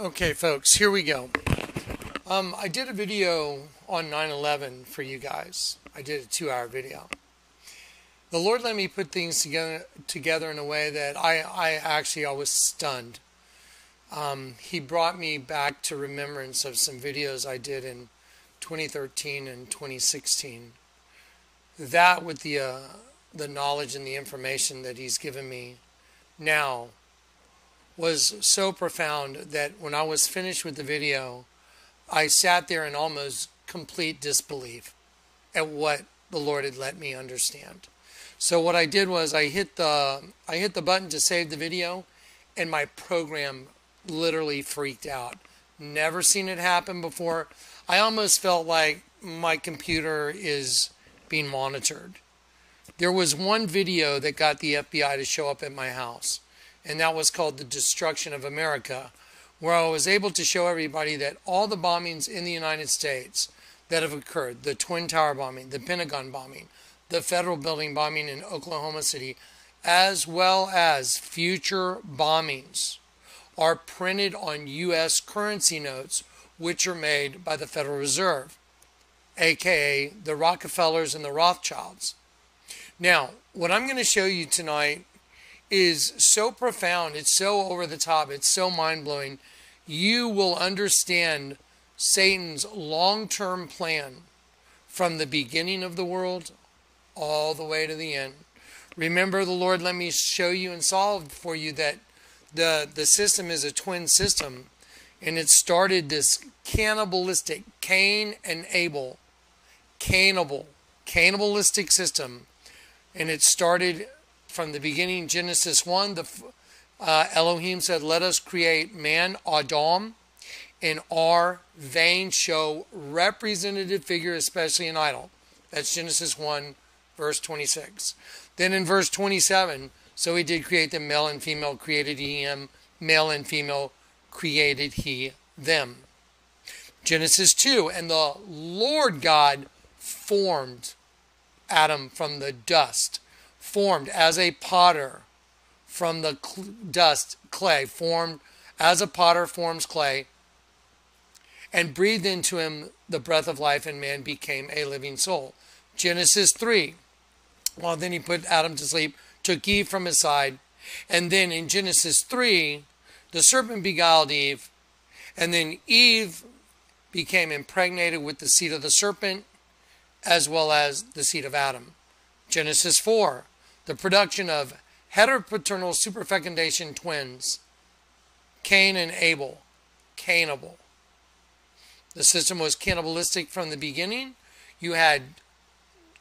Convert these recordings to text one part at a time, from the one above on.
Okay, folks, here we go. I did a video on 9/11 for you guys. I did a 2-hour video. The Lord let me put things together in a way that I was stunned. He brought me back to remembrance of some videos I did in 2013 and 2016. That, with the knowledge and the information that He's given me now, was so profound that when I was finished with the video, I sat there in almost complete disbelief at what the Lord had let me understand. So what I did was I hit the button to save the video, and my program literally freaked out. Never seen it happen before. I almost felt like my computer is being monitored. There was one video that got the FBI to show up at my house, and that was called The Destruction of America, where I was able to show everybody that all the bombings in the United States that have occurred, the Twin Tower bombing, the Pentagon bombing, the federal building bombing in Oklahoma City, as well as future bombings, are printed on U.S. currency notes, which are made by the Federal Reserve, aka the Rockefellers and the Rothschilds. Now, what I'm going to show you tonight is so profound, it's so over the top, it's so mind-blowing. You will understand Satan's long-term plan from the beginning of the world all the way to the end. Remember, the Lord let me show you and solve for you that the system is a twin system, and it started this cannibalistic Cain and Abel cannibalistic system, and it started from the beginning. Genesis 1, Elohim said, "Let us create man, Adam, in our vain show representative figure, especially an idol." That's Genesis 1, verse 26. Then in verse 27, "So He did create them, male and female created He him, male and female created He them." Genesis 2, "And the Lord God formed Adam from the dust," formed as a potter from the dust, clay, formed as a potter forms clay, "and breathed into him the breath of life, and man became a living soul." Genesis 3, well, then He put Adam to sleep, took Eve from his side, and then in Genesis 3, the serpent beguiled Eve, and then Eve became impregnated with the seed of the serpent, as well as the seed of Adam. Genesis 4, the production of heteropaternal superfecundation twins, Cain and Abel, Cainable. The system was cannibalistic from the beginning. You had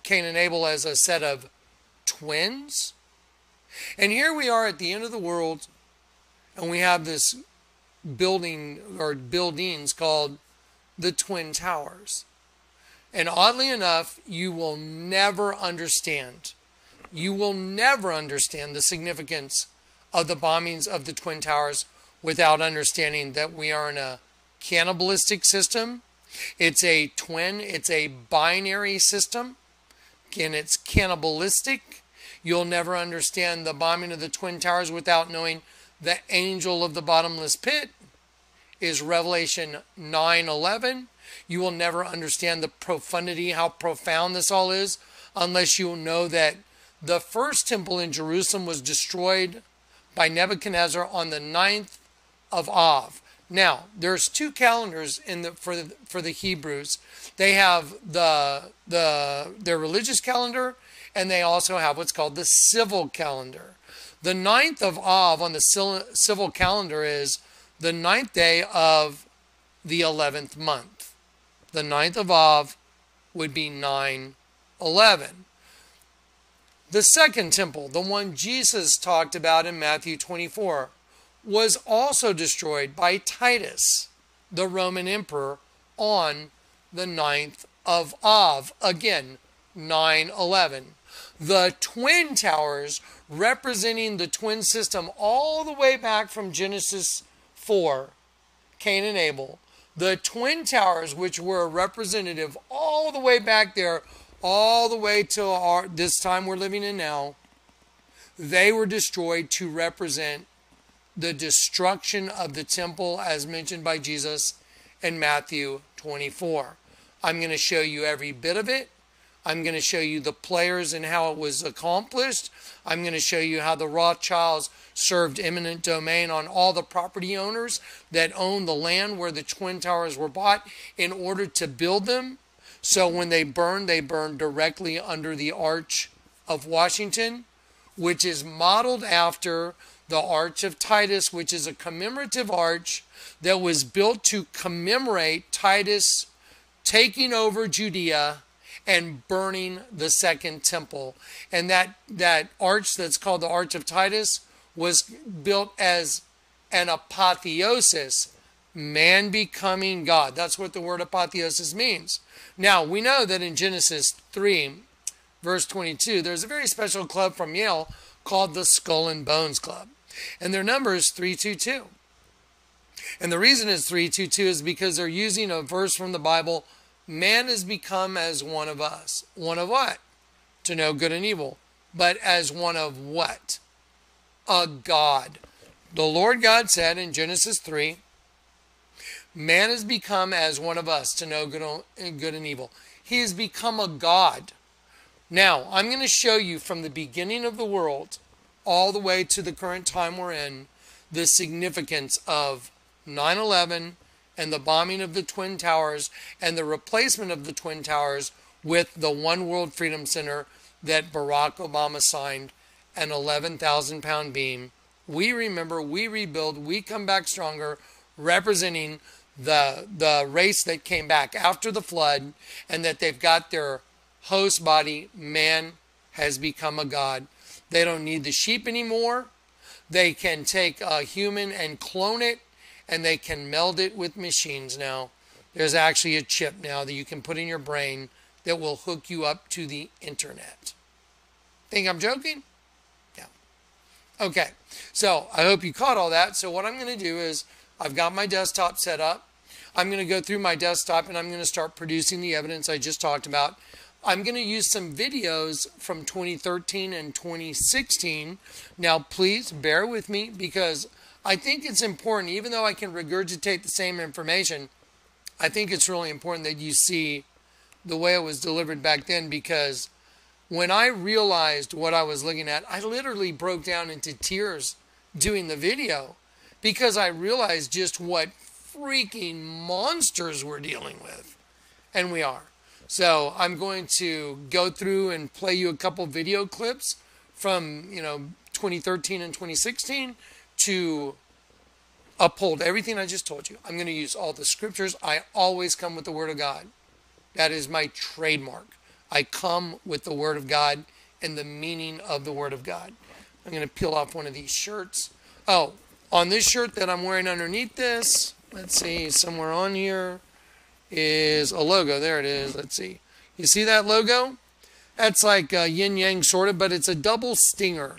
Cain and Abel as a set of twins. And here we are at the end of the world, and we have this building or buildings called the Twin Towers. And oddly enough, you will never understand the significance of the bombings of the Twin Towers without understanding that we are in a cannibalistic system. It's a twin, it's a binary system. Again, it's cannibalistic. You'll never understand the bombing of the Twin Towers without knowing the angel of the bottomless pit is Revelation 9:11. You will never understand the profundity, how profound this all is, unless you know that the first temple in Jerusalem was destroyed by Nebuchadnezzar on the 9th of Av. Now, there's two calendars for the Hebrews. They have their religious calendar, and they also have what's called the civil calendar. The 9th of Av on the civil calendar is the 9th day of the 11th month. The 9th of Av would be 9/11. The second temple, the one Jesus talked about in Matthew 24, was also destroyed by Titus, the Roman emperor, on the 9th of Av. Again, 9/11. The Twin Towers, representing the twin system all the way back from Genesis 4, Cain and Abel. The Twin Towers, which were representative all the way back there, all the way to this time we're living in now, they were destroyed to represent the destruction of the temple as mentioned by Jesus in Matthew 24. I'm going to show you every bit of it. I'm going to show you the players and how it was accomplished. I'm going to show you how the Rothschilds served eminent domain on all the property owners that owned the land where the Twin Towers were bought in order to build them. So when they burned directly under the Arch of Washington, which is modeled after the Arch of Titus, which is a commemorative arch that was built to commemorate Titus taking over Judea and burning the second temple. And that arch that's called the Arch of Titus was built as an apotheosis, man becoming God. That's what the word apotheosis means. Now, we know that in Genesis 3, verse 22, there's a very special club from Yale called the Skull and Bones Club. And their number is 322. And the reason it's 322 is because they're using a verse from the Bible. Man has become as one of us. One of what? To know good and evil. But as one of what? A God. The Lord God said in Genesis 3, man has become as one of us to know good and evil. He has become a God. Now, I'm going to show you from the beginning of the world all the way to the current time we're in, the significance of 9/11 and the bombing of the Twin Towers and the replacement of the Twin Towers with the One World Freedom Center that Barack Obama signed, an 11,000-pound beam. We remember, we rebuild, we come back stronger, representing the race that came back after the flood, and that they've got their host body. Man has become a God. They don't need the sheep anymore. They can take a human and clone it, and they can meld it with machines now. There's actually a chip now that you can put in your brain that will hook you up to the internet. Think I'm joking? Yeah. Okay, so I hope you caught all that. So what I'm going to do is I've got my desktop set up. I'm going to go through my desktop and I'm going to start producing the evidence I just talked about. I'm going to use some videos from 2013 and 2016. Now, please bear with me because I think it's important, even though I can regurgitate the same information, I think it's really important that you see the way it was delivered back then, because when I realized what I was looking at, I literally broke down into tears doing the video because I realized just what freaking monsters we're dealing with. And we are. So I'm going to go through and play you a couple video clips from 2013 and 2016 to uphold everything I just told you. I'm going to use all the scriptures. I always come with the Word of God. That is my trademark. I come with the Word of God and the meaning of the Word of God. I'm going to peel off one of these shirts. Oh, on this shirt that I'm wearing underneath this, let's see, somewhere on here is a logo. There it is. Let's see. You see that logo? That's like yin-yang sort of, but it's a double stinger.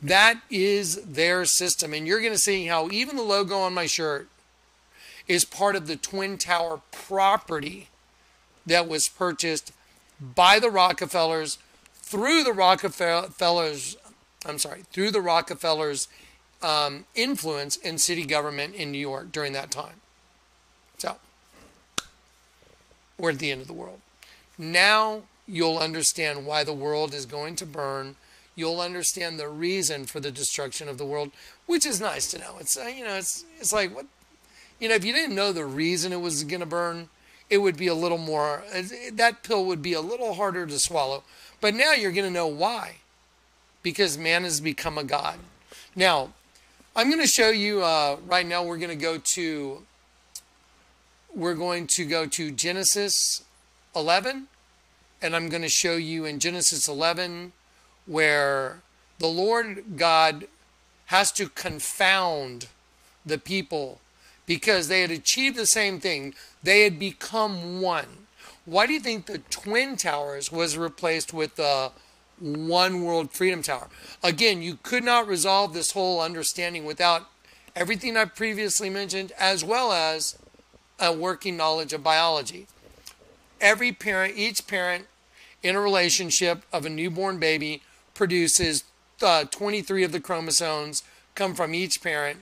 That is their system. And you're going to see how even the logo on my shirt is part of the Twin Tower property that was purchased by the Rockefellers through the Rockefellers' influence in city government in New York during that time. So, we're at the end of the world. Now you'll understand why the world is going to burn. You'll understand the reason for the destruction of the world, which is nice to know. It's it's like what, if you didn't know the reason it was going to burn, it would be a little more, that pill would be a little harder to swallow. But now you're going to know why. Because man has become a God. Now, I'm going to show you, right now we're going to go to Genesis 11. And I'm going to show you in Genesis 11 where the Lord God has to confound the people because they had achieved the same thing. They had become one. Why do you think the Twin Towers was replaced with the One World Freedom Tower? Again, you could not resolve this whole understanding without everything I previously mentioned, as well as a working knowledge of biology. Every parent, each parent in a relationship of a newborn baby produces 23 of the chromosomes come from each parent.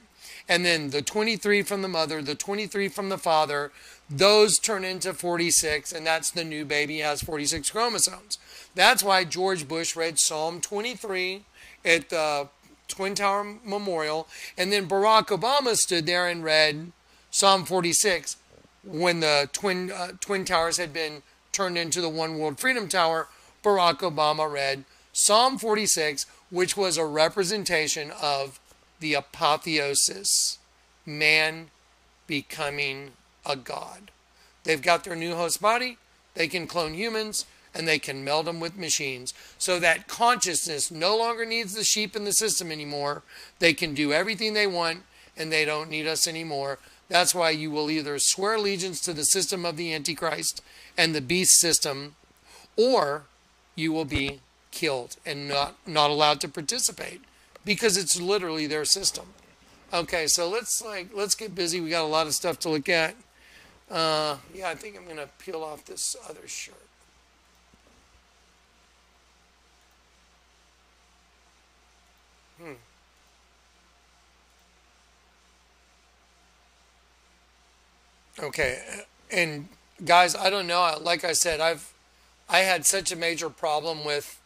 And then the 23 from the mother, the 23 from the father, those turn into 46, and that's the new baby has 46 chromosomes. That's why George Bush read Psalm 23 at the Twin Tower Memorial, and then Barack Obama stood there and read Psalm 46 when the Twin Towers had been turned into the One World Freedom Tower. Barack Obama read Psalm 46, which was a representation of the apotheosis, man becoming a god. They've got their new host body, they can clone humans, and they can meld them with machines. So that consciousness no longer needs the sheep in the system anymore. They can do everything they want, and they don't need us anymore. That's why you will either swear allegiance to the system of the Antichrist and the beast system, or you will be killed and not allowed to participate, because it's literally their system. Okay, so let's get busy. We got a lot of stuff to look at. Yeah, I think I'm gonna peel off this other shirt. Okay, and guys, I don't know. Like I said, I had such a major problem with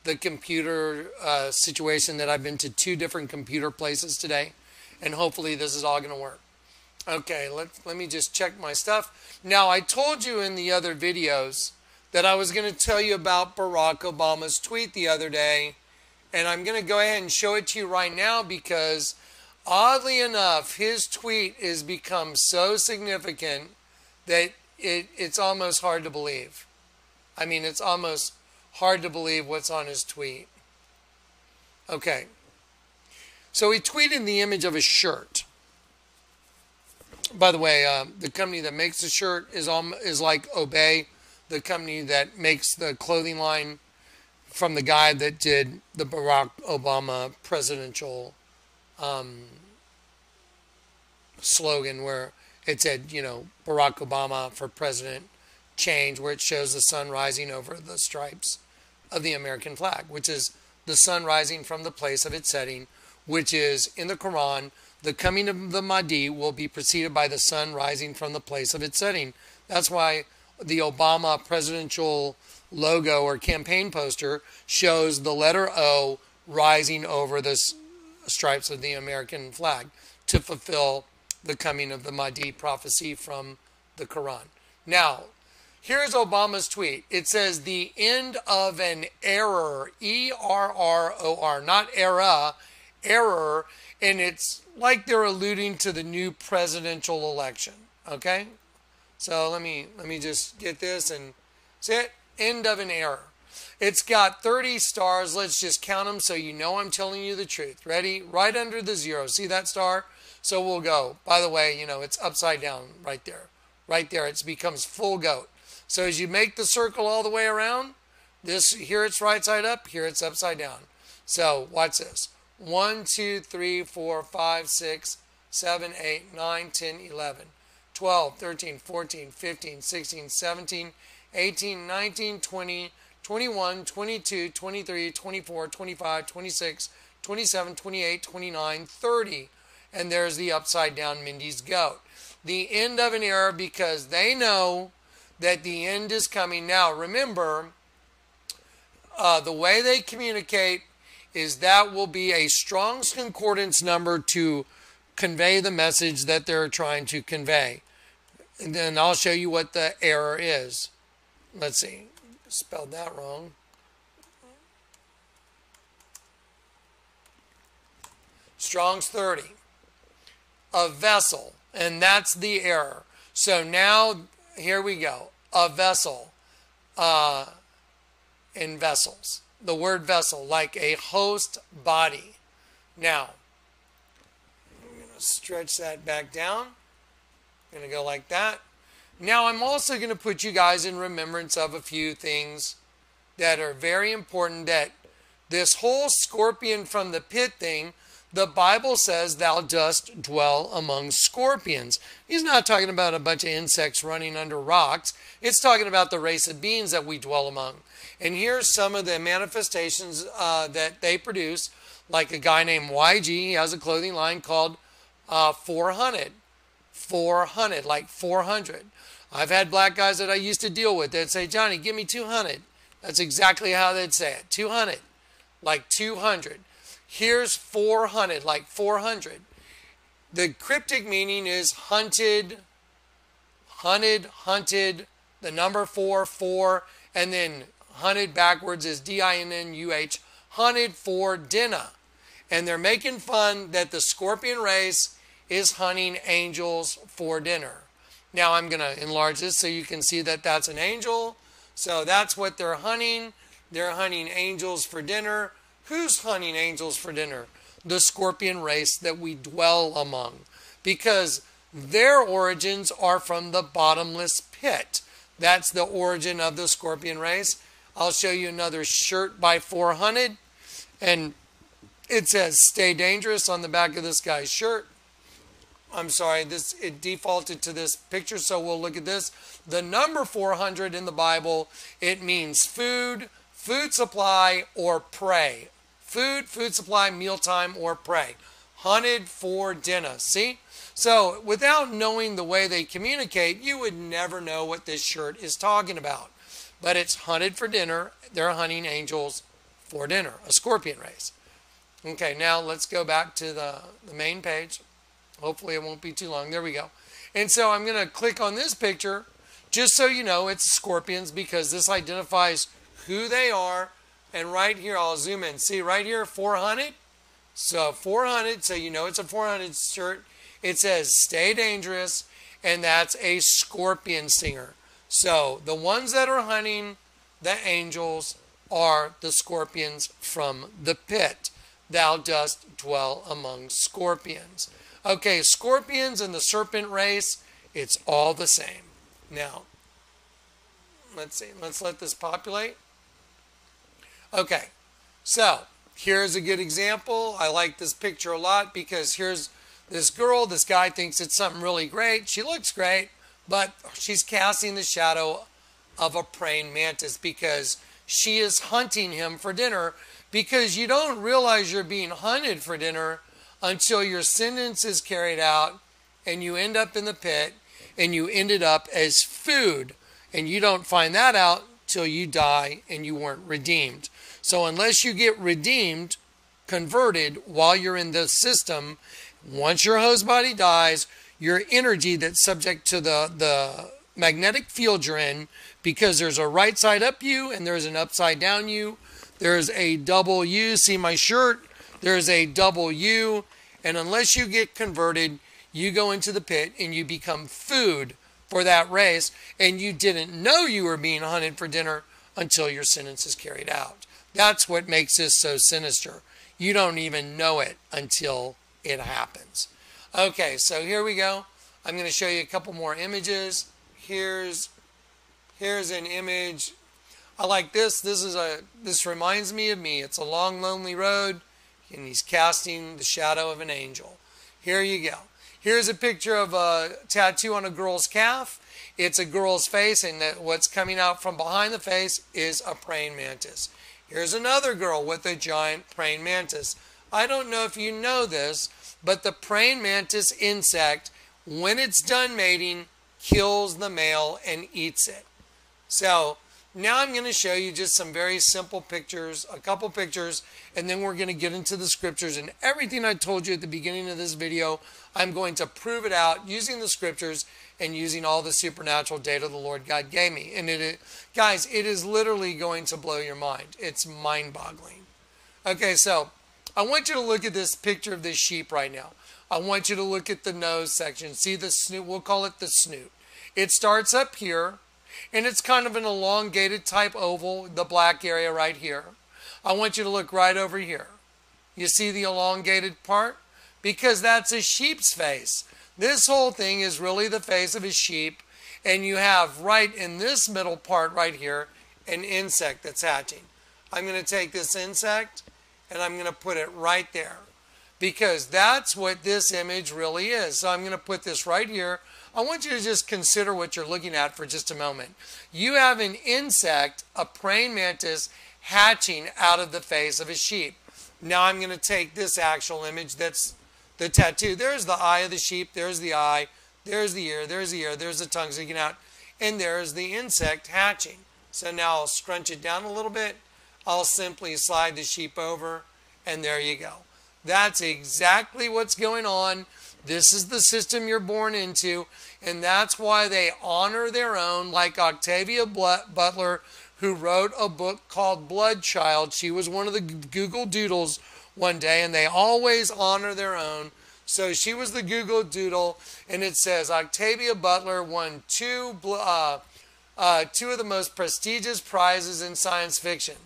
the computer situation that I've been to 2 different computer places today, and hopefully this is all going to work. Okay, let me just check my stuff. Now, I told you in the other videos that I was going to tell you about Barack Obama's tweet the other day, and I'm going to go ahead and show it to you right now because, oddly enough, his tweet has become so significant that it's almost hard to believe. I mean, it's almost hard to believe what's on his tweet. Okay. So he tweeted the image of a shirt. By the way, the company that makes the shirt is like Obey, the company that makes the clothing line from the guy that did the Barack Obama presidential slogan where it said, you know, Barack Obama for president, change, where it shows the sun rising over the stripes of the American flag, which is the sun rising from the place of its setting, which is in the Quran. The coming of the Mahdi will be preceded by the sun rising from the place of its setting. That's why the Obama presidential logo or campaign poster shows the letter O rising over the stripes of the American flag to fulfill the coming of the Mahdi prophecy from the Quran. Now, here's Obama's tweet. It says, the end of an error, E-R-R-O-R, not era, error, and it's like they're alluding to the new presidential election, okay? So let me just get this and see it, end of an error. It's got 30 stars. Let's just count them so you know I'm telling you the truth. Ready? Right under the 0. See that star? So we'll go. By the way, you know, it's upside down right there. Right there. It becomes full goat. So as you make the circle all the way around, here it's right side up, here it's upside down. So watch this. 1, 2, 3, 4, 5, 6, 7, 8, 9, 10, 11, 12, 13, 14, 15, 16, 17, 18, 19, 20, 21, 22, 23, 24, 25, 26, 27, 28, 29, 30. And there's the upside down Mindy's goat. The end of an era, because they know that the end is coming. Now, remember, the way they communicate is that will be a Strong's Concordance number to convey the message that they're trying to convey. And then I'll show you what the error is. Let's see. Spelled that wrong. Strong's 30. A vessel. And that's the error. So now, here we go. A vessel. In vessels. The word vessel, like a host body. Now, I'm going to stretch that back down. I'm going to go like that. Now, I'm also going to put you guys in remembrance of a few things that are very important. That this whole scorpion from the pit thing, the Bible says thou dost dwell among scorpions. He's not talking about a bunch of insects running under rocks. It's talking about the race of beings that we dwell among. And here's some of the manifestations that they produce. Like a guy named YG, he has a clothing line called 400. 400, like 400. I've had black guys that I used to deal with. They'd say, Johnny, give me 200. That's exactly how they'd say it. 200, like 200. Here's 400, like 400. The cryptic meaning is hunted, hunted, the number 4, and then hunted backwards is D-I-N-N-U-H, hunted for dinner. And they're making fun that the scorpion race is hunting angels for dinner. Now I'm going to enlarge this so you can see that that's an angel. So that's what they're hunting. They're hunting angels for dinner. Who's hunting angels for dinner? The scorpion race that we dwell among. Because their origins are from the bottomless pit. That's the origin of the scorpion race. I'll show you another shirt by 400. And it says, stay dangerous on the back of this guy's shirt. I'm sorry, it defaulted to this picture, so we'll look at this. The number 400 in the Bible, it means food, food supply, or prey. Food, food supply, mealtime, or prey. Hunted for dinner. See? So without knowing the way they communicate, you would never know what this shirt is talking about. But it's hunted for dinner. They're hunting angels for dinner. A scorpion race. Okay, now let's go back to the main page. Hopefully it won't be too long. There we go. And so I'm going to click on this picture just so you know it's scorpions because this identifies who they are. And right here, I'll zoom in. See right here, 400. So 400, so you know it's a 400 shirt. It says stay dangerous, and that's a scorpion stinger. So the ones that are hunting the angels are the scorpions from the pit. Thou dost dwell among scorpions. Okay, scorpions and the serpent race, it's all the same. Now, let's see. Let's let this populate. Okay, so here's a good example. I like this picture a lot because here's this girl. This guy thinks it's something really great. She looks great, but she's casting the shadow of a praying mantis because she is hunting him for dinner because you don't realize you're being hunted for dinner until your sentence is carried out and you end up in the pit and you ended up as food. And you don't find that out till you die and you weren't redeemed. So unless you get redeemed, converted while you're in the system, once your host body dies, your energy that's subject to the magnetic field you're in, because there's a right side up you and there's an upside down you. There's a double U. See my shirt? There's a double U. And unless you get converted, you go into the pit and you become food for that race. And you didn't know you were being hunted for dinner until your sentence is carried out. That's what makes this so sinister. You don't even know it until it happens. Okay, so here we go. I'm going to show you a couple more images. Here's an image. I like this. This reminds me of me. It's a long, lonely road. And he's casting the shadow of an angel. Here you go. Here's a picture of a tattoo on a girl's calf. It's a girl's face, and what's coming out from behind the face is a praying mantis. Here's another girl with a giant praying mantis. I don't know if you know this, but the praying mantis insect, when it's done mating, kills the male and eats it. So now I'm going to show you just some very simple pictures, a couple pictures, and then we're going to get into the scriptures. And everything I told you at the beginning of this video, I'm going to prove it out using the scriptures and using all the supernatural data the Lord God gave me. And guys, it is literally going to blow your mind. It's mind-boggling. Okay, so I want you to look at this picture of this sheep right now. I want you to look at the nose section. See the snoot? We'll call it the snoot. It starts up here. And it's kind of an elongated type oval, the black area right here. I want you to look right over here. You see the elongated part? Because that's a sheep's face. This whole thing is really the face of a sheep. And you have right in this middle part right here, an insect that's hatching. I'm going to take this insect and I'm going to put it right there. Because that's what this image really is. So I'm going to put this right here. I want you to just consider what you're looking at for just a moment. You have an insect, a praying mantis, hatching out of the face of a sheep. Now I'm going to take this actual image that's the tattoo. There's the eye of the sheep. There's the eye. There's the ear. There's the ear. There's the tongue sticking out. And there's the insect hatching. So now I'll scrunch it down a little bit. I'll simply slide the sheep over, and there you go. That's exactly what's going on. This is the system you're born into, and that's why they honor their own, like Octavia Butler, who wrote a book called Blood Child. She was one of the Google Doodles one day, and they always honor their own. So she was the Google Doodle, and it says Octavia Butler won two of the most prestigious prizes in science fiction.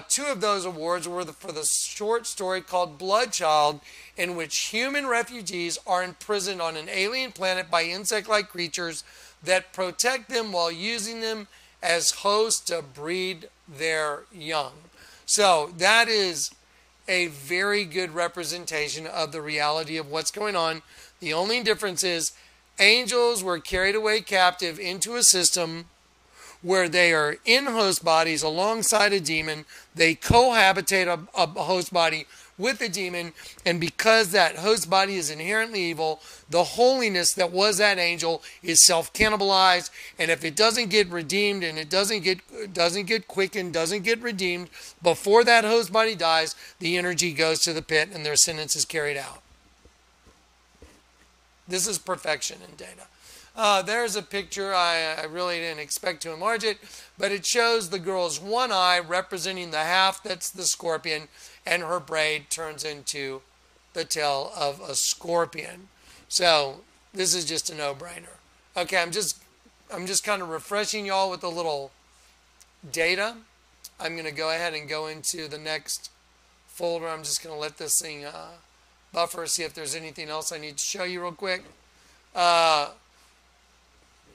Two of those awards were for the short story called Blood Child, in which human refugees are imprisoned on an alien planet by insect-like creatures that protect them while using them as hosts to breed their young. So that is a very good representation of the reality of what's going on. The only difference is angels were carried away captive into a system where they are in host bodies alongside a demon. They cohabitate a host body with a demon, and because that host body is inherently evil, the holiness that was that angel is self-cannibalized, and if it doesn't get redeemed and it doesn't get quickened, doesn't get redeemed before that host body dies, the energy goes to the pit and their sentence is carried out. This is perfection in data. There's a picture. I really didn't expect to enlarge it, but it shows the girl's one eye representing the half that's the scorpion, and her braid turns into the tail of a scorpion. So this is just a no-brainer. Okay, I'm just kind of refreshing y'all with a little data. I'm going to go ahead and go into the next folder. I'm just going to let this thing buffer, see if there's anything else I need to show you real quick.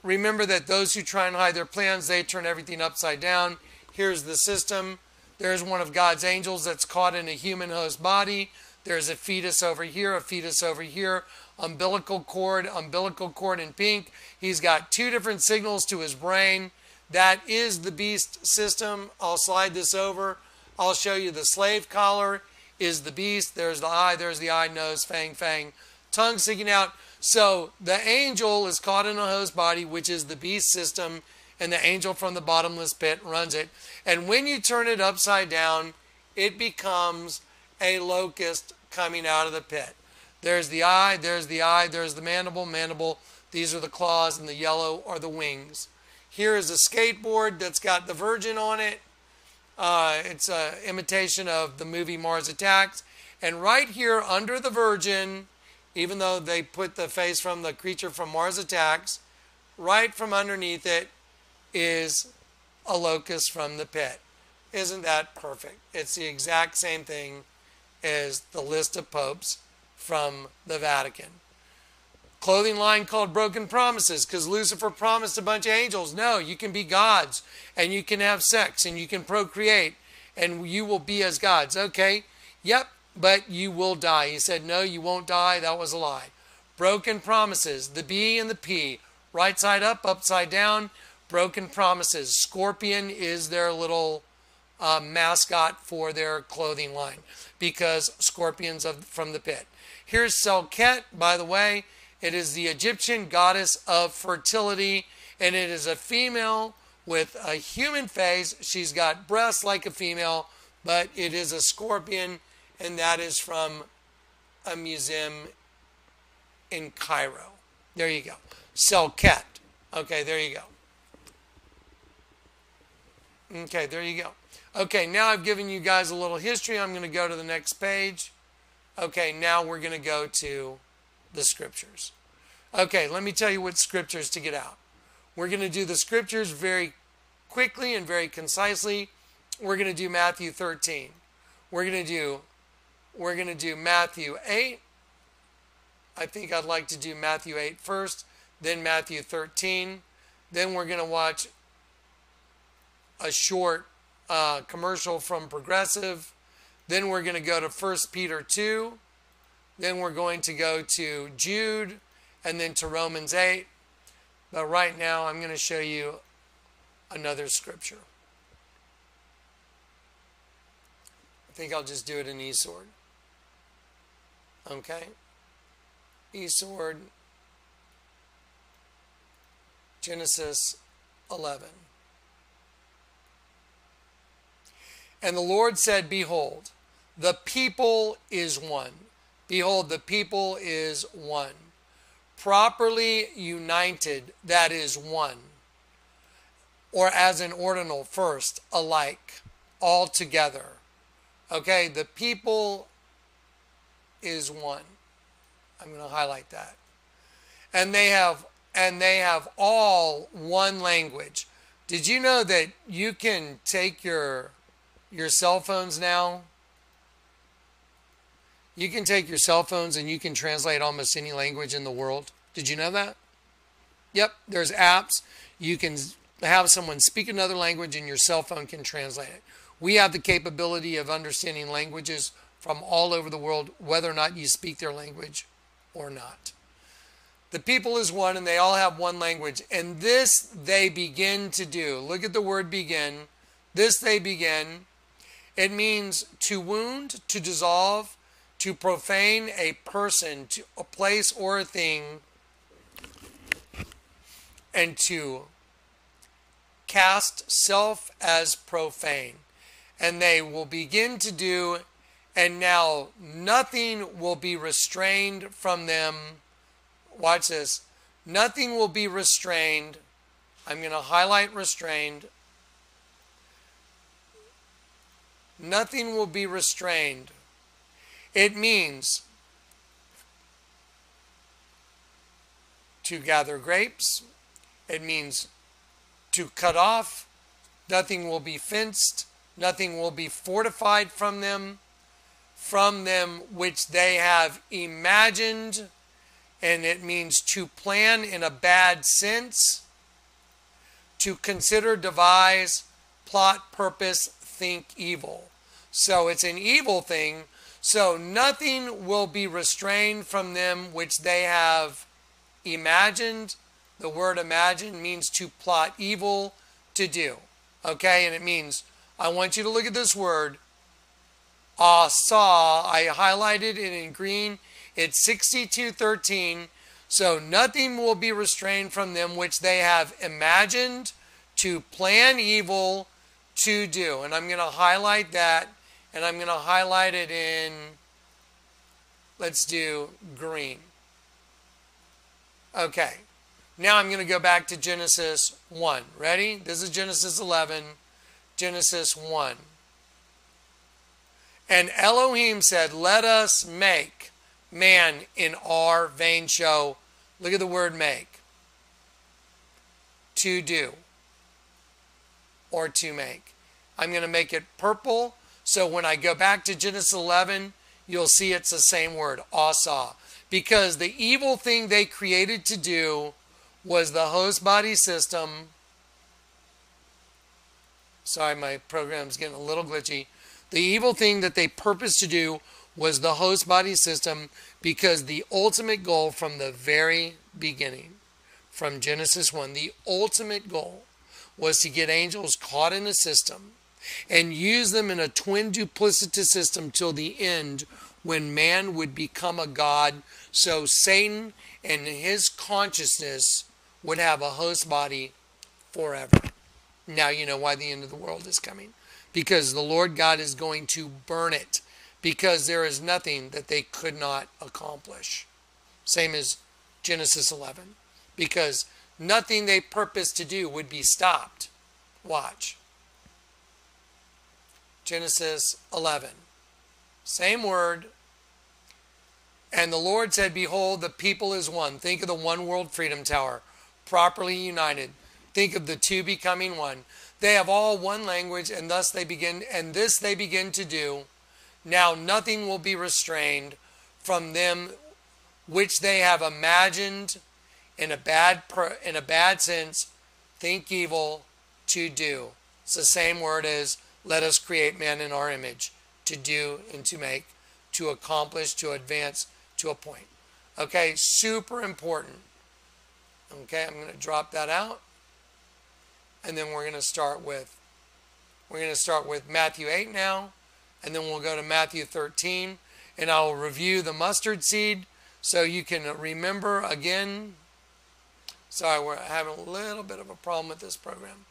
Remember that those who try and hide their plans, they turn everything upside down. Here's the system. There's one of God's angels that's caught in a human host body. There's a fetus over here, a fetus over here. Umbilical cord in pink. He's got two different signals to his brain. That is the beast system. I'll slide this over. I'll show you the slave collar is the beast. There's the eye, nose, fang, tongue sticking out. So the angel is caught in a host body, which is the beast system, and the angel from the bottomless pit runs it. And when you turn it upside down, it becomes a locust coming out of the pit. There's the eye, there's the mandible. These are the claws, and the yellow are the wings. Here is a skateboard that's got the Virgin on it. It's an imitation of the movie Mars Attacks. And right here under the Virgin, even though they put the face from the creature from Mars Attacks, right from underneath it is a locust from the pit. Isn't that perfect? It's the exact same thing as the list of popes from the Vatican. Clothing line called Broken Promises, because Lucifer promised a bunch of angels, no, you can be gods, and you can have sex, and you can procreate, and you will be as gods. Okay, yep, but you will die. He said, no, you won't die. That was a lie. Broken Promises, the B and the P, right side up, upside down. Broken Promises. Scorpion is their little mascot for their clothing line, because scorpions from the pit. Here's Selket, by the way. It is the Egyptian goddess of fertility, and it is a female with a human face. She's got breasts like a female, but it is a scorpion, and that is from a museum in Cairo. There you go. Selket. Okay, there you go. Okay, there you go. Okay, now I've given you guys a little history. I'm going to go to the next page. Okay, now we're going to go to the scriptures. Okay, let me tell you what scriptures to get out. We're going to do the scriptures very quickly and very concisely. We're going to do Matthew 13. We're going to do Matthew 8. I think I'd like to do Matthew 8 first, then Matthew 13. Then we're going to watch a short commercial from Progressive. Then we're going to go to 1 Peter 2. Then we're going to go to Jude, and then to Romans 8. But right now, I'm going to show you another scripture. I think I'll just do it in eSword. Okay, eSword, Genesis 11. And the Lord said, behold, the people is one. Behold, the people is one. Properly united, that is one. Or as an ordinal, first, alike, all together. Okay, the people is one. I'm going to highlight that. And they have all one language. Did you know that you can take your cell phones now? You can take your cell phones and you can translate almost any language in the world. Did you know that? Yep, there's apps. You can have someone speak another language and your cell phone can translate it. We have the capability of understanding languages from all over the world, whether or not you speak their language or not. The people is one and they all have one language. And this they begin to do. Look at the word begin. This they begin. It means to wound, to dissolve, to profane a person, to a place or a thing, and to cast self as profane. And they will begin to do, and now nothing will be restrained from them. Watch this. Nothing will be restrained. I'm going to highlight restrained. Nothing will be restrained. It means to gather grapes. It means to cut off. Nothing will be fenced. Nothing will be fortified from them which they have imagined. And it means to plan in a bad sense, to consider, devise, plot, purpose, think evil. So it's an evil thing. So nothing will be restrained from them which they have imagined. The word imagine means to plot evil, to do. Okay, and it means, I want you to look at this word, saw. I highlighted it in green. It's 62:13. So nothing will be restrained from them which they have imagined, to plan evil, to do. And I'm going to highlight that. And I'm going to highlight it in, let's do green. Okay. Now I'm going to go back to Genesis 1. Ready? This is Genesis 11. Genesis 1. And Elohim said, let us make man in our vain show. Look at the word make. To do. Or to make. I'm going to make it purple. So when I go back to Genesis 11, you'll see it's the same word, asa. Because the evil thing they created to do was the host body system. Sorry, my program's getting a little glitchy. The evil thing that they purposed to do was the host body system, because the ultimate goal from the very beginning, from Genesis 1, the ultimate goal was to get angels caught in a system and use them in a twin duplicitous system till the end, when man would become a god. So Satan and his consciousness would have a host body forever. Now you know why the end of the world is coming. Because the Lord God is going to burn it. Because there is nothing that they could not accomplish. Same as Genesis 11. Because nothing they purposed to do would be stopped. Watch. Genesis 11. Same word. And the Lord said, behold, the people is one. Think of the one world freedom tower. Properly united. Think of the two becoming one. They have all one language, and thus they begin, and this they begin to do. Now nothing will be restrained from them which they have imagined in a bad sense, think evil, to do. It's the same word as let us create man in our image, to do and to make, to accomplish, to advance, to a point. Okay, super important. Okay, I'm going to drop that out. And then we're going to start with Matthew 8 now, and then we'll go to Matthew 13, and I'll review the mustard seed. So you can remember again. Sorry, we're having a little bit of a problem with this program.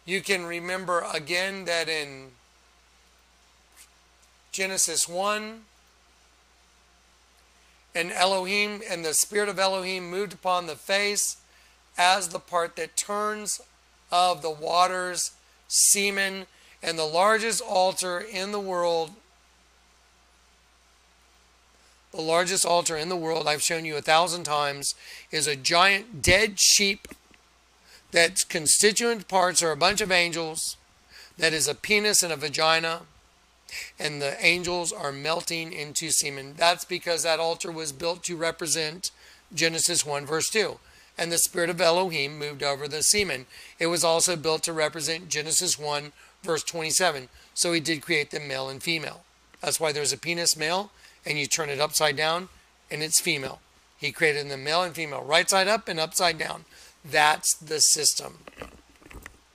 You can remember again that in Genesis 1, and Elohim, and the spirit of Elohim moved upon the face as the part that turns of the waters, semen, and the largest altar in the world. The largest altar in the world, I've shown you 1,000 times, is a giant dead sheep that's constituent parts are a bunch of angels, that is a penis and a vagina, and the angels are melting into semen. That's because that altar was built to represent Genesis 1 verse 2. And the spirit of Elohim moved over the semen. It was also built to represent Genesis 1 verse 27. So he did create them male and female. That's why there's a penis male, and you turn it upside down, and it's female. He created them male and female, right side up and upside down. That's the system.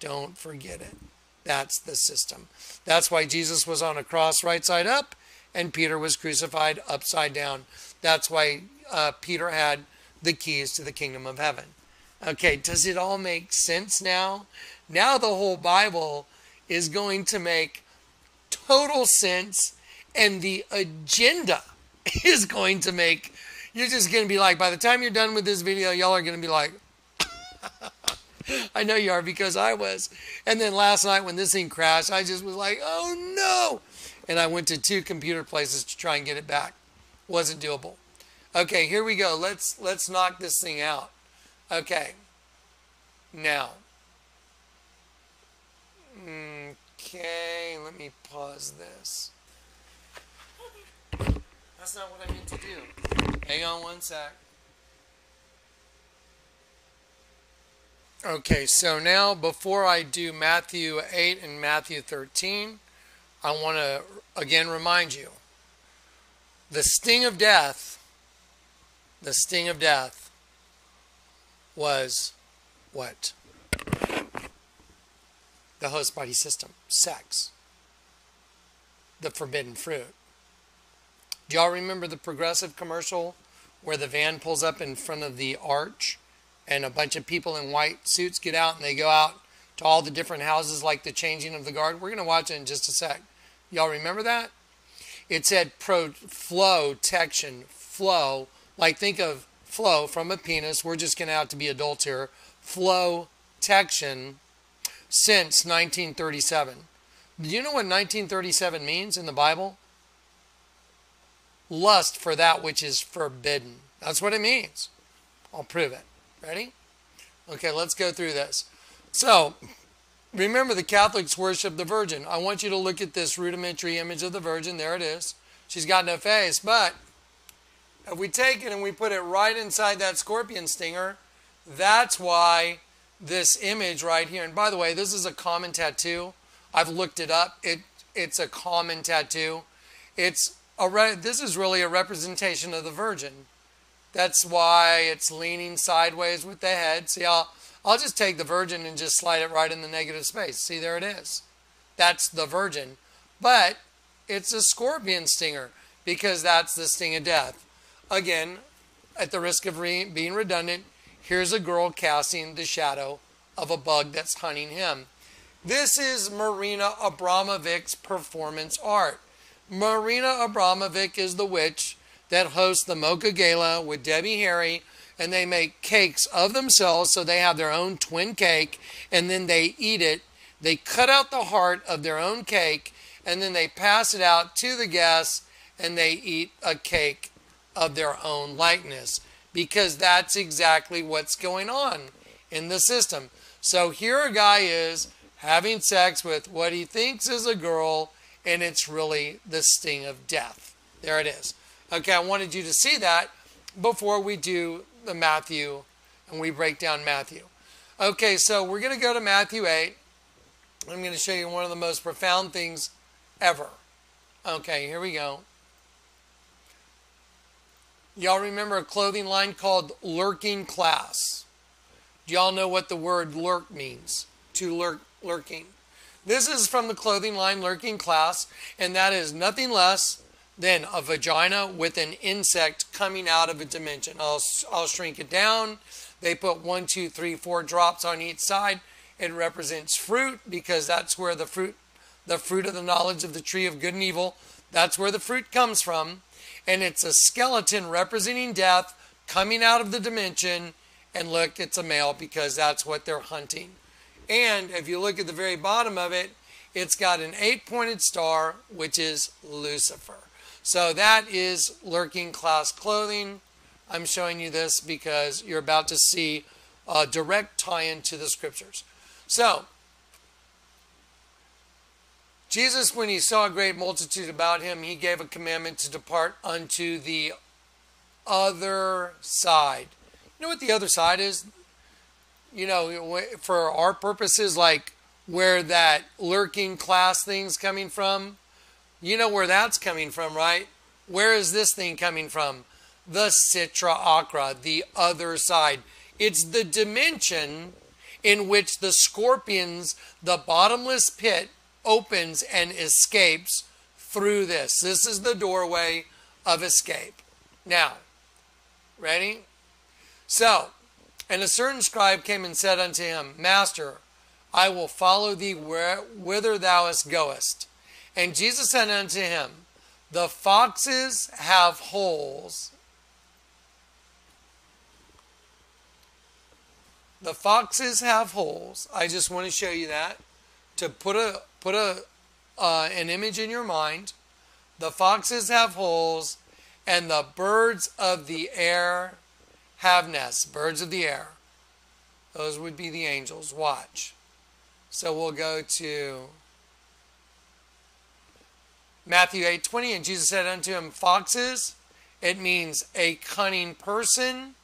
Don't forget it. That's the system. That's why Jesus was on a cross right side up, and Peter was crucified upside down. That's why Peter had the keys to the kingdom of heaven. Okay, does it all make sense now? Now the whole Bible is going to make total sense, and the agenda is going to make, you're just going to be like, by the time you're done with this video, y'all are going to be like, I know you are, because I was. And then last night when this thing crashed, I just was like, oh no. And I went to 2 computer places to try and get it back. Wasn't doable. Okay, here we go. Let's knock this thing out. Okay. Now. Okay, let me pause this. That's not what I meant to do. Hang on one sec. Okay, so now before I do Matthew 8 and Matthew 13, I want to again remind you, the sting of death was what? The host body system, sex, the forbidden fruit. Do y'all remember the Progressive commercial where the van pulls up in front of the arch and a bunch of people in white suits get out and they go out to all the different houses like the changing of the guard? We're going to watch it in just a sec. Y'all remember that? It said flow, like think of flow from a penis. We're just going to have to be adults here. Flow-tection since 1937. Do you know what 1937 means in the Bible? Lust for that which is forbidden. That's what it means. I'll prove it. Ready? Okay, let's go through this. So, remember the Catholics worship the Virgin. I want you to look at this rudimentary image of the Virgin. There it is. She's got no face, but if we take it and we put it right inside that scorpion stinger, that's why this image right here, and by the way, this is a common tattoo. I've looked it up. It's a common tattoo. This is really a representation of the Virgin. That's why it's leaning sideways with the head. See, I'll just take the Virgin and just slide it right in the negative space. See, there it is. That's the Virgin. But it's a scorpion stinger because that's the sting of death. Again, at the risk of being redundant, here's a girl casting the shadow of a bug that's hunting him. This is Marina Abramovic's performance art. Marina Abramovic is the witch that hosts the Mocha Gala with Debbie Harry, and they make cakes of themselves, so they have their own twin cake, and then they eat it. They cut out the heart of their own cake, and then they pass it out to the guests, and they eat a cake of their own likeness, because that's exactly what's going on in the system. So here a guy is having sex with what he thinks is a girl, and it's really the sting of death. There it is. Okay, I wanted you to see that before we do the Matthew and we break down Matthew. Okay, so we're going to go to Matthew 8. I'm going to show you one of the most profound things ever. Okay, here we go. Y'all remember a clothing line called Lurking Class? Do y'all know what the word lurk means? To lurking. This is from the clothing line Lurking Class, and that is nothing less than a vagina with an insect coming out of a dimension. I'll shrink it down. They put 1, 2, 3, 4 drops on each side. It represents fruit because that's where the fruit of the knowledge of the tree of good and evil, that's where the fruit comes from. And it's a skeleton representing death coming out of the dimension. And look, it's a male because that's what they're hunting. And if you look at the very bottom of it, it's got an 8-pointed star, which is Lucifer. So that is lurking class clothing. I'm showing you this because you're about to see a direct tie-in to the scriptures. So, Jesus, when he saw a great multitude about him, he gave a commandment to depart unto the other side. You know what the other side is? You know, for our purposes, like where that lurking class thing's coming from. You know where that's coming from, right? Where is this thing coming from? The Sitra Akra, the other side. It's the dimension in which the scorpions, the bottomless pit, opens and escapes through this. This is the doorway of escape. Now, ready? So, and a certain scribe came and said unto him, Master, I will follow thee whither thou goest. And Jesus said unto him, the foxes have holes. The foxes have holes. I just want to show you that. To put an image in your mind. The foxes have holes, and the birds of the air have nests. Birds of the air. Those would be the angels. Watch. So we'll go to Matthew 8:20, and Jesus said unto him, foxes, it means a cunning person,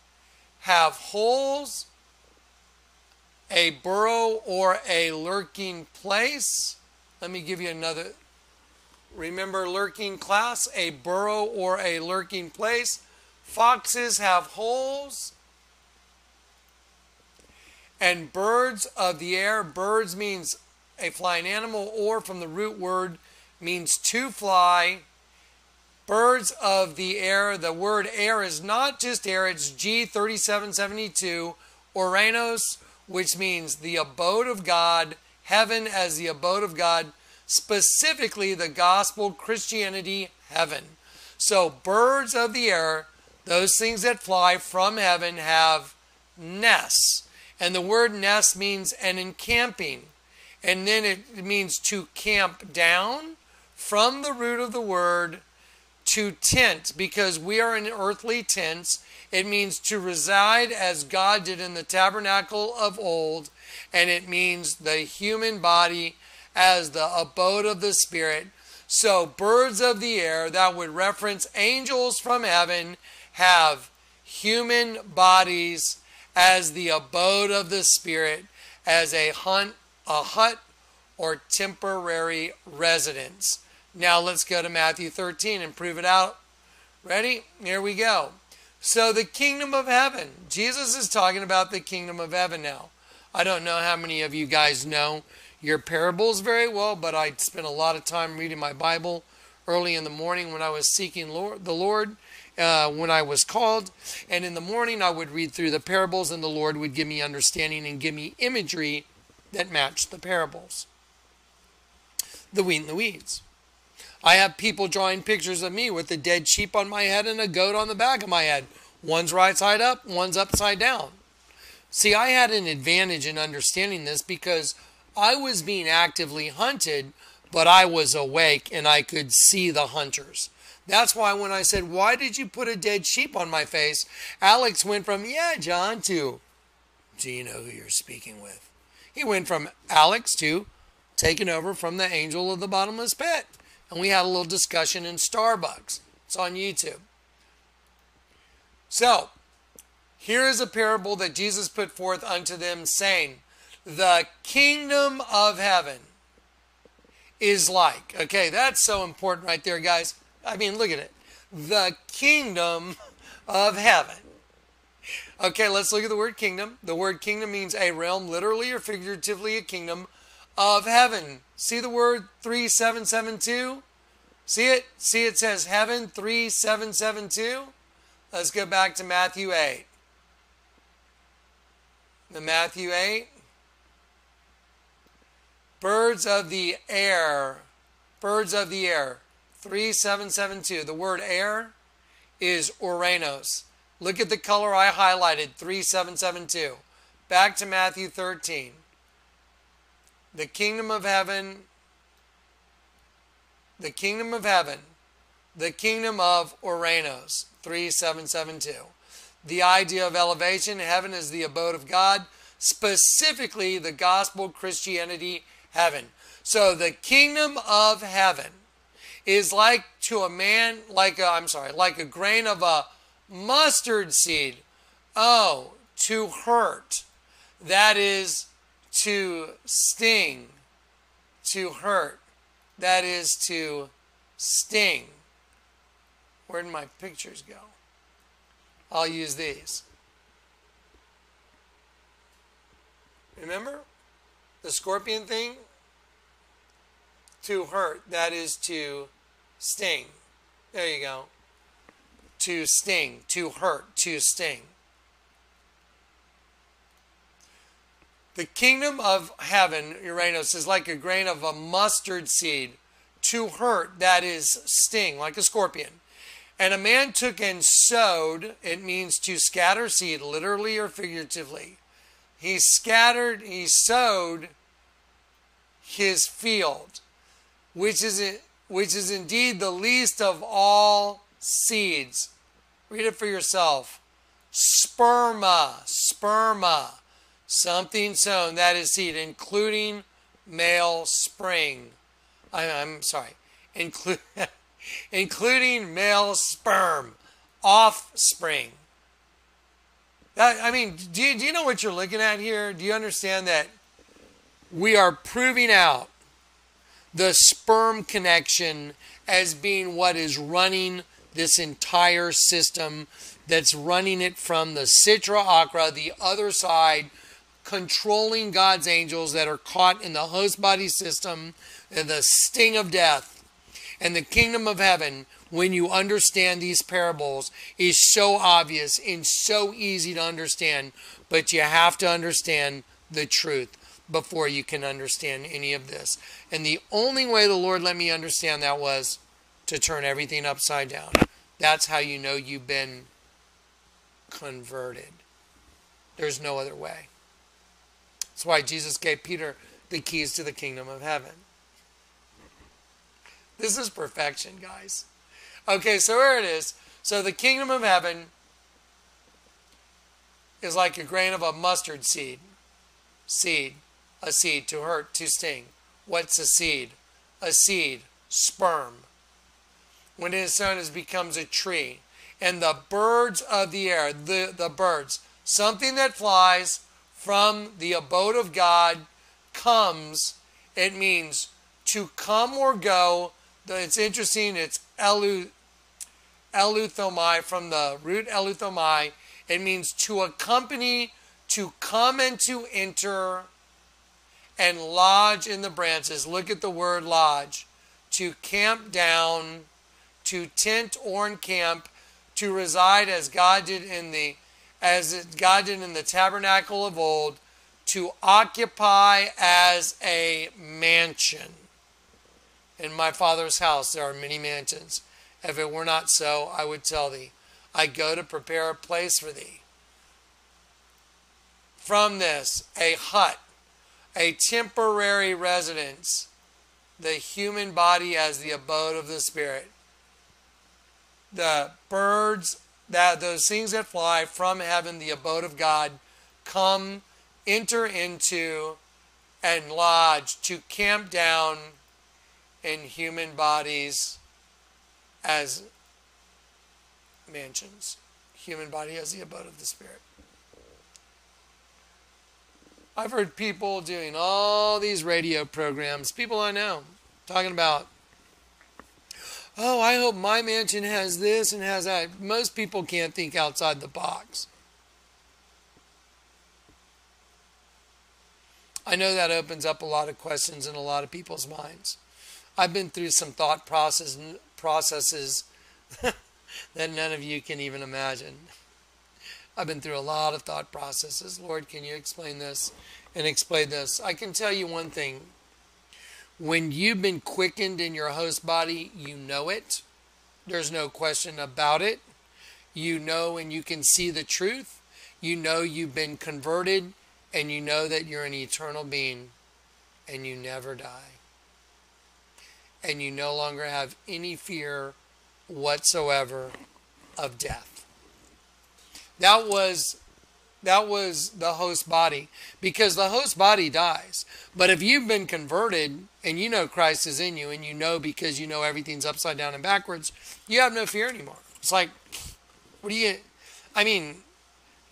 have holes, a burrow or a lurking place. Let me give you another. Remember lurking class, a burrow or a lurking place. Foxes have holes. And birds of the air, birds means a flying animal, or from the root word means to fly. Birds of the air, the word air is not just air, it's G3772, Oranos, which means the abode of God, heaven as the abode of God, specifically the gospel, Christianity, heaven. So birds of the air, those things that fly from heaven, have nests. And the word nest means an encamping. And then it means to camp down, from the root of the word, to tent, because we are in earthly tents. It means to reside as God did in the tabernacle of old. And it means the human body as the abode of the Spirit. So birds of the air, that would reference angels from heaven, have human bodies as the abode of the Spirit, as a hut or temporary residence. Now let's go to Matthew 13 and prove it out. Ready? Here we go. So the kingdom of heaven. Jesus is talking about the kingdom of heaven now. I don't know how many of you guys know your parables very well, but I spent a lot of time reading my Bible early in the morning when I was seeking the Lord. When I was called, and in the morning I would read through the parables, and the Lord would give me understanding and give me imagery that matched the parables. The wheat and the weeds. I have people drawing pictures of me with a dead sheep on my head and a goat on the back of my head. One's right side up, one's upside down. See, I had an advantage in understanding this because I was being actively hunted, but I was awake and I could see the hunters. That's why when I said, why did you put a dead sheep on my face? Alex went from, yeah, John, to, do you know who you're speaking with? He went from Alex to taken over from the angel of the bottomless pit. And we had a little discussion in Starbucks. It's on YouTube. So, here is a parable that Jesus put forth unto them, saying, the kingdom of heaven is like. Okay, that's so important right there, guys. I mean, look at it. The kingdom of heaven. Okay, let's look at the word kingdom. The word kingdom means a realm, literally or figuratively a kingdom of heaven. See the word 3772? See it? See it says heaven 3772? Let's go back to Matthew 8. The Matthew 8. Birds of the air. Birds of the air. 3772. The word air is Oranos. Look at the color I highlighted, 3772. Back to Matthew 13. The kingdom of heaven, the kingdom of heaven, the kingdom of Oranos, 3772. The idea of elevation, heaven is the abode of God, specifically the gospel Christianity heaven. So the kingdom of heaven is like to a man, like a grain of a mustard seed. Oh, to hurt. That is to sting. To hurt. That is to sting. Where did my pictures go? I'll use these. Remember? The scorpion thing? To hurt. That is to sting. There you go. To sting. To hurt. To sting. The kingdom of heaven, Uranus, is like a grain of a mustard seed. To hurt, that is sting, like a scorpion. And a man took and sowed, it means to scatter seed, literally or figuratively. He sowed his field, which is indeed the least of all seeds. Read it for yourself. Sperma, something sown, that is seed, including male spring. Including male sperm, offspring. Do you know what you're looking at here? Do you understand that we are proving out the sperm connection as being what is running this entire system, that's running it from the Sitra Achra, the other side, controlling God's angels that are caught in the host body system, and the sting of death. And the kingdom of heaven, when you understand these parables, is so obvious and so easy to understand, but you have to understand the truth before you can understand any of this. And the only way the Lord let me understand that was to turn everything upside down. That's how you know you've been converted. There's no other way. That's why Jesus gave Peter the keys to the kingdom of heaven. This is perfection, guys. Okay, so here it is. So the kingdom of heaven is like a grain of a mustard seed. A seed, to hurt, to sting. What's a seed? A seed, sperm. When it is sown, it becomes a tree. And the birds of the air, the birds, something that flies from the abode of God comes. It means to come or go. It's interesting, it's eluthomai, from the root eluthomai. It means to accompany, to come and to enter, and lodge in the branches. Look at the word lodge. To camp down, to tent or encamp, to reside as God did in the tabernacle of old, to occupy as a mansion. In my Father's house there are many mansions. If it were not so, I would tell thee, I go to prepare a place for thee. From this, a hut, a temporary residence, the human body as the abode of the Spirit. The birds, those things that fly from heaven, the abode of God, come, enter into, and lodge, to camp down in human bodies as mansions. Human body as the abode of the Spirit. I've heard people doing all these radio programs, people I know, talking about, oh, I hope my mansion has this and has that. Most people can't think outside the box. I know that opens up a lot of questions in a lot of people's minds. I've been through some thought processes that none of you can even imagine. I've been through a lot of thought processes. Lord, can you explain this and explain this? I can tell you one thing. When you've been quickened in your host body, you know it. There's no question about it. You know and you can see the truth. You know you've been converted, and you know that you're an eternal being and you never die. And you no longer have any fear whatsoever of death. That was the host body, because the host body dies. But if you've been converted and you know Christ is in you, and you know because you know everything's upside down and backwards, you have no fear anymore. It's like, I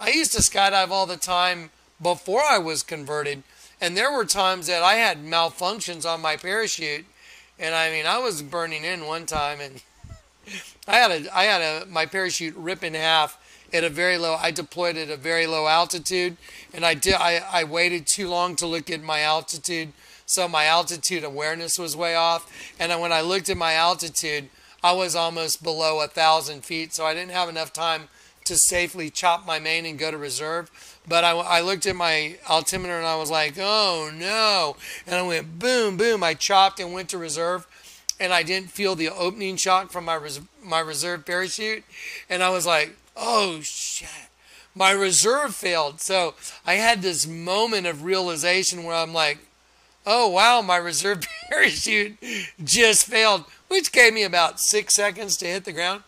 used to skydive all the time before I was converted, and there were times that I had malfunctions on my parachute, and I was burning in one time, and I had my parachute rip in half at a very low. I deployed at a very low altitude, and I waited too long to look at my altitude, so my altitude awareness was way off. And when I looked at my altitude, I was almost below 1,000 feet, so I didn't have enough time to safely chop my main and go to reserve. But I looked at my altimeter and I was like, oh no. And I went boom, boom. I chopped and went to reserve. And I didn't feel the opening shock from my reserve parachute. And I was like, oh shit. My reserve failed. So I had this moment of realization where I'm like, oh wow, my reserve parachute just failed. Which gave me about 6 seconds to hit the ground.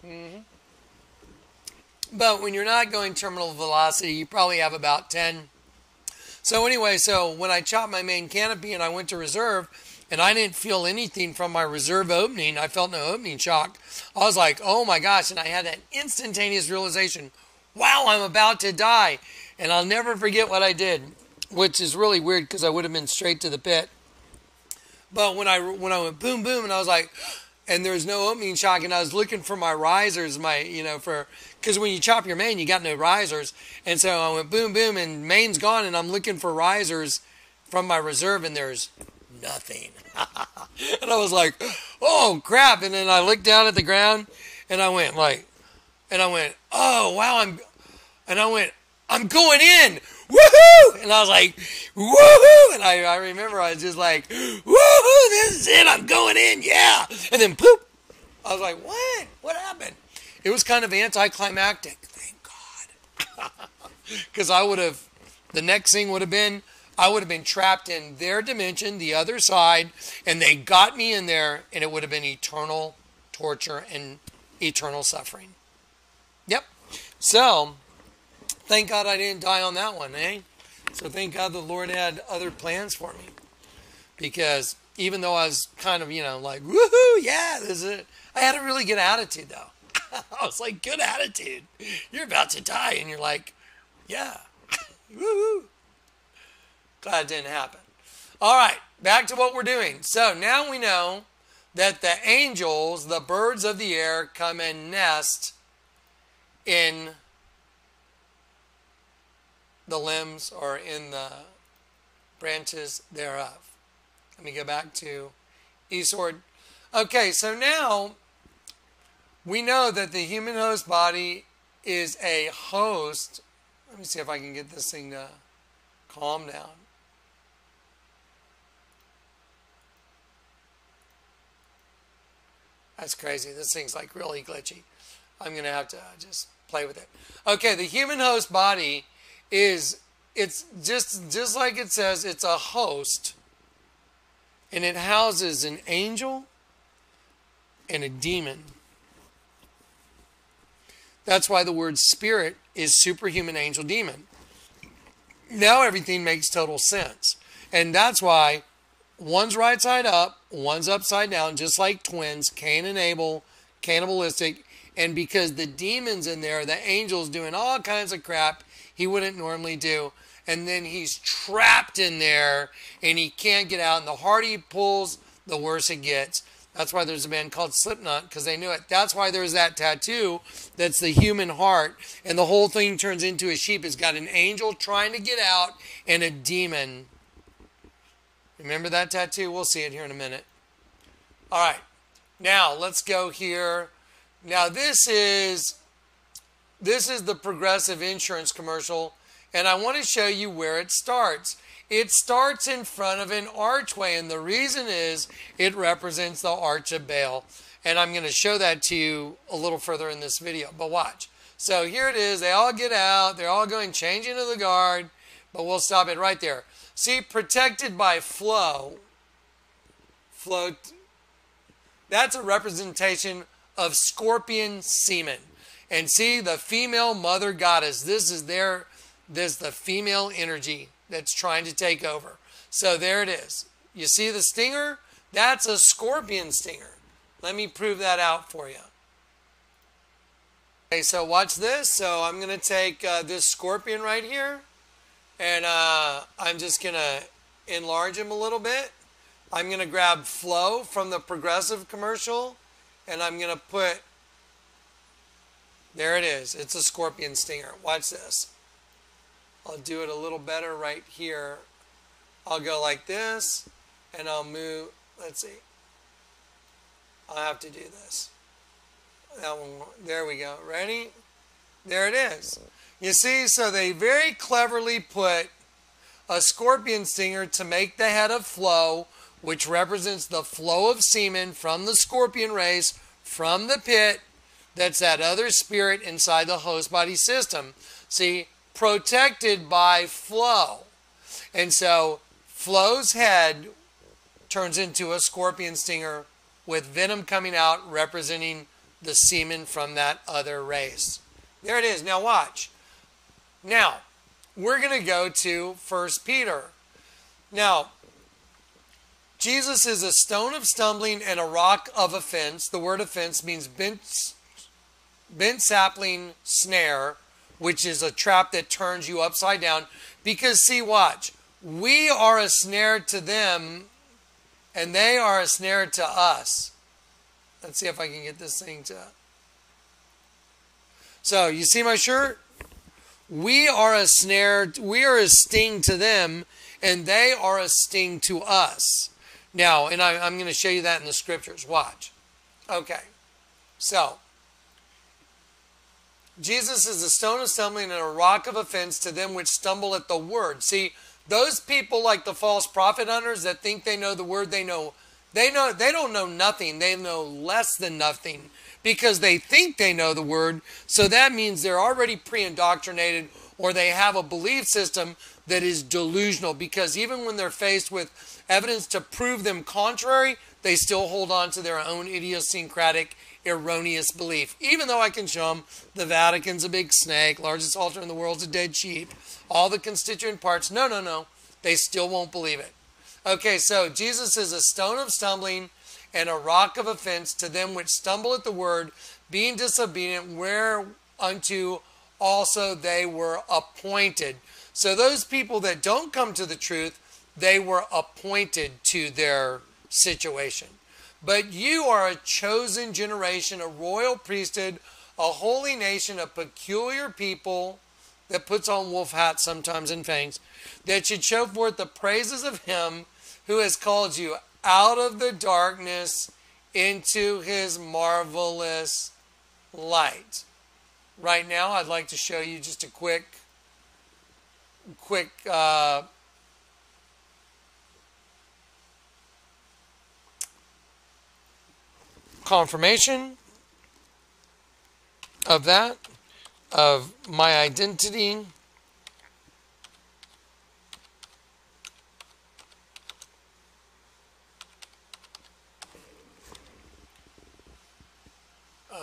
Mm-hmm. But when you're not going terminal velocity, you probably have about 10. So anyway, when I chopped my main canopy and I went to reserve, and I didn't feel anything from my reserve opening, I felt no opening shock. I was like, oh my gosh, and I had that instantaneous realization, wow, I'm about to die. And I'll never forget what I did, which is really weird because I would have been straight to the pit. But when I went boom, boom, and I was like, and there's no opening shock, and I was looking for my risers, because when you chop your main, you got no risers. And so I went boom, boom, and main's gone, and I'm looking for risers from my reserve, and there's nothing. And I was like, oh crap. And then I looked down at the ground, and I went, oh wow, I'm going in. Woohoo! And I was like, woohoo! And I remember I was just like, woohoo! This is it. I'm going in. Yeah. And then poop. I was like, what? What happened? It was kind of anticlimactic. Thank God. Because the next thing would have been, I would have been trapped in their dimension, the other side, and they got me in there, and it would have been eternal torture and eternal suffering. Yep. So, thank God I didn't die on that one, eh? So thank God the Lord had other plans for me. Because even though I was kind of, like, woohoo, yeah, this is it. I had a really good attitude, though. I was like, good attitude. You're about to die, and you're like, yeah, woohoo. Glad it didn't happen. All right, back to what we're doing. So now we know that the angels, the birds of the air, come and nest in the limbs or in the branches thereof. Let me go back to Esword. Okay, so now we know that the human host body is a host. Let me see if I can get this thing to calm down. That's crazy. This thing's like really glitchy. I'm going to have to just play with it. Okay, the human host body it's just like it says, it's a host, and it houses an angel and a demon. That's why the word spirit is superhuman, angel, demon. Now everything makes total sense. And that's why one's right side up, one's upside down, just like twins, Cain and Abel, cannibalistic. And because the demon's in there, the angel's doing all kinds of crap he wouldn't normally do. And then he's trapped in there and he can't get out. And the harder he pulls, the worse it gets. That's why there's a band called Slipknot, because they knew it. That's why there's that tattoo that's the human heart. And the whole thing turns into a sheep. It's got an angel trying to get out and a demon. Remember that tattoo? We'll see it here in a minute. All right. Now let's go here. Now this is the Progressive Insurance commercial, and I want to show you where it starts. It starts in front of an archway, and the reason is it represents the Arch of Baal. And I'm going to show that to you a little further in this video, but watch. So here it is. They all get out. They're all going change into the guard, but we'll stop it right there. See, protected by flow, that's a representation of scorpion semen. And see, the female mother goddess, this is the female energy that's trying to take over. So there it is. You see the stinger? That's a scorpion stinger. Let me prove that out for you. Okay, so watch this. So I'm going to take this scorpion right here, and I'm just going to enlarge him a little bit. I'm going to grab Flow from the Progressive commercial, and I'm going to put, there it is. It's a scorpion stinger. Watch this. I'll do it a little better right here. I'll go like this, and I'll move. Let's see. I'll have to do this. That one. There we go. Ready? There it is. You see, so they very cleverly put a scorpion stinger to make the head of Flow, which represents the flow of semen from the scorpion race, from the pit. That's that other spirit inside the host body system. See, protected by Flow. And so Flow's head turns into a scorpion stinger with venom coming out representing the semen from that other race. There it is. Now watch. Now, we're going to go to 1 Peter. Now, Jesus is a stone of stumbling and a rock of offense. The word offense means bent sapling snare, which is a trap that turns you upside down. Because, see, watch. We are a snare to them, and they are a snare to us. Let's see if I can get this thing to... So, you see my shirt? We are a snare, we are a sting to them, and they are a sting to us. Now, and I'm going to show you that in the scriptures. Watch. Okay. So, Jesus is a stone of stumbling and a rock of offense to them which stumble at the word. See, those people like the false prophet hunters that think they know the word, they don't know nothing. They know less than nothing because they think they know the word. So that means they're already pre-indoctrinated, or they have a belief system that is delusional, because even when they're faced with evidence to prove them contrary, they still hold on to their own idiosyncratic, erroneous belief. Even though I can show them the Vatican's a big snake, largest altar in the world's a dead sheep, all the constituent parts. No. They still won't believe it. Okay, so Jesus is a stone of stumbling and a rock of offense to them which stumble at the word, being disobedient, whereunto also they were appointed. So those people that don't come to the truth, they were appointed to their situation. But you are a chosen generation, a royal priesthood, a holy nation, a peculiar people that puts on wolf hats sometimes and fangs, that should show forth the praises of him who has called you out of the darkness into his marvelous light. Right now, I'd like to show you just a quick confirmation of that, of my identity.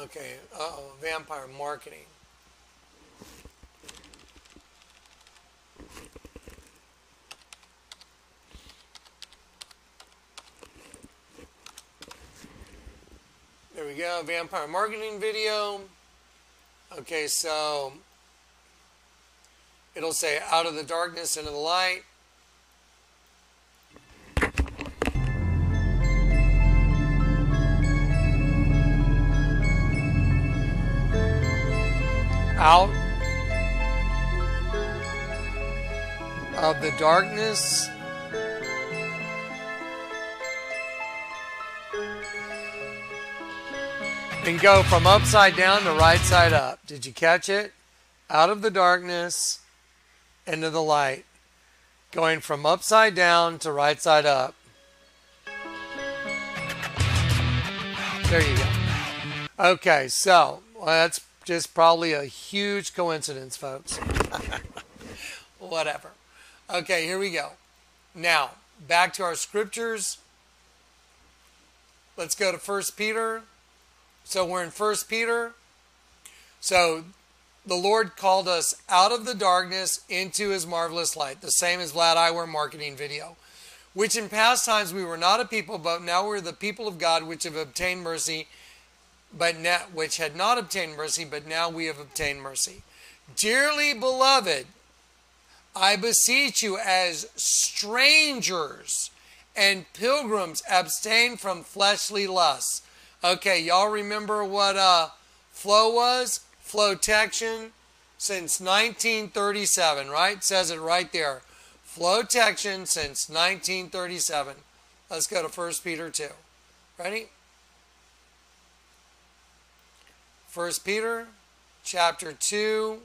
Okay, vampire marketing. There we go, vampire marketing video. Okay, so it'll say out of the darkness into the light. Out of the darkness And go from upside down to right side up. Did you catch it? Out of the darkness into the light. Going from upside down to right side up. There you go. Okay, so that's just probably a huge coincidence, folks. Whatever. Okay, here we go. Now, back to our scriptures. Let's go to 1 Peter. So we're in 1 Peter. So the Lord called us out of the darkness into his marvelous light. The same as Vlad Eyewear marketing video. Which in past times we were not a people, but now we're the people of God, which have obtained mercy, which had not obtained mercy, but now we have obtained mercy. Dearly beloved, I beseech you as strangers and pilgrims, abstain from fleshly lusts. Okay, y'all remember what flow was? Flotection since 1937, right? It says it right there. Flotection since 1937. Let's go to 1 Peter 2. Ready? 1 Peter chapter 2,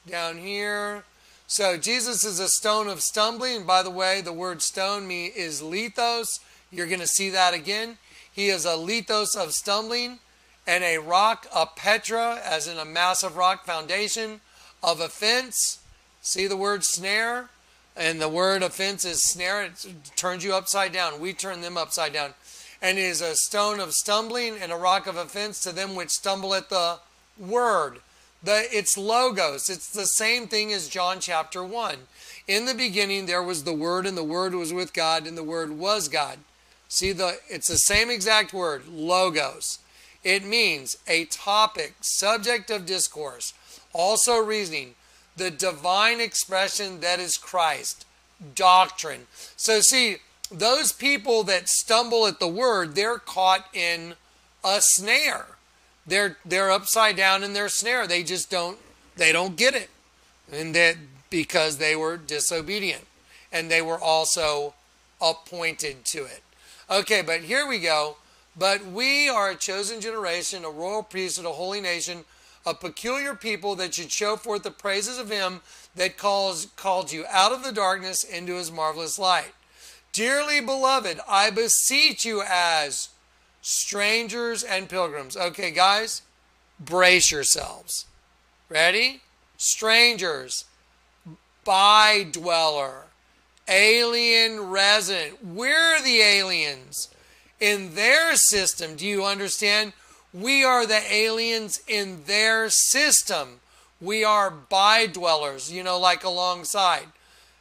down here. So Jesus is a stone of stumbling. And by the way, the word stone is lithos. You're going to see that again. He is a lithos of stumbling, and a rock, a petra, as in a massive rock foundation, of offense. See the word snare? And the word offense is snare. It turns you upside down. We turn them upside down. And it is a stone of stumbling and a rock of offense to them which stumble at the word. It's logos. It's the same thing as John chapter 1. In the beginning there was the Word, and the Word was with God, and the Word was God. See, it's the same exact word, logos. It means a topic, subject of discourse, also reasoning, the divine expression that is Christ, doctrine. So see, those people that stumble at the word, they're caught in a snare. They're upside down in their snare. They just don't get it. And that because they were disobedient. And they were also appointed to it. Okay, but here we go. But we are a chosen generation, a royal priesthood, a holy nation, a peculiar people that should show forth the praises of him that called you out of the darkness into his marvelous light. Dearly beloved, I beseech you as strangers and pilgrims. Okay, guys, brace yourselves. Ready? Strangers, by-dweller, alien resident. We're the aliens in their system. Do you understand? We are the aliens in their system. We are by-dwellers, like alongside.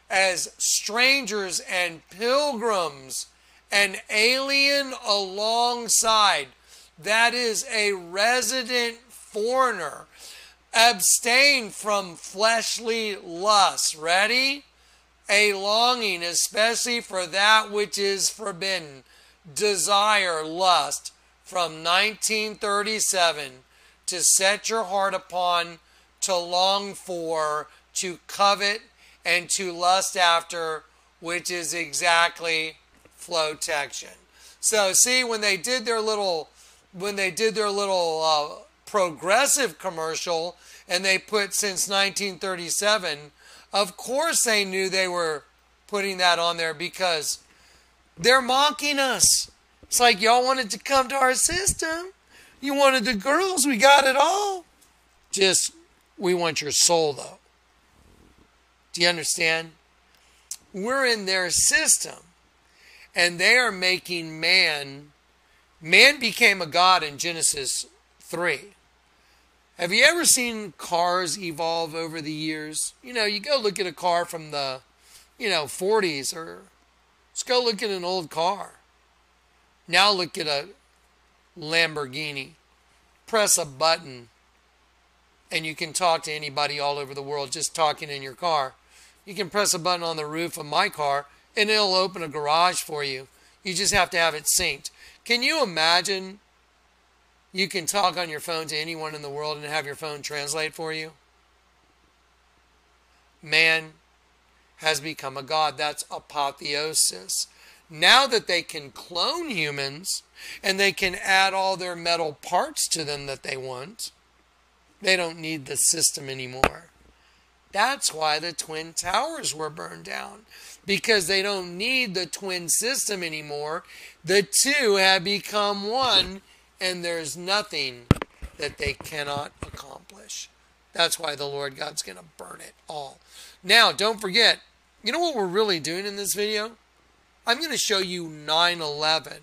As strangers and pilgrims, an alien alongside. That is a resident foreigner. Abstain from fleshly lusts. Ready? A longing, especially for that which is forbidden. Desire, lust. From 1937, to set your heart upon, to long for, to covet, and to lust after, which is exactly flotection. So see, when they did their little progressive commercial, and they put since 1937, of course they knew they were putting that on there because they're mocking us. It's like, y'all wanted to come to our system. You wanted the girls. We got it all. Just, we want your soul, though. Do you understand? We're in their system. And they are making man. Man became a god in Genesis 3. Have you ever seen cars evolve over the years? You go look at a car from the, 40s, or let's go look at an old car. Now look at a Lamborghini. Press a button and you can talk to anybody all over the world just talking in your car. You can press a button on the roof of my car and it'll open a garage for you. You just have to have it synced. Can you imagine you can talk on your phone to anyone in the world and have your phone translate for you? Man has become a god. That's apotheosis. Now that they can clone humans and they can add all their metal parts to them that they want, they don't need the system anymore. That's why the Twin Towers were burned down, because they don't need the twin system anymore. The two have become one, and there's nothing that they cannot accomplish. That's why the Lord God's going to burn it all. Now, don't forget, you know what we're really doing in this video? I'm going to show you 9/11.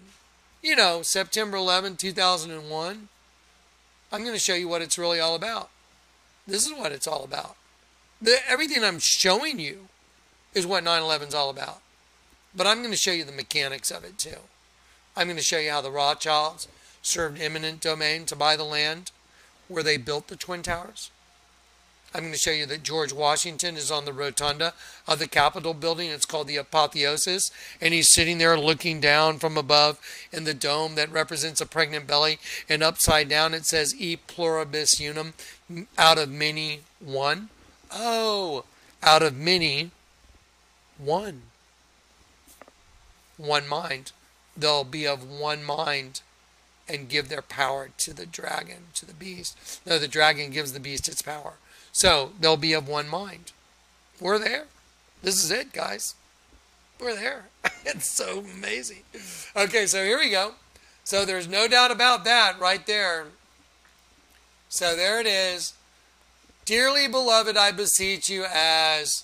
You know, September 11, 2001. I'm going to show you what it's really all about. This is what it's all about. Everything I'm showing you is what 9/11 is all about. But I'm going to show you the mechanics of it too. I'm going to show you how the Rothschilds served eminent domain to buy the land where they built the Twin Towers. I'm going to show you that George Washington is on the rotunda of the Capitol building. It's called the Apotheosis. And he's sitting there looking down from above in the dome that represents a pregnant belly. And upside down it says, E pluribus unum, out of many, one. Oh, out of many, one. One mind. They'll be of one mind and give their power to the dragon, to the beast. No, the dragon gives the beast its power. So they'll be of one mind. We're there. This is it, guys. We're there. It's so amazing. Okay, so here we go. So there's no doubt about that right there. So there it is. Dearly beloved, I beseech you as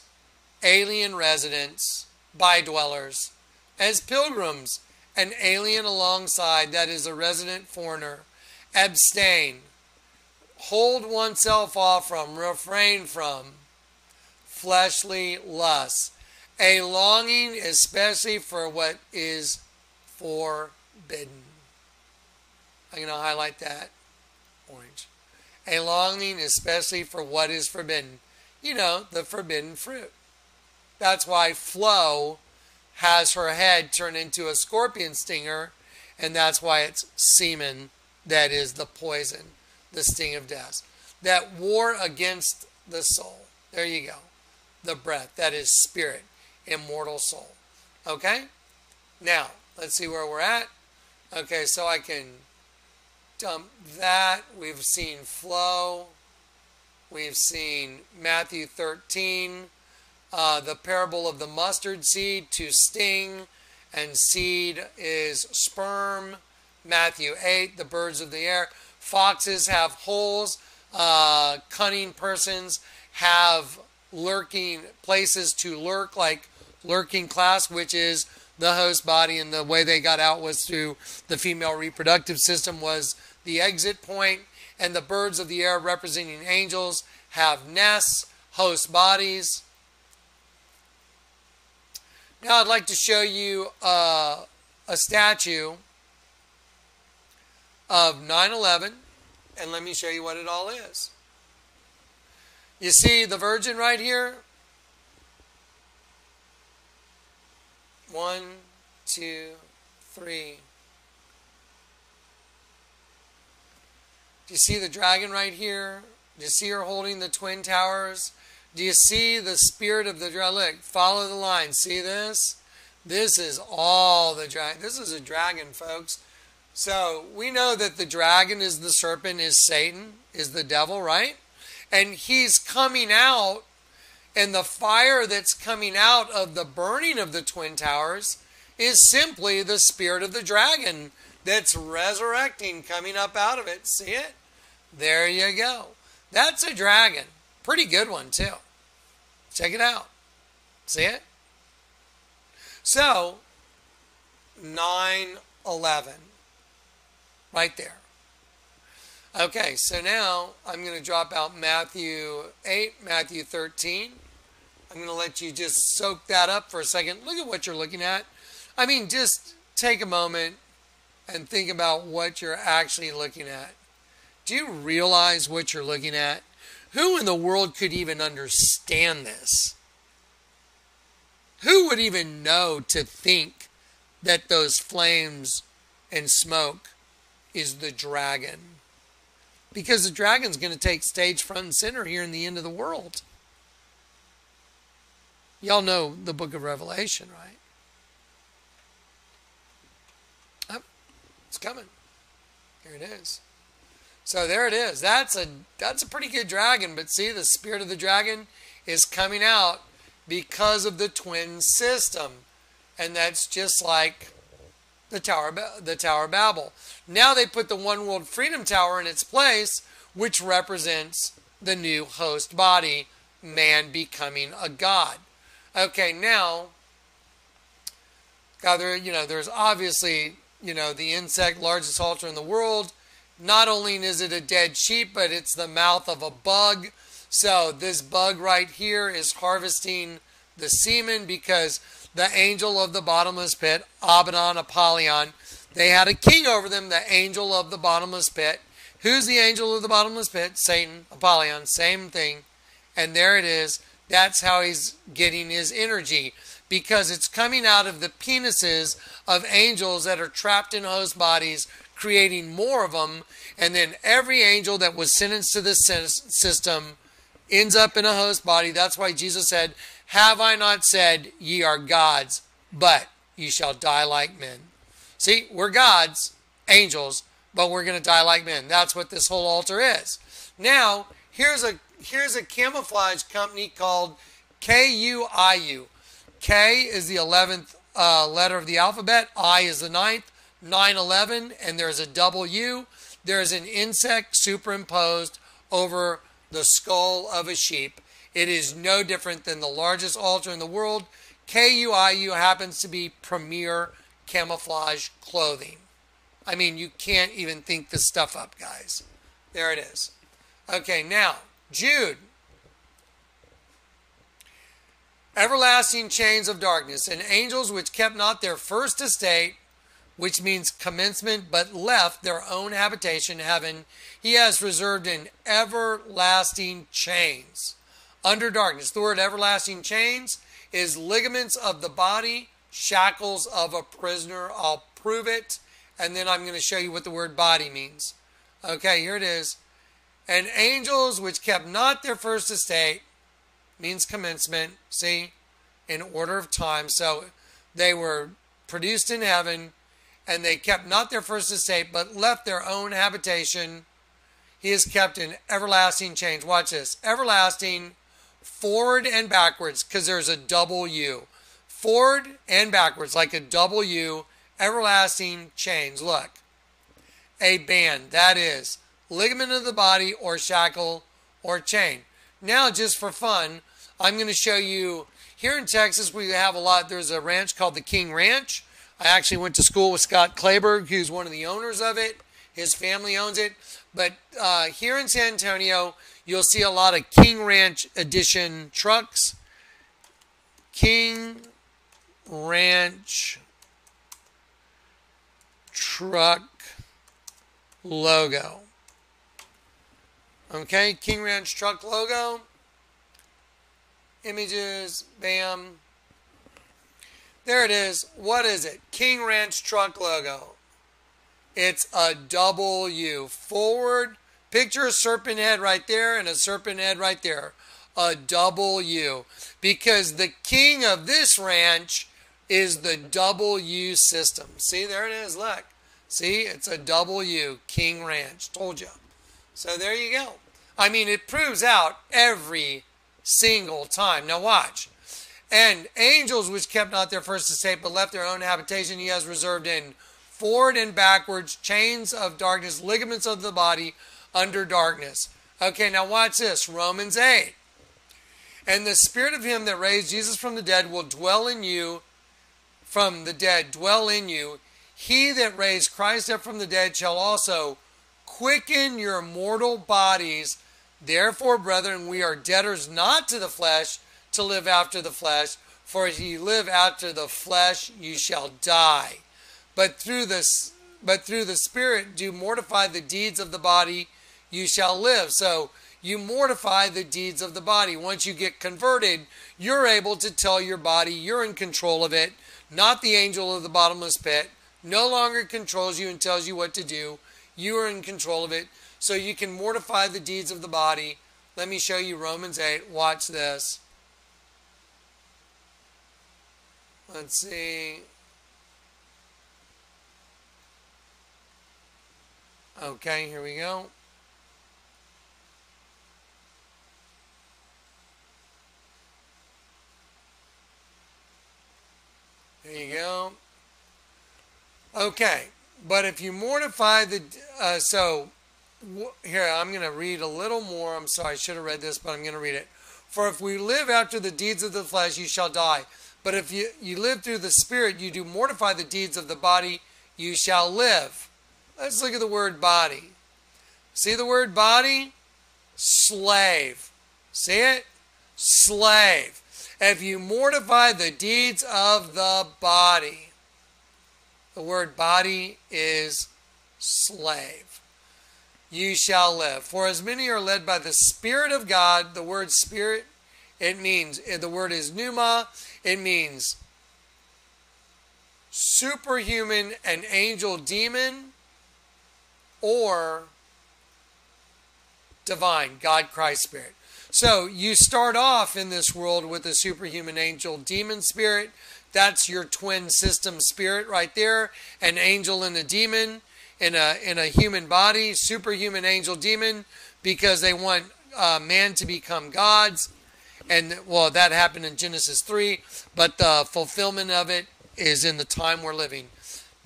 alien residents, by-dwellers, as pilgrims, an alien alongside, that is a resident foreigner, abstain. Hold oneself off from, refrain from fleshly lusts, a longing especially for what is forbidden. I'm going to highlight that orange. A longing especially for what is forbidden. You know, the forbidden fruit. That's why Flo has her head turned into a scorpion stinger, and that's why it's semen that is the poison. The sting of death. That war against the soul. There you go. The breath. That is spirit. Immortal soul. Okay? Now, let's see where we're at. Okay, so I can dump that. We've seen flow. We've seen Matthew 13. The parable of the mustard seed, to sting. And seed is sperm. Matthew 8. The birds of the air. Foxes have holes. Cunning persons have lurking places to lurk, like lurking class, which is the host body, and the way they got out was through the female reproductive system was the exit point. And the birds of the air, representing angels, have nests, host bodies. Now I'd like to show you a statue of 9/11, and let me show you what it all is. You see the Virgin right here? 1, 2, 3. Do you see the dragon right here? Do you see her holding the Twin Towers? Do you see the spirit of the dragon? Look, follow the line. See this? This is all the dragon. This is a dragon, folks. So we know that the dragon is the serpent, is Satan, is the devil, right? And he's coming out, and the fire that's coming out of the burning of the Twin Towers is simply the spirit of the dragon that's resurrecting, coming up out of it. See it? There you go. That's a dragon. Pretty good one, too. Check it out. See it? So, 9/11. Right there. Okay, so now I'm going to drop out Matthew 8, Matthew 13. I'm going to let you just soak that up for a second. Look at what you're looking at. I mean, just take a moment and think about what you're actually looking at. Do you realize what you're looking at? Who in the world could even understand this? Who would even know to think that those flames and smoke is the dragon? Because the dragon's going to take stage front and center here in the end of the world. Y'all know the book of Revelation, right? It's coming. Here it is. So there it is. That's a pretty good dragon. But see, the spirit of the dragon is coming out because of the twin system. And that's just like the Tower of Babel. Now they put the One World Freedom Tower in its place, which represents the new host body, man becoming a god. Okay, now, God, there's obviously, the insect largest altar in the world. Not only is it a dead sheep, but it's the mouth of a bug. So this bug right here is harvesting the semen because the angel of the bottomless pit, Abaddon, Apollyon, they had a king over them, the angel of the bottomless pit. Who's the angel of the bottomless pit? Satan, Apollyon, same thing. And there it is. That's how he's getting his energy, because it's coming out of the penises of angels that are trapped in host bodies, creating more of them. And then every angel that was sentenced to this system ends up in a host body. That's why Jesus said, "Have I not said, ye are gods, but ye shall die like men." See, we're gods, angels, but we're going to die like men. That's what this whole altar is. Now, here's a camouflage company called KUIU. K is the 11th letter of the alphabet. I is the 9th. 9/11, and there's a W. There's an insect superimposed over the skull of a sheep. It is no different than the largest altar in the world. KUIU happens to be premier camouflage clothing. I mean, you can't even think this stuff up, guys. There it is. Okay, now, Jude. Everlasting chains of darkness, and angels which kept not their first estate, which means commencement, but left their own habitation, heaven, he has reserved in everlasting chains under darkness. The word everlasting chains is ligaments of the body, shackles of a prisoner. I'll prove it, and then I'm going to show you what the word body means. Okay, here it is. And angels which kept not their first estate means commencement, see, in order of time. So they were produced in heaven, and they kept not their first estate, but left their own habitation. He is kept in everlasting chains. Watch this. Everlasting, forward and backwards, because there's a double U. Forward and backwards, like a double U. Everlasting chains. Look. A band. That is ligament of the body, or shackle, or chain. Now, just for fun, I'm going to show you, here in Texas, we have a lot. There's a ranch called the King Ranch. I actually went to school with Scott Kleberg, who's one of the owners of it. His family owns it. But here in San Antonio, you'll see a lot of King Ranch edition trucks. King Ranch truck logo. Okay, King Ranch truck logo. Images, bam. There it is. What is it? King Ranch truck logo. It's a W. Forward. Picture a serpent head right there and a serpent head right there. A W. Because the king of this ranch is the W system. See, there it is. Look. See, it's a W. King Ranch. Told you. So there you go. I mean, it proves out every single time. Now watch. And angels which kept not their first estate, but left their own habitation, he has reserved in forward and backwards, chains of darkness, ligaments of the body, under darkness. Okay, now watch this. Romans 8. And the spirit of him that raised Jesus from the dead will dwell in you, from the dead, dwell in you. He that raised Christ up from the dead shall also quicken your mortal bodies. Therefore, brethren, we are debtors not to the flesh, to live after the flesh. For if ye live after the flesh, you shall die. But through the Spirit do mortify the deeds of the body, you shall live. So you mortify the deeds of the body. Once you get converted, you're able to tell your body you're in control of it, not the angel of the bottomless pit. No longer controls you and tells you what to do. You are in control of it. So you can mortify the deeds of the body. Let me show you Romans 8. Watch this. Let's see. Okay, here we go. There you go. Okay, but if you mortify the, here, I'm going to read a little more. I'm sorry, I should have read this, but I'm going to read it. For if we live after the deeds of the flesh, you shall die. But if you live through the Spirit, you do mortify the deeds of the body, you shall live. Let's look at the word body. See the word body? Slave. See it? Slave. If you mortify the deeds of the body, the word body is slave. You shall live. For as many are led by the Spirit of God, the word Spirit, the word is pneuma, it means superhuman and angel demon, or divine, God, Christ Spirit. So you start off in this world with a superhuman angel demon spirit. That's your twin system spirit right there. An angel and a demon in a human body. Superhuman angel demon, because they want man to become gods. And well, that happened in Genesis 3. But the fulfillment of it is in the time we're living.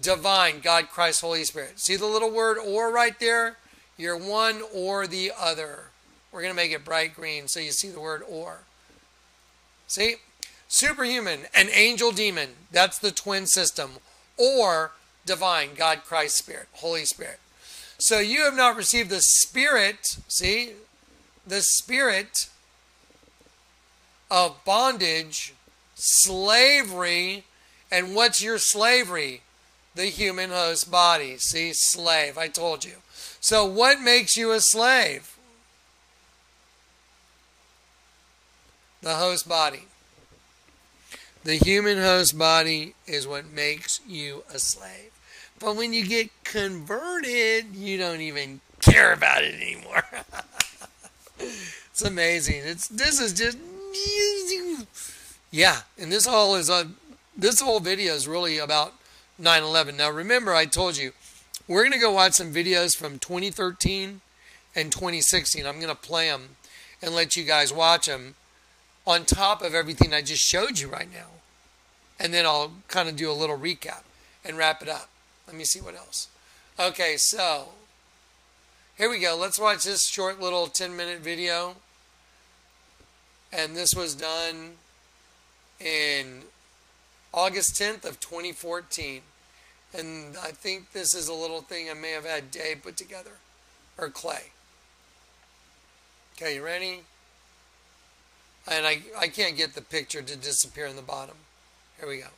Divine, God, Christ, Holy Spirit. See the little word or right there? You're one or the other. We're going to make it bright green so you see the word or. See? Superhuman, an angel demon. That's the twin system. Or divine, God, Christ, Spirit, Holy Spirit. So you have not received the spirit, see? The spirit of bondage, slavery. And what's your slavery? The human host body. See? Slave. I told you. So what makes you a slave? The host body. The human host body is what makes you a slave. But when you get converted, you don't even care about it anymore. It's amazing. This is just, yeah. And this whole video is really about 9/11. Now remember, I told you we're going to go watch some videos from 2013 and 2016. I'm going to play them and let you guys watch them on top of everything I just showed you right now. And then I'll kind of do a little recap and wrap it up. Let me see what else. Okay, so here we go. Let's watch this short little 10-minute video. And this was done in August 10th of 2014. And I think this is a little thing I may have had Dave put together. Or Clay. Okay, you ready? And I can't get the picture to disappear in the bottom. Here we go.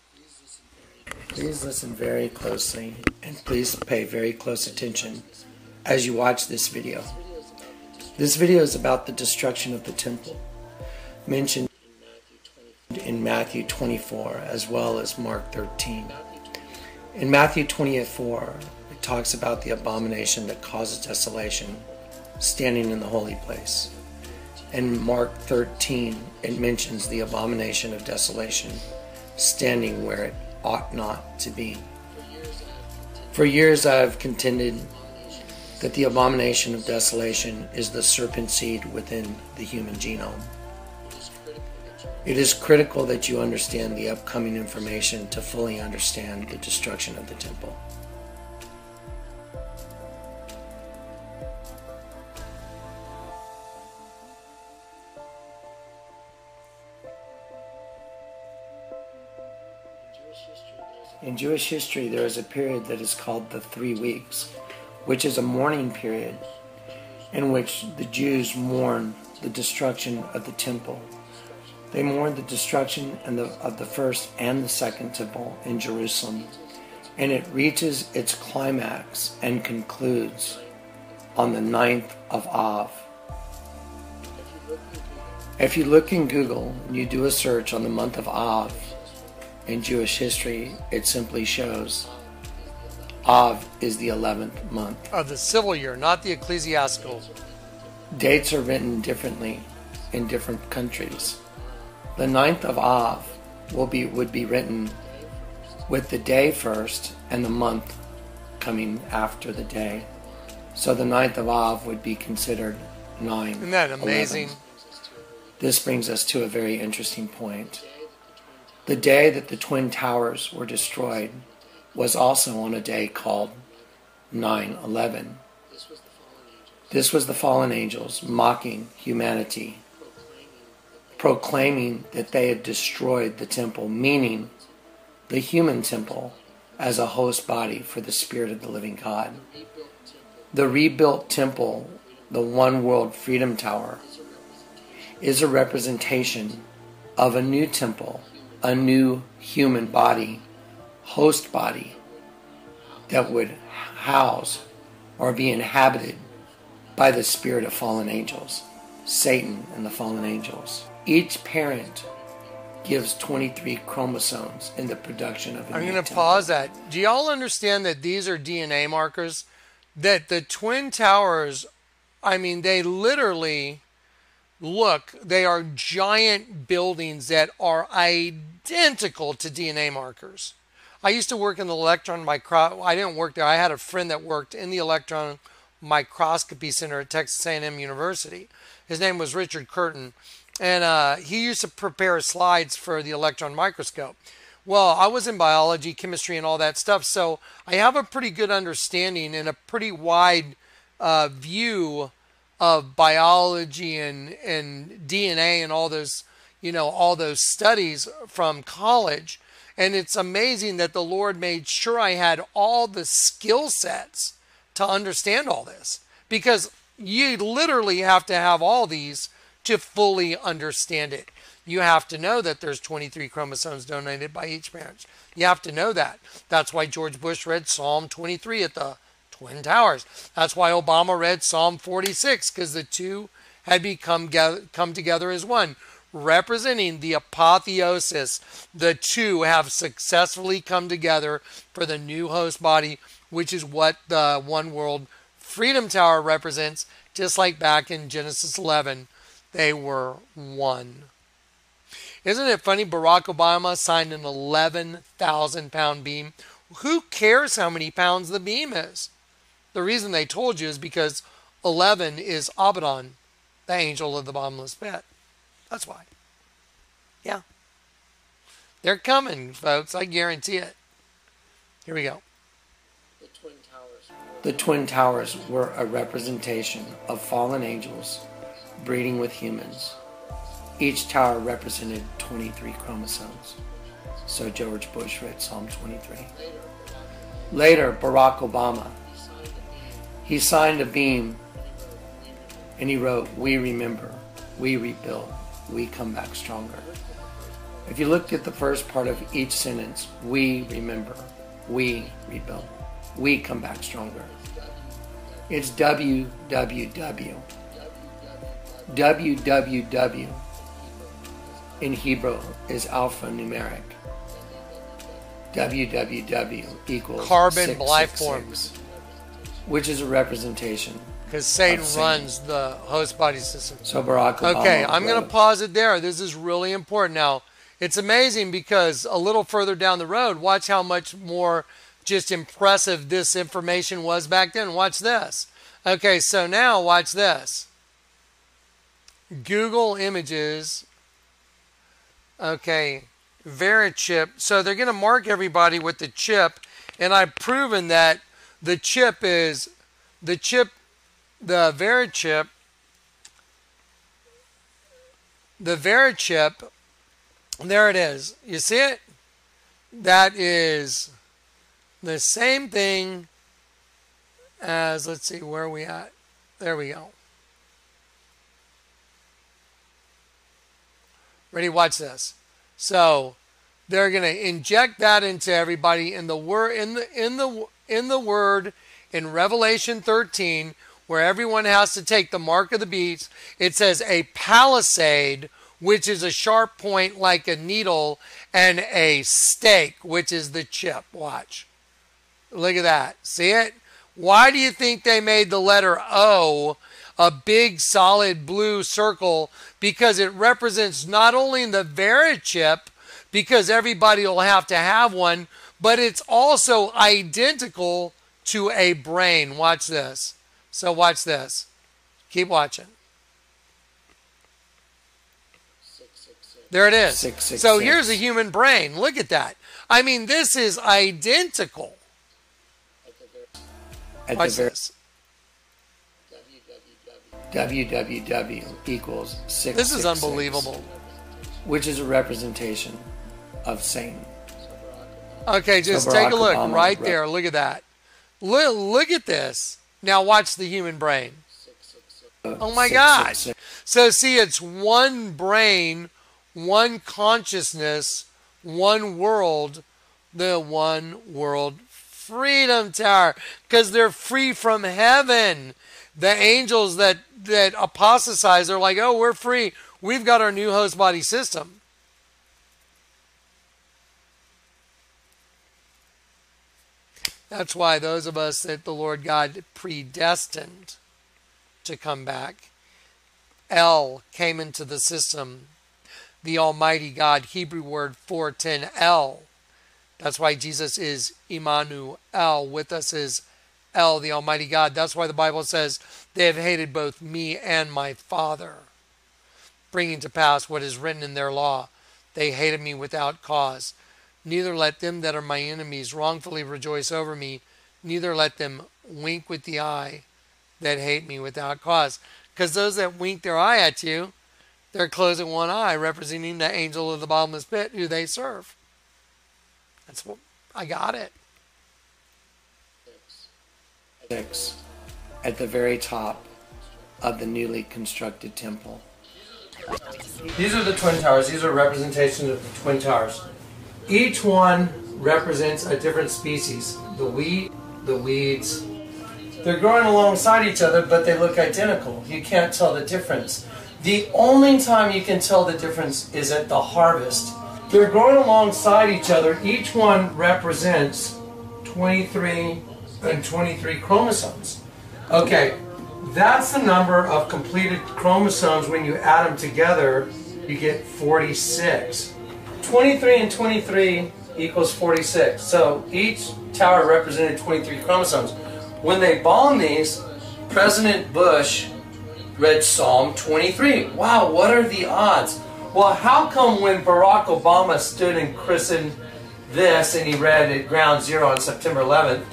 Please listen very closely and please pay very close attention as you watch this video. This video is about the destruction of the temple, mentioned in Matthew 24 as well as Mark 13. In Matthew 24, it talks about the abomination that causes desolation standing in the holy place. In Mark 13, it mentions the abomination of desolation standing where it ought not to be. For years I have contended that the abomination of desolation is the serpent seed within the human genome. It is critical that you understand the upcoming information to fully understand the destruction of the temple. In Jewish history, there is a period that is called the 3 weeks, which is a mourning period in which the Jews mourn the destruction of the temple. They mourn the destruction of the first and the second temple in Jerusalem, and it reaches its climax and concludes on the 9th of Av. If you look in Google and you do a search on the month of Av, in Jewish history, it simply shows Av is the 11th month. Of the civil year, not the ecclesiastical. Dates are written differently in different countries. The 9th of Av would be written with the day first and the month coming after the day. So the 9th of Av would be considered 9. Isn't that amazing? 11. This brings us to a very interesting point. The day that the Twin Towers were destroyed was also on a day called 9/11. This was the fallen angels mocking humanity, proclaiming that they had destroyed the temple, meaning the human temple as a host body for the Spirit of the living God. The rebuilt temple, the One World Freedom Tower, is a representation of a new temple, a new human body, host body, that would house or be inhabited by the spirit of fallen angels, Satan and the fallen angels. Each parent gives 23 chromosomes in the production of a new temple. I'm going to pause that. Do y'all understand that these are DNA markers? That the Twin Towers, I mean, they literally they are giant buildings that are identical to DNA markers. I used to work in the electron microscopy. I didn't work there. I had a friend that worked in the electron microscopy center at Texas A&M University. His name was Richard Curtin, and he used to prepare slides for the electron microscope. Well, I was in biology, chemistry, and all that stuff, so I have a pretty good understanding and a pretty wide view of biology and DNA and all those, all those studies from college. And it's amazing that the Lord made sure I had all the skill sets to understand all this, because you literally have to have all these to fully understand it. You have to know that there's 23 chromosomes donated by each parent. You have to know that. That's why George Bush read Psalm 23 at the Twin Towers. That's why Obama read Psalm 46, because the two had come together as one, representing the apotheosis. The two have successfully come together for the new host body, which is what the One World Freedom Tower represents, just like back in Genesis 11, they were one. Isn't it funny? Barack Obama signed an 11,000-pound beam. Who cares how many pounds the beam is? The reason they told you is because 11 is Abaddon, the angel of the bottomless pit. That's why. Yeah. They're coming, folks. I guarantee it. Here we go. The Twin Towers were a representation of fallen angels breeding with humans. Each tower represented 23 chromosomes. So George Bush read Psalm 23. Later, Barack Obama, he signed a beam and he wrote, "We remember, we rebuild, we come back stronger." If you looked at the first part of each sentence, we remember, we rebuild, we come back stronger. It's WWW. WWW in Hebrew is alphanumeric. WWW equals carbon life forms, which is a representation. Because Satan runs the host body system. So Barack Obama. Okay, I'm going to pause it there. This is really important. Now, it's amazing because a little further down the road, watch how much more just impressive this information was back then. Watch this. Okay, so now watch this. Google Images. Okay, Verichip. So they're going to mark everybody with the chip, and I've proven that the chip is the Verichip. The Verichip. There it is. You see it? That is the same thing as, let's see, where are we at? There we go. Ready? Watch this. So they're going to inject that into everybody in the word in Revelation 13, where everyone has to take the mark of the beast. It says a palisade, which is a sharp point like a needle, and a stake, which is the chip. Watch. Look at that. See it? Why do you think they made the letter O a big solid blue circle? Because it represents not only the Verichip, because everybody will have to have one, but it's also identical to a brain. Watch this. So watch this. Keep watching. There it is. 666. So here's a human brain. Look at that. I mean, this is identical. Watch this. www equals 666. This is unbelievable. Which is a representation of Satan. Okay, just take a look right there. Look at that. Look at this. Now watch the human brain. Oh my gosh. So see, it's one brain, one consciousness, one world, the one world freedom tower, because they're free from heaven. The angels that apostatize are like, oh, we're free. We've got our new host body system. That's why those of us that the Lord God predestined to come back, El came into the system. The Almighty God, Hebrew word 410, El. That's why Jesus is Immanuel. With us is El, the Almighty God. That's why the Bible says they have hated both me and my Father, bringing to pass what is written in their law. They hated me without cause. Neither let them that are my enemies wrongfully rejoice over me. Neither let them wink with the eye that hate me without cause. Because those that wink their eye at you, they're closing one eye, representing the angel of the bottomless pit who they serve. That's what I got it. 6 at the very top of the newly constructed temple. These are the Twin Towers. These are representations of the Twin Towers. Each one represents a different species. The wheat, the weeds. They're growing alongside each other, but they look identical. You can't tell the difference. The only time you can tell the difference is at the harvest. They're growing alongside each other. Each one represents 23 and 23 chromosomes. Okay, that's the number of completed chromosomes. When you add them together, you get 46. 23 and 23 equals 46. So each tower represented 23 chromosomes. When they bombed these, President Bush read Psalm 23. Wow, what are the odds? Well, how come when Barack Obama stood and christened this and he read at Ground Zero on September 11th,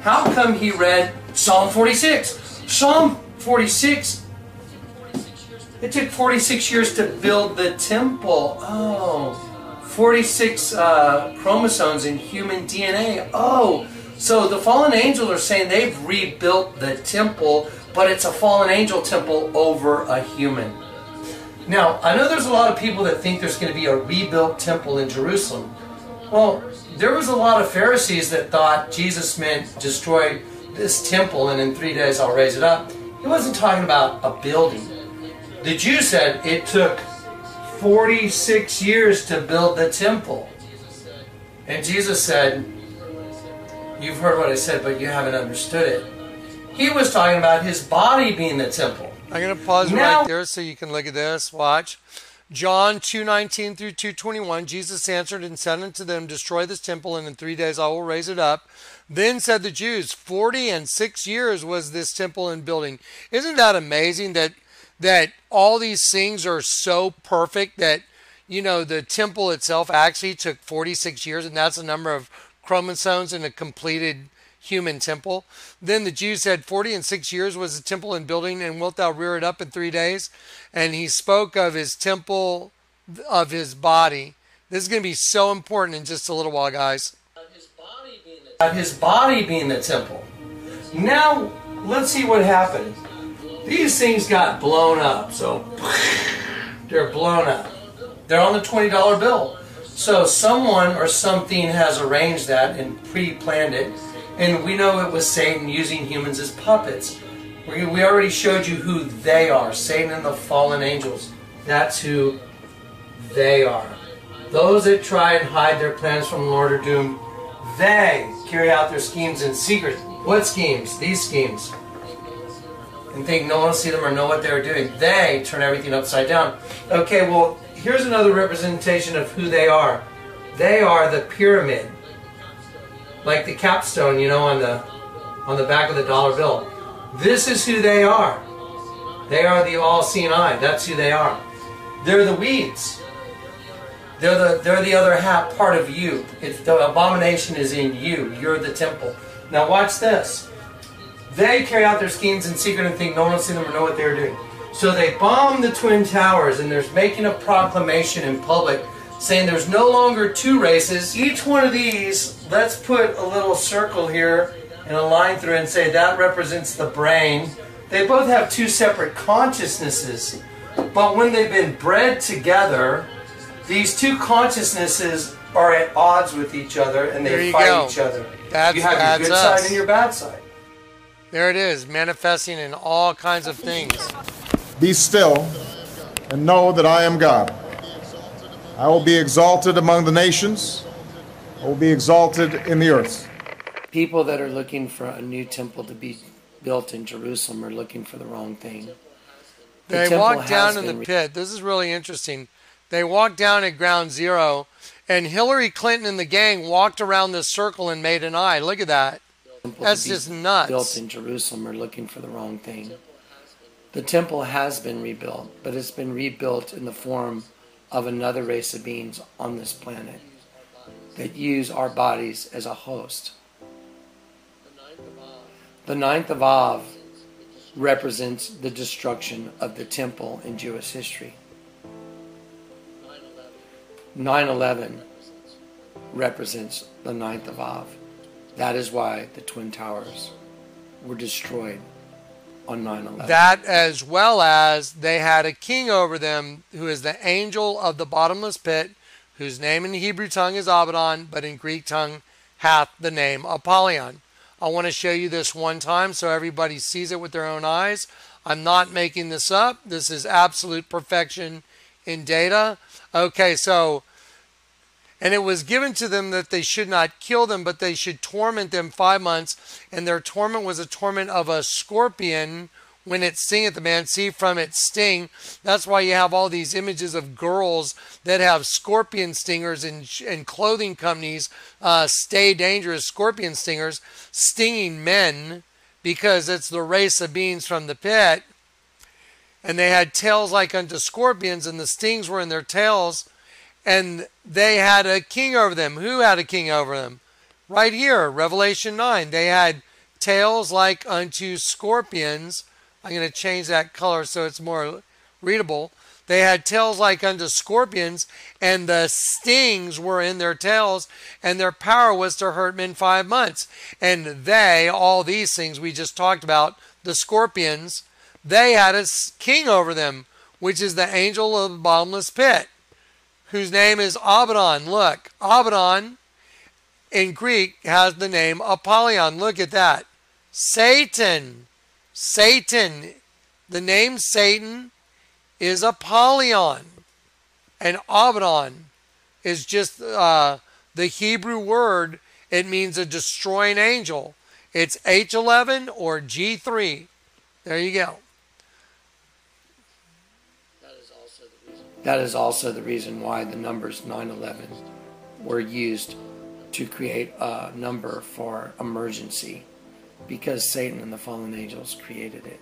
how come he read Psalm 46? Psalm 46, it took 46 years to build the temple. Oh, 46 chromosomes in human DNA. Oh, so the fallen angels are saying they've rebuilt the temple, but it's a fallen angel temple over a human. Now, I know there's a lot of people that think there's going to be a rebuilt temple in Jerusalem. Well, there was a lot of Pharisees that thought Jesus meant destroy this temple and in 3 days I'll raise it up. He wasn't talking about a building. The Jews said it took 46 years to build the temple. And Jesus said, you've heard what I said, but you haven't understood it. He was talking about his body being the temple. I'm going to pause right there so you can look at this. Watch. John 2:19 through 2:21, Jesus answered and said unto them, destroy this temple, and in 3 days I will raise it up. Then said the Jews, 46 years was this temple in building. Isn't that amazing that all these things are so perfect that, you know, the temple itself actually took 46 years, and that's the number of chromosomes in a completed human temple. Then the Jews said, 46 years was the temple in building, and wilt thou rear it up in 3 days? And he spoke of his temple, of his body. This is going to be so important in just a little while, guys. His body being the temple. Now, let's see what happened. These things got blown up, so they're blown up. They're on the $20 bill. So someone or something has arranged that and pre-planned it. And we know it was Satan using humans as puppets. We already showed you who they are. Satan and the fallen angels. That's who they are. Those that try and hide their plans from the Lord are doomed. They carry out their schemes in secret. What schemes? These schemes. And think no one will see them or know what they're doing. They turn everything upside down. Okay, well, here's another representation of who they are. They are the pyramid. Like the capstone, you know, on the back of the dollar bill. This is who they are. They are the all-seeing eye. That's who they are. They're the weeds. They're the other half part of you. It's the abomination is in you. You're the temple. Now watch this. They carry out their schemes in secret and think no one will see them or know what they're doing. So they bomb the Twin Towers, and there's making a proclamation in public saying there's no longer two races. Each one of these, let's put a little circle here and a line through it and say that represents the brain. They both have two separate consciousnesses, but when they've been bred together, these two consciousnesses are at odds with each other, and they fight each other. You have your good side and your bad side. There it is, manifesting in all kinds of things. Be still and know that I am God. I will be exalted among the nations. I will be exalted in the earth. People that are looking for a new temple to be built in Jerusalem are looking for the wrong thing. They walked down in the pit. This is really interesting. They walked down at ground zero, and Hillary Clinton and the gang walked around this circle and made an eye. Look at that. That's just nuts. Built in Jerusalem are looking for the wrong thing. The temple has been rebuilt, but it's been rebuilt in the form of another race of beings on this planet that use our bodies as a host. The 9th of Av represents the destruction of the temple in Jewish history. 9/11 represents the 9th of Av. That is why the Twin Towers were destroyed on 9/11. That, as well as they had a king over them who is the angel of the bottomless pit, whose name in the Hebrew tongue is Abaddon, but in Greek tongue hath the name Apollyon. I want to show you this one time so everybody sees it with their own eyes. I'm not making this up. This is absolute perfection in data. Okay, so, and it was given to them that they should not kill them, but they should torment them 5 months. And their torment was a torment of a scorpion when it stingeth the man. See, from its sting. That's why you have all these images of girls that have scorpion stingers, and clothing companies stay dangerous scorpion stingers stinging men, because it's the race of beings from the pit. And they had tails like unto scorpions, and the stings were in their tails. And they had a king over them. Who had a king over them? Right here, Revelation 9. They had tails like unto scorpions. I'm going to change that color so it's more readable. They had tails like unto scorpions, and the stings were in their tails, and their power was to hurt men 5 months. And they, all these things we just talked about, the scorpions, they had a king over them, which is the angel of the bottomless pit, whose name is Abaddon. Look, Abaddon in Greek has the name Apollyon. Look at that. Satan. Satan. The name Satan is Apollyon. And Abaddon is just the Hebrew word. It means a destroying angel. It's H11 or G3. There you go. That is also the reason why the numbers 9/11 were used to create a number for emergency, because Satan and the fallen angels created it.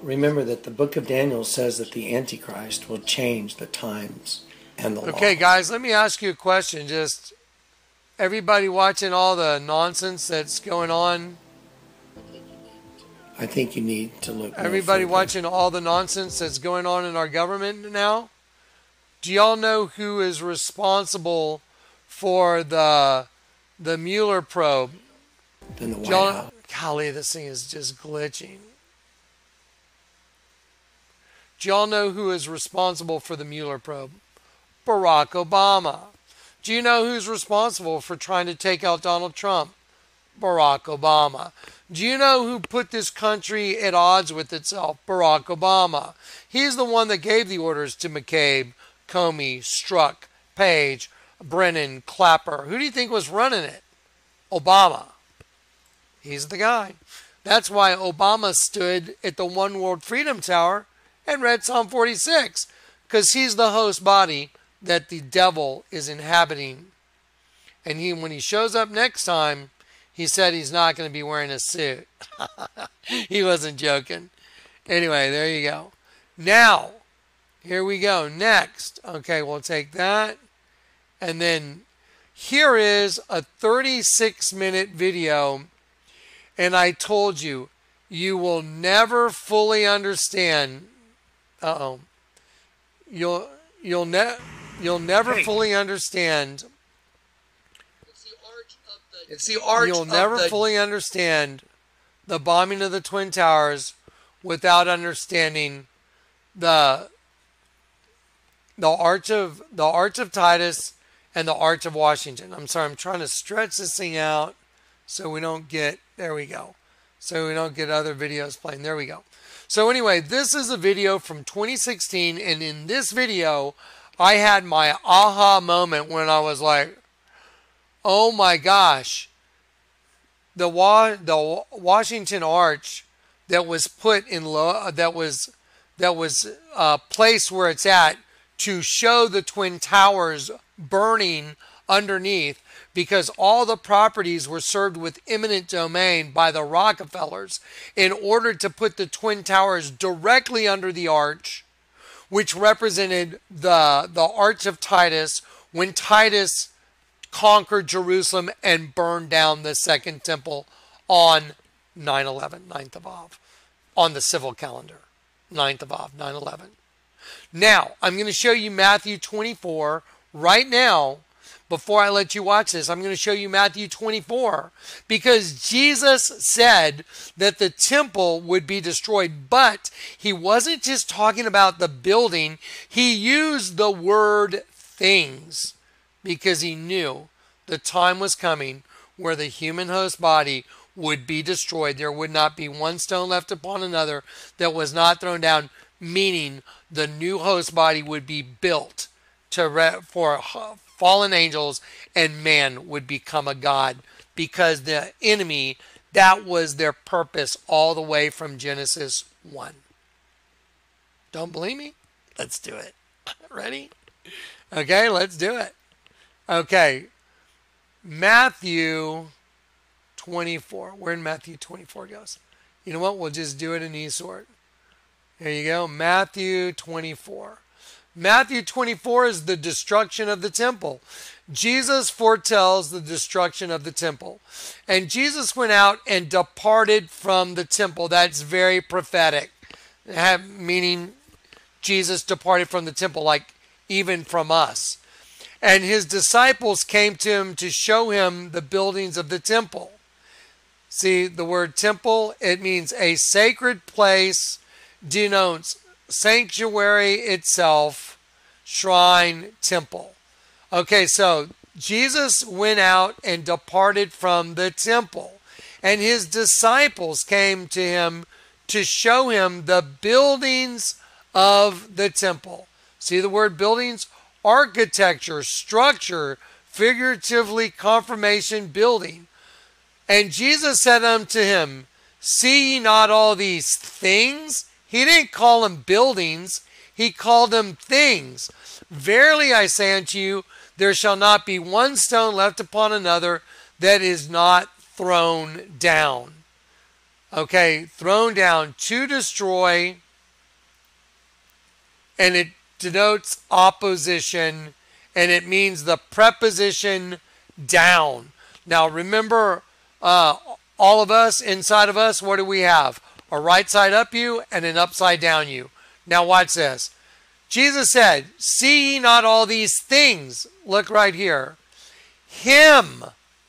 Remember that the book of Daniel says that the Antichrist will change the times and the law. Okay, guys, let me ask you a question. Just everybody watching all the nonsense that's going on. I think you need to look. Everybody watching all the nonsense that's going on in our government now. Do y'all know who is responsible for the Mueller probe? In the White House. Golly, this thing is just glitching. Do y'all know who is responsible for the Mueller probe? Barack Obama. Do you know who's responsible for trying to take out Donald Trump? Barack Obama. Do you know who put this country at odds with itself? Barack Obama. He's the one that gave the orders to McCabe, Comey, Strzok, Page, Brennan, Clapper. Who do you think was running it? Obama. He's the guy. That's why Obama stood at the One World Freedom Tower and read Psalm 46, because he's the host body that the devil is inhabiting. And when he shows up next time, He said he's not going to be wearing a suit. He wasn't joking. Anyway, there you go. Now, here we go. Next. Okay, we'll take that. And then here is a 36-minute video. And I told you, you will never fully understand. You'll never fully understand. It's the arch You'll never fully understand the bombing of the Twin Towers without understanding the arch of Titus and the Arch of Washington. I'm sorry, I'm trying to stretch this thing out so we don't get, there we go. So we don't get other videos playing. There we go. So anyway, this is a video from 2016, and in this video, I had my aha moment when I was like, oh my gosh, the Washington Arch that was put in that was placed where it's at to show the Twin Towers burning underneath, because all the properties were served with eminent domain by the Rockefellers in order to put the Twin Towers directly under the arch, which represented the Arch of Titus when Titus conquered Jerusalem and burned down the Second Temple on 9/11, 9th of Av, on the civil calendar, 9th of Av, 9/11. Now, I'm going to show you Matthew 24 right now. Before I let you watch this, I'm going to show you Matthew 24, because Jesus said that the temple would be destroyed, but he wasn't just talking about the building. He used the word things, because he knew the time was coming where the human host body would be destroyed. There would not be one stone left upon another that was not thrown down, meaning the new host body would be built for fallen angels, and man would become a god, because the enemy, that was their purpose all the way from Genesis 1. Don't believe me? Let's do it. Ready? Okay, let's do it. Okay, Matthew 24. Where in Matthew 24 goes? You know what? We'll just do it in e-sort. There you go. Matthew 24. Matthew 24 is the destruction of the temple. Jesus foretells the destruction of the temple. And Jesus went out and departed from the temple. That's very prophetic. Meaning Jesus departed from the temple, like even from us. And his disciples came to him to show him the buildings of the temple. See, the word temple, it means a sacred place, denotes sanctuary itself, shrine, temple. Okay, so Jesus went out and departed from the temple, and his disciples came to him to show him the buildings of the temple. See the word buildings? Architecture, structure, figuratively confirmation, building. And Jesus said unto him, see ye not all these things? He didn't call them buildings. He called them things. Verily I say unto you, there shall not be one stone left upon another that is not thrown down. Okay, thrown down to destroy. And it denotes opposition. And it means the preposition down. Now remember, all of us, inside of us, what do we have? A right side up you and an upside down you. Now watch this. Jesus said, see ye not all these things? Look right here. Him,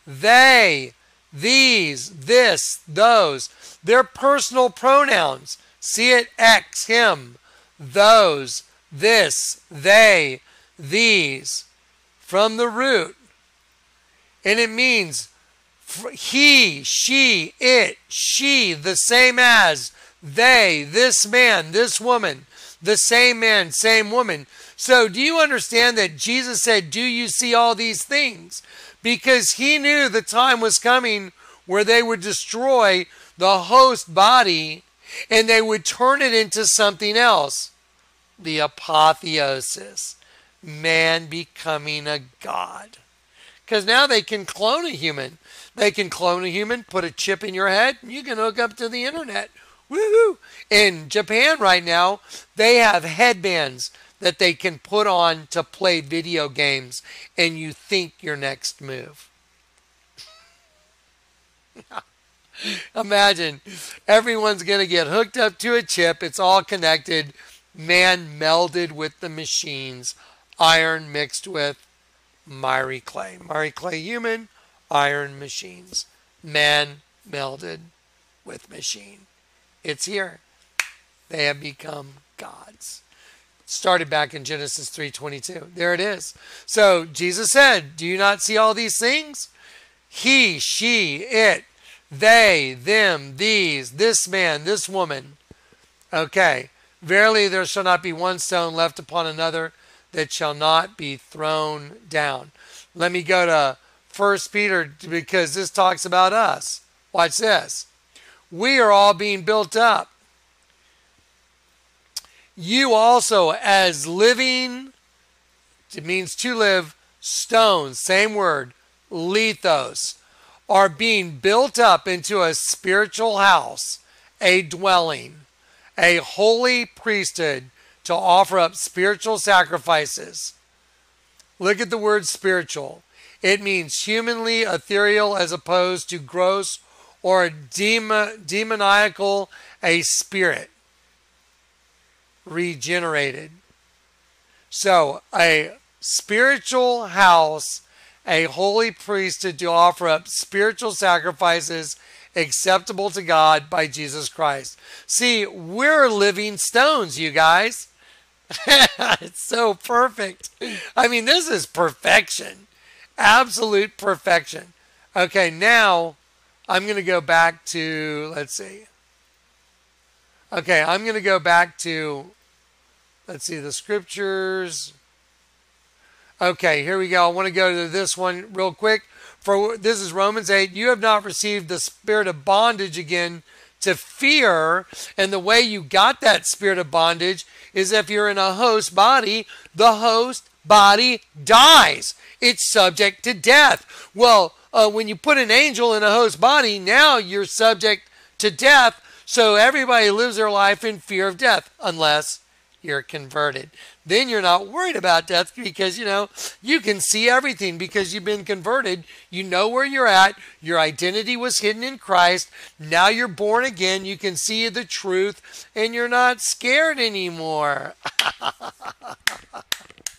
they, these, this, those. They're personal pronouns. See it? X, him, those, this, they, these. From the root. And it means he, she, it, she, the same as, they, this man, this woman, the same man, same woman. So do you understand that Jesus said, do you see all these things? Because he knew the time was coming where they would destroy the host body and they would turn it into something else. The apotheosis, man becoming a god. Because now they can clone a human. They can clone a human, put a chip in your head, and you can hook up to the internet. Woohoo! In Japan right now, they have headbands that they can put on to play video games, and you think your next move. Imagine, everyone's going to get hooked up to a chip. It's all connected. Man melded with the machines. Iron mixed with miry clay. Miry clay human, iron machines. Man melded with machine. It's here. They have become gods. Started back in Genesis 3:22. There it is. So Jesus said, do you not see all these things? He, she, it, they, them, these, this man, this woman. Okay. Verily there shall not be one stone left upon another that shall not be thrown down. Let me go to 1 Peter because this talks about us. Watch this. We are all being built up. You also as living, it means to live, stones, same word, lithos, are being built up into a spiritual house, a dwelling, a holy priesthood to offer up spiritual sacrifices. Look at the word spiritual. It means humanly ethereal as opposed to gross or demoniacal, a spirit. Regenerated. So a spiritual house, a holy priesthood to offer up spiritual sacrifices acceptable to God by Jesus Christ. See, we're living stones, you guys. It's so perfect. I mean, this is perfection. Absolute perfection. Okay, now I'm going to go back to, let's see. Okay, I'm going to go back to, let's see, the scriptures. Okay, here we go. I want to go to this one real quick. For this is Romans 8. You have not received the spirit of bondage again to fear. And the way you got that spirit of bondage is if you're in a host body, the host body dies. It's subject to death. Well, when you put an angel in a host body, now you're subject to death. So everybody lives their life in fear of death unless you're converted. Then you're not worried about death because, you can see everything because you've been converted. You know where you're at. Your identity was hidden in Christ. Now you're born again. You can see the truth and you're not scared anymore.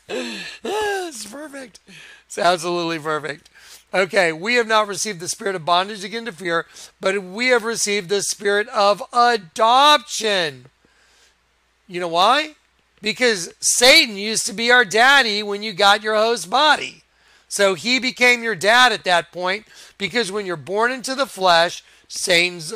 It's perfect. It's absolutely perfect. Okay, we have not received the spirit of bondage again to fear, but we have received the spirit of adoption. You know why? Because Satan used to be our daddy when you got your host body. So he became your dad at that point because when you're born into the flesh, Satan's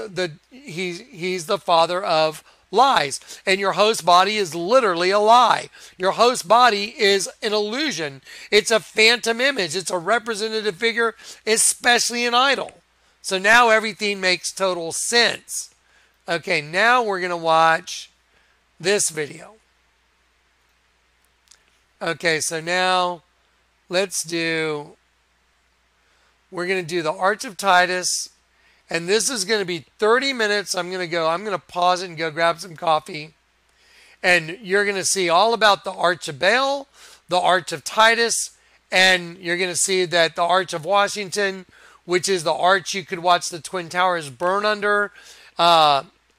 he's the father of lies. And your host body is literally a lie. Your host body is an illusion. It's a phantom image. It's a representative figure, especially an idol. So now everything makes total sense. Okay, now we're going to watch this video. Okay, so now we're going to do the Arch of Titus. And this is going to be 30 minutes. I'm going to pause it and go grab some coffee. And you're going to see all about the Arch of Baal, the Arch of Titus, and you're going to see that the Arch of Washington, which is the arch you could watch the Twin Towers burn under,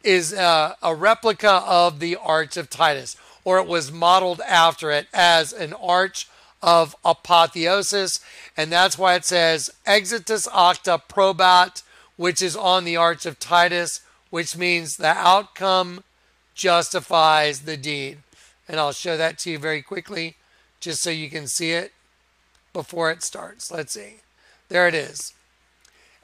is a replica of the Arch of Titus, or it was modeled after it as an arch of apotheosis. And that's why it says exitus acta probat, which is on the Arch of Titus, which means the outcome justifies the deed. And I'll show that to you very quickly, just so you can see it before it starts. Let's see. There it is.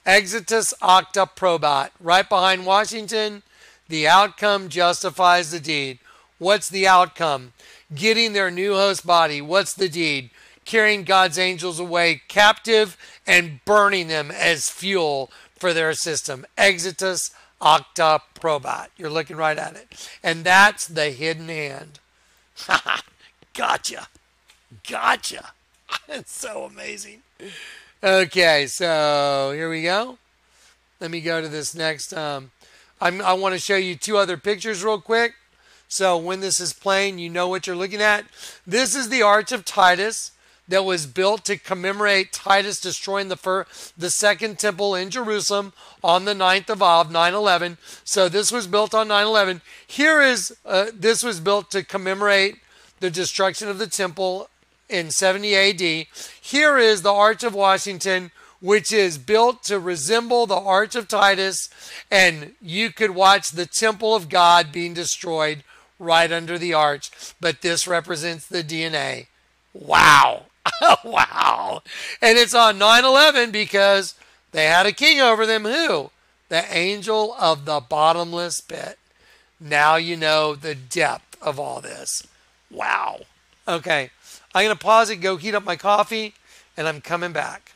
Exitus acta probat. Right behind Washington, the outcome justifies the deed. What's the outcome? Getting their new host body. What's the deed? Carrying God's angels away captive and burning them as fuel for their system. Exitus acta probat. You're looking right at it. And that's the hidden hand. Gotcha. It's so amazing. Okay, so here we go. Let me go to this next. I want to show you two other pictures real quick. So when this is playing, you know what you're looking at. This is the Arch of Titus that was built to commemorate Titus destroying the second temple in Jerusalem on the 9th of Av, 9/11. So this was built on 9/11. This was built to commemorate the destruction of the temple in 70 AD. Here is the Arch of Washington, which is built to resemble the Arch of Titus, and you could watch the temple of God being destroyed right under the arch. But this represents the DNA. Wow. Wow. And it's on 9/11 because they had a king over them. Who? The angel of the bottomless pit. Now you know the depth of all this. Wow. Okay. I'm going to pause it, go heat up my coffee, and I'm coming back.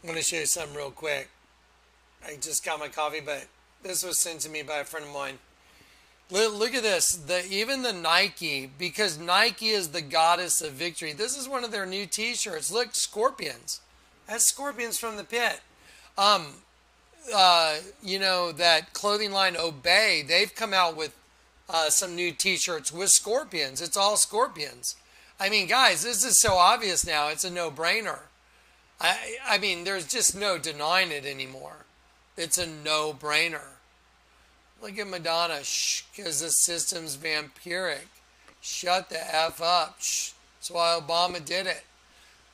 I'm going to show you something real quick. I just got my coffee, but this was sent to me by a friend of mine. Look at this. Even the Nike, because Nike is the goddess of victory. This is one of their new t-shirts. Look, scorpions. That's scorpions from the pit. You know, that clothing line Obey, they've come out with some new t-shirts with scorpions. It's all scorpions. I mean, guys, this is so obvious now. It's a no-brainer. I mean, there's just no denying it anymore. It's a no-brainer. Look at Madonna. Shh, because the system's vampiric. Shut the F up. Shh. That's why Obama did it.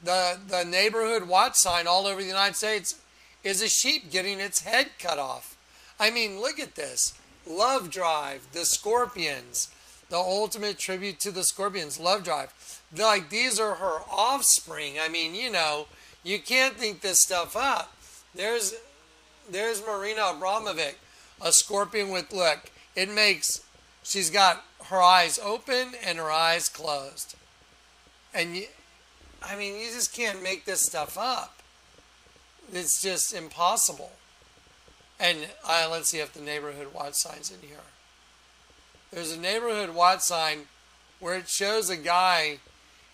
The neighborhood watch sign all over the United States is a sheep getting its head cut off. I mean, look at this. Love Drive, the Scorpions, the ultimate tribute to the Scorpions, Love Drive. Like, these are her offspring. I mean, you know, you can't think this stuff up. There's Marina Abramovic, a scorpion with, look, she's got her eyes open and her eyes closed. And, you just can't make this stuff up. It's just impossible. And let's see if the neighborhood watch sign's in here. There's a neighborhood watch sign where it shows a guy,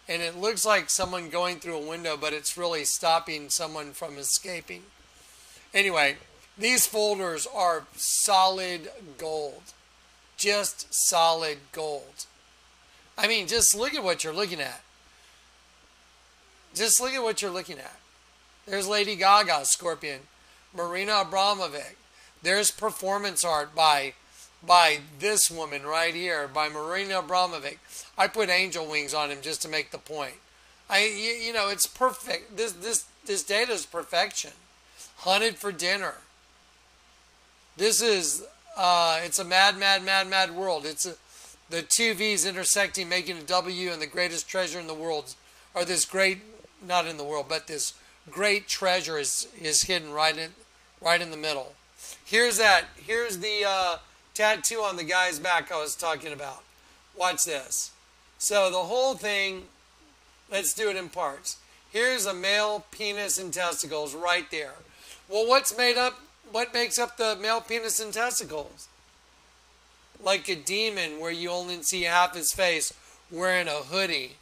and it looks like someone going through a window, but it's really stopping someone from escaping. Anyway, these folders are solid gold. Just solid gold. I mean, just look at what you're looking at. Just look at what you're looking at. There's Lady Gaga, Scorpion. Marina Abramovic. There's performance art by this woman right here, by Marina Abramovic. I put angel wings on him just to make the point. You know, it's perfect. This data is perfection. Hunted for Dinner. This is it's a mad world. It's the two V's intersecting, making a W, and the greatest treasure in the world, or this great, not in the world, but this great treasure is hidden right in the middle. Here's the tattoo on the guy's back I was talking about. Watch this. So the whole thing, let's do it in parts. Here's a male penis and testicles right there. Well, what makes up the male penis and testicles? Like a demon where you only see half his face wearing a hoodie,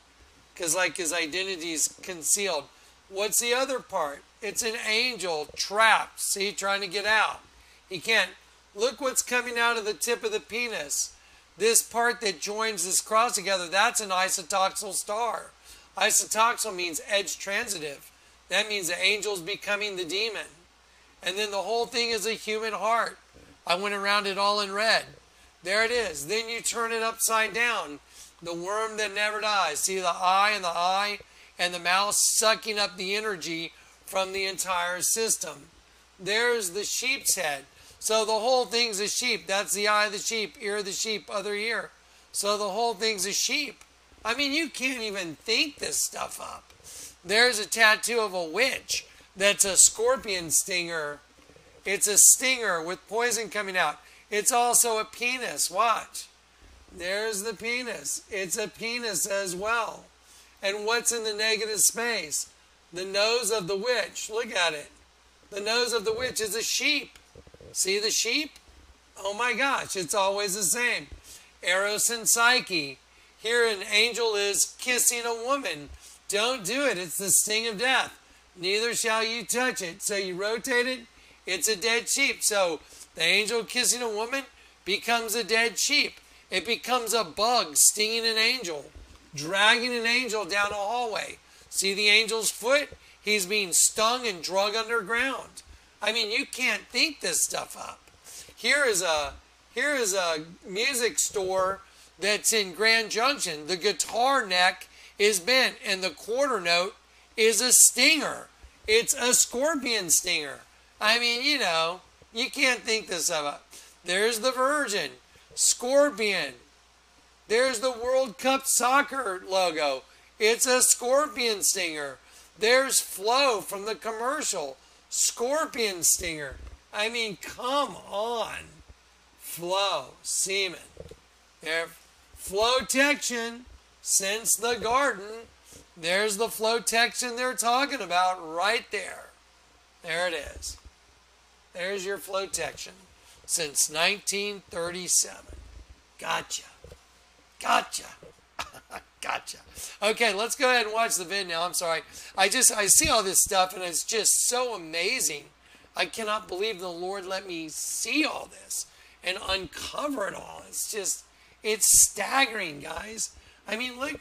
because like his identity's concealed. What's the other part? It's an angel trapped, see, trying to get out. He can't. Look what's coming out of the tip of the penis. This part that joins this cross together, that's an isotoxal star. Isotoxal means edge transitive. That means the angel's becoming the demon. And then the whole thing is a human heart. I went around it all in red. There it is. Then you turn it upside down. The worm that never dies. See the eye and the mouth sucking up the energy from the entire system. There's the sheep's head. So the whole thing's a sheep. That's the eye of the sheep, ear of the sheep, other ear. So the whole thing's a sheep. I mean, you can't even think this stuff up. There's a tattoo of a witch that's a scorpion stinger. It's a stinger with poison coming out. It's also a penis. Watch. There's the penis. It's a penis as well. And what's in the negative space? The nose of the witch. Look at it. The nose of the witch is a sheep. See the sheep? Oh my gosh, it's always the same. Eros and Psyche. Here an angel is kissing a woman. Don't do it. It's the sting of death. Neither shall you touch it. So you rotate it, it's a dead sheep. So the angel kissing a woman becomes a dead sheep. It becomes a bug stinging an angel, dragging an angel down a hallway. See the angel's foot? He's being stung and drug underground. I mean, you can't think this stuff up. Here is a music store that's in Grand Junction. The guitar neck is bent and the quarter note is a stinger. It's a scorpion stinger. I mean, you know, you can't think this up. There's the Virgin, scorpion. There's the World Cup soccer logo. It's a scorpion stinger. There's Flo from the commercial, scorpion stinger. I mean, come on. Flo, semen. There, flotection since the garden. There's the flotection they're talking about right there. There it is. There's your flotection since 1937. Gotcha. Gotcha. Gotcha. Okay, let's go ahead and watch the vid now. I'm sorry. I see all this stuff and it's just so amazing. I cannot believe the Lord let me see all this and uncover it all. It's staggering, guys. I mean, look,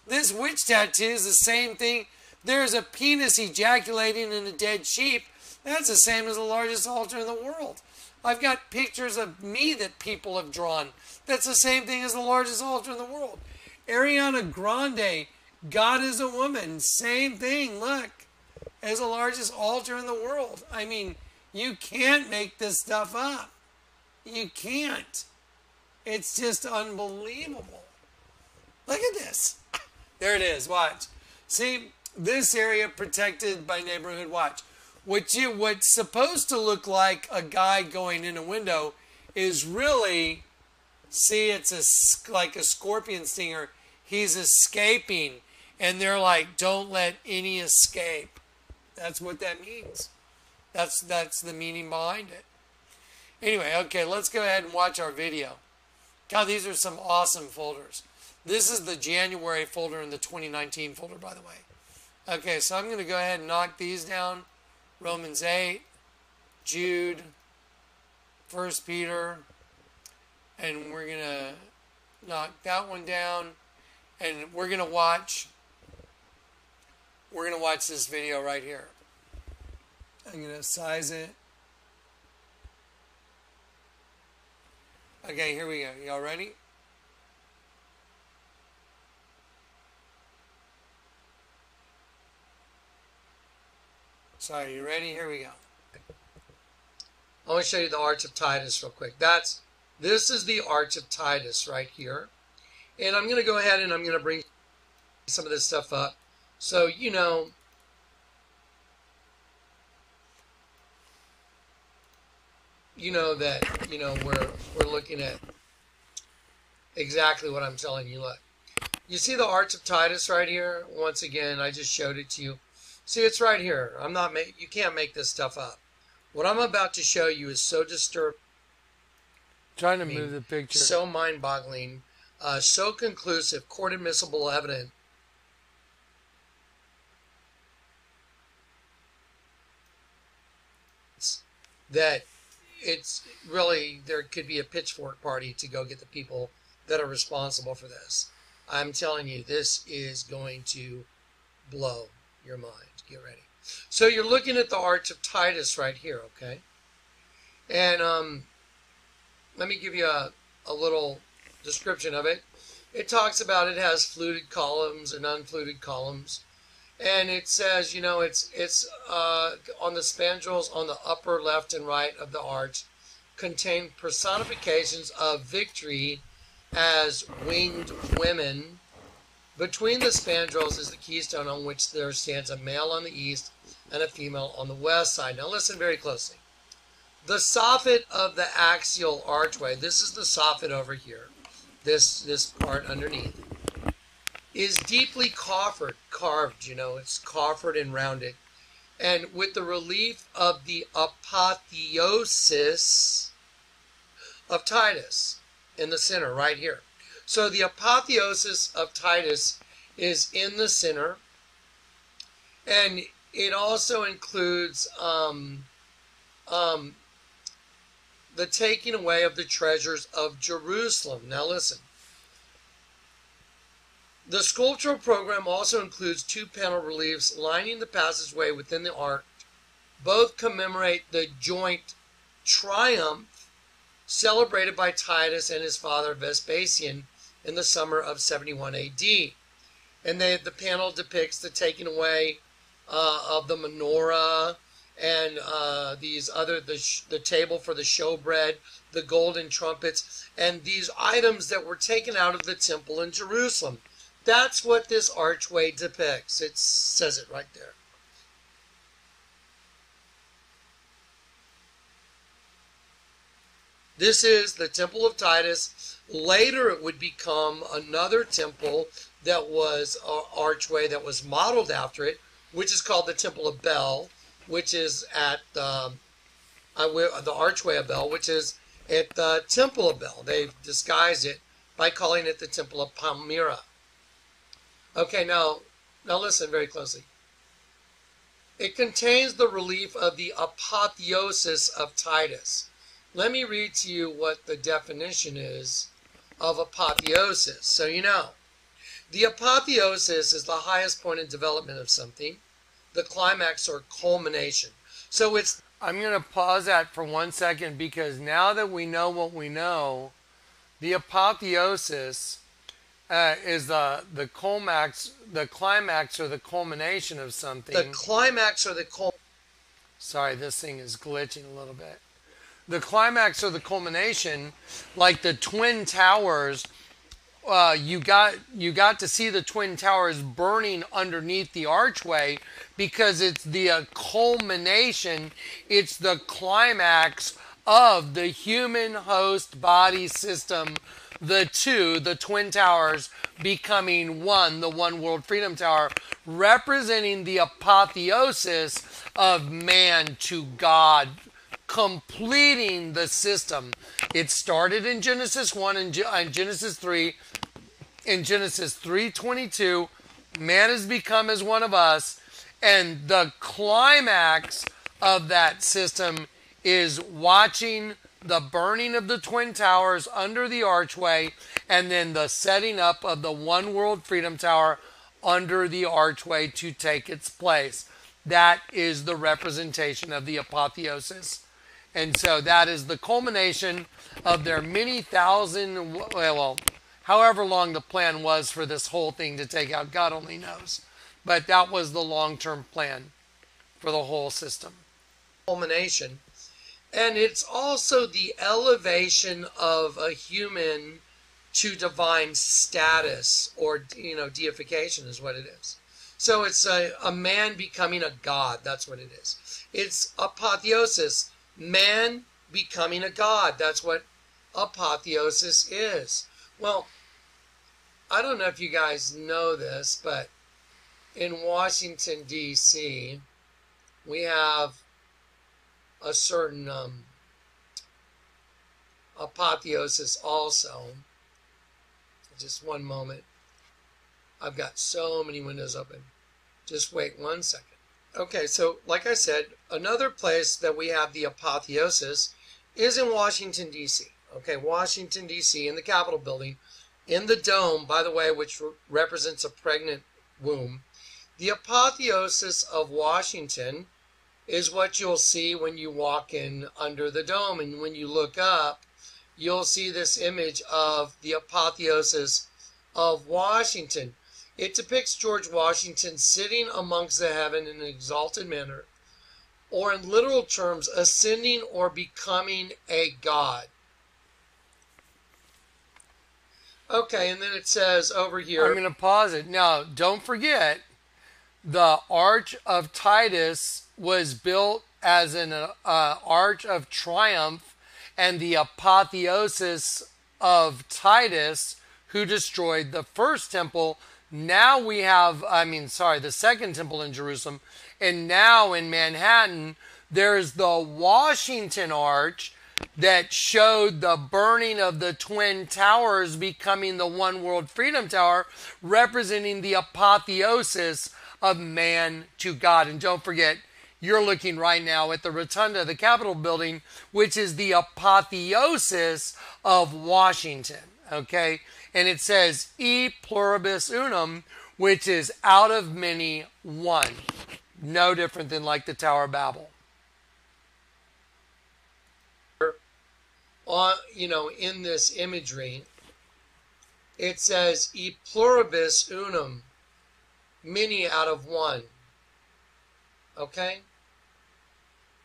this witch tattoo is the same thing. There's a penis ejaculating in a dead sheep. That's the same as the largest altar in the world. I've got pictures of me that people have drawn. That's the same thing as the largest altar in the world. Ariana Grande, God is a woman. Same thing, look, as the largest altar in the world. I mean, you can't make this stuff up. You can't. It's just unbelievable. Look at this. There it is. Watch. See, this area protected by neighborhood watch. What's supposed to look like a guy going in a window is really, see, it's like a scorpion stinger. He's escaping, and they're like, don't let any escape. That's what that means. That's the meaning behind it. Anyway, okay, let's go ahead and watch our video. God, these are some awesome folders. This is the January folder and the 2019 folder, by the way. Okay, so I'm going to go ahead and knock these down. Romans 8, Jude, 1 Peter, and we're going to knock that one down, and we're going to watch this video right here. I'm going to size it. Okay, here we go. Y'all ready? Sorry, you ready? Here we go. I want to show you the Arch of Titus real quick. This is the Arch of Titus right here. And I'm going to go ahead and I'm going to bring some of this stuff up. So, you know that, we're looking at exactly what I'm telling you. Look. You see the Arch of Titus right here? Once again, I just showed it to you. See, it's right here. You can't make this stuff up. What I'm about to show you is so disturbing. Trying to move the picture. So mind-boggling, so conclusive, court-admissible evidence that it's really, there could be a pitchfork party to go get the people that are responsible for this. I'm telling you, this is going to blow your mind. Get ready. So you're looking at the Arch of Titus right here, okay? And let me give you a little description of it. It talks about it has fluted columns and unfluted columns. And it says, it's on the spandrels on the upper left and right of the arch contain personifications of victory as winged women. Between the spandrels is the keystone on which there stands a male on the east and a female on the west side. Now listen very closely. The soffit of the axial archway, this is the soffit over here, this part underneath, is deeply carved, it's carved and rounded. And with the relief of the apotheosis of Titus in the center right here. So the apotheosis of Titus is in the center, and it also includes the taking away of the treasures of Jerusalem. Now listen. The sculptural program also includes 2 panel reliefs lining the passageway within the arch. Both commemorate the joint triumph celebrated by Titus and his father Vespasian in the summer of 71 AD. And the panel depicts the taking away of the menorah and the table for the showbread, the golden trumpets, and these items that were taken out of the temple in Jerusalem. That's what this archway depicts. It says it right there. This is the Temple of Titus. Later it would become another temple that was an archway that was modeled after it, which is called the Temple of Bel, which is at the archway of Bel, which is at the Temple of Bel. They've disguised it by calling it the Temple of Palmyra. Okay, now listen very closely. It contains the relief of the apotheosis of Titus. Let me read to you what the definition is of apotheosis, so you know. The apotheosis is the highest point in development of something, the climax or culmination. So it's... I'm going to pause that for 1 second, because now that we know what we know, the apotheosis is the climax or the culmination of something. The climax or the Sorry, this thing is glitching a little bit. The climax or the culmination, like the Twin Towers, you got to see the Twin Towers burning underneath the archway, because it's the culmination, it's the climax of the human host body system, the Twin Towers becoming one, the One World Freedom Tower, representing the apotheosis of man to God, completing the system. It started in Genesis 1 and Genesis 3. In Genesis 3:22, man has become as one of us, and the climax of that system is watching the burning of the Twin Towers under the archway, and then the setting up of the One World Freedom Tower under the archway to take its place. That is the representation of the apotheosis. And so that is the culmination of their many thousand, well, however long the plan was for this whole thing to take out, God only knows. But that was the long-term plan for the whole system. Culmination. And it's also the elevation of a human to divine status, or, deification is what it is. So it's a man becoming a god. That's what it is. It's apotheosis. Man becoming a god. That's what apotheosis is. Well, I don't know if you guys know this, but in Washington, D.C., we have a certain apotheosis also. Just one moment. I've got so many windows open. Just wait 1 second. Okay, so like I said, another place that we have the apotheosis is in Washington, D.C. Okay, Washington, D.C., in the Capitol building, in the dome, by the way, which represents a pregnant womb. The apotheosis of Washington is what you'll see when you walk in under the dome. And when you look up, you'll see this image of the apotheosis of Washington. It depicts George Washington sitting amongst the heaven in an exalted manner, or in literal terms, ascending or becoming a god. Okay, and then it says over here... I'm going to pause it. Now, don't forget, the Arch of Titus was built as an arch of triumph, and the apotheosis of Titus, who destroyed the first temple. Now we have, the second temple in Jerusalem, and now in Manhattan, there's the Washington Arch that showed the burning of the Twin Towers becoming the One World Freedom Tower, representing the apotheosis of man to God. And don't forget, you're looking right now at the rotunda of the Capitol building, which is the apotheosis of Washington. Okay? And it says, E pluribus unum, which is out of many, one. No different than like the Tower of Babel. In this imagery, it says, E pluribus unum, many out of one. Okay?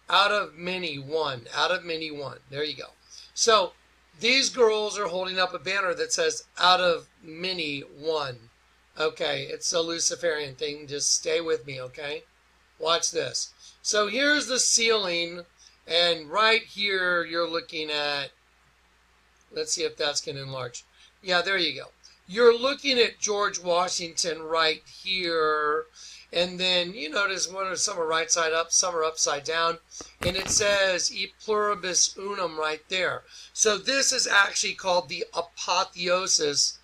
Out of many, one. Out of many, one. There you go. So, these girls are holding up a banner that says, out of many, one. Okay, it's a Luciferian thing. Just stay with me, okay? Watch this. So, here's the ceiling, and right here, you're looking at, let's see if that's going to enlarge. Yeah, there you go. You're looking at George Washington right here. And then you notice some are right side up, some are upside down. And it says E pluribus unum right there. So this is actually called the apotheosis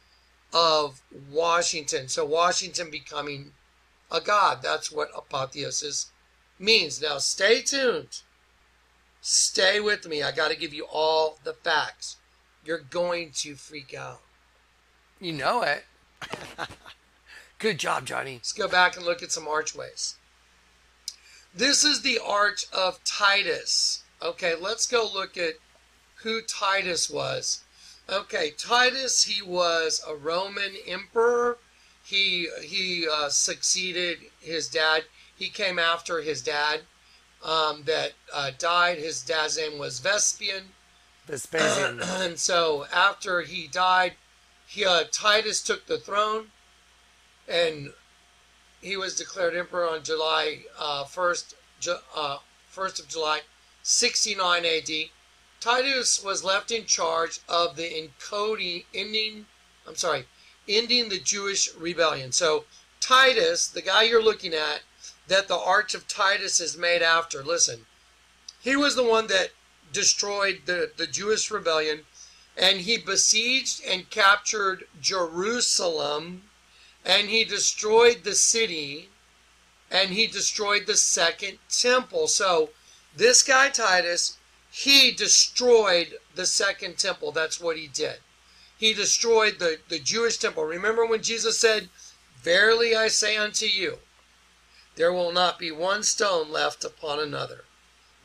of Washington. So Washington becoming a god. That's what apotheosis means. Now stay tuned. Stay with me. I got to give you all the facts. You're going to freak out. You know it. Good job, Johnny. Let's go back and look at some archways. This is the Arch of Titus. Okay, let's go look at who Titus was. Okay, Titus, he was a Roman emperor. He succeeded his dad. He came after his dad that died. His dad's name was Vespasian. And so after he died, Titus took the throne, and he was declared emperor on July 1st of July, 69 A.D. Titus was left in charge of the ending the Jewish rebellion. So Titus, the guy you're looking at, that the Arch of Titus is made after, listen, he was the one that destroyed the Jewish rebellion, and he besieged and captured Jerusalem, and he destroyed the city, and he destroyed the second temple. So this guy Titus, he destroyed the second temple. That's what he did. He destroyed the Jewish temple. Remember when Jesus said, "Verily I say unto you, there will not be one stone left upon another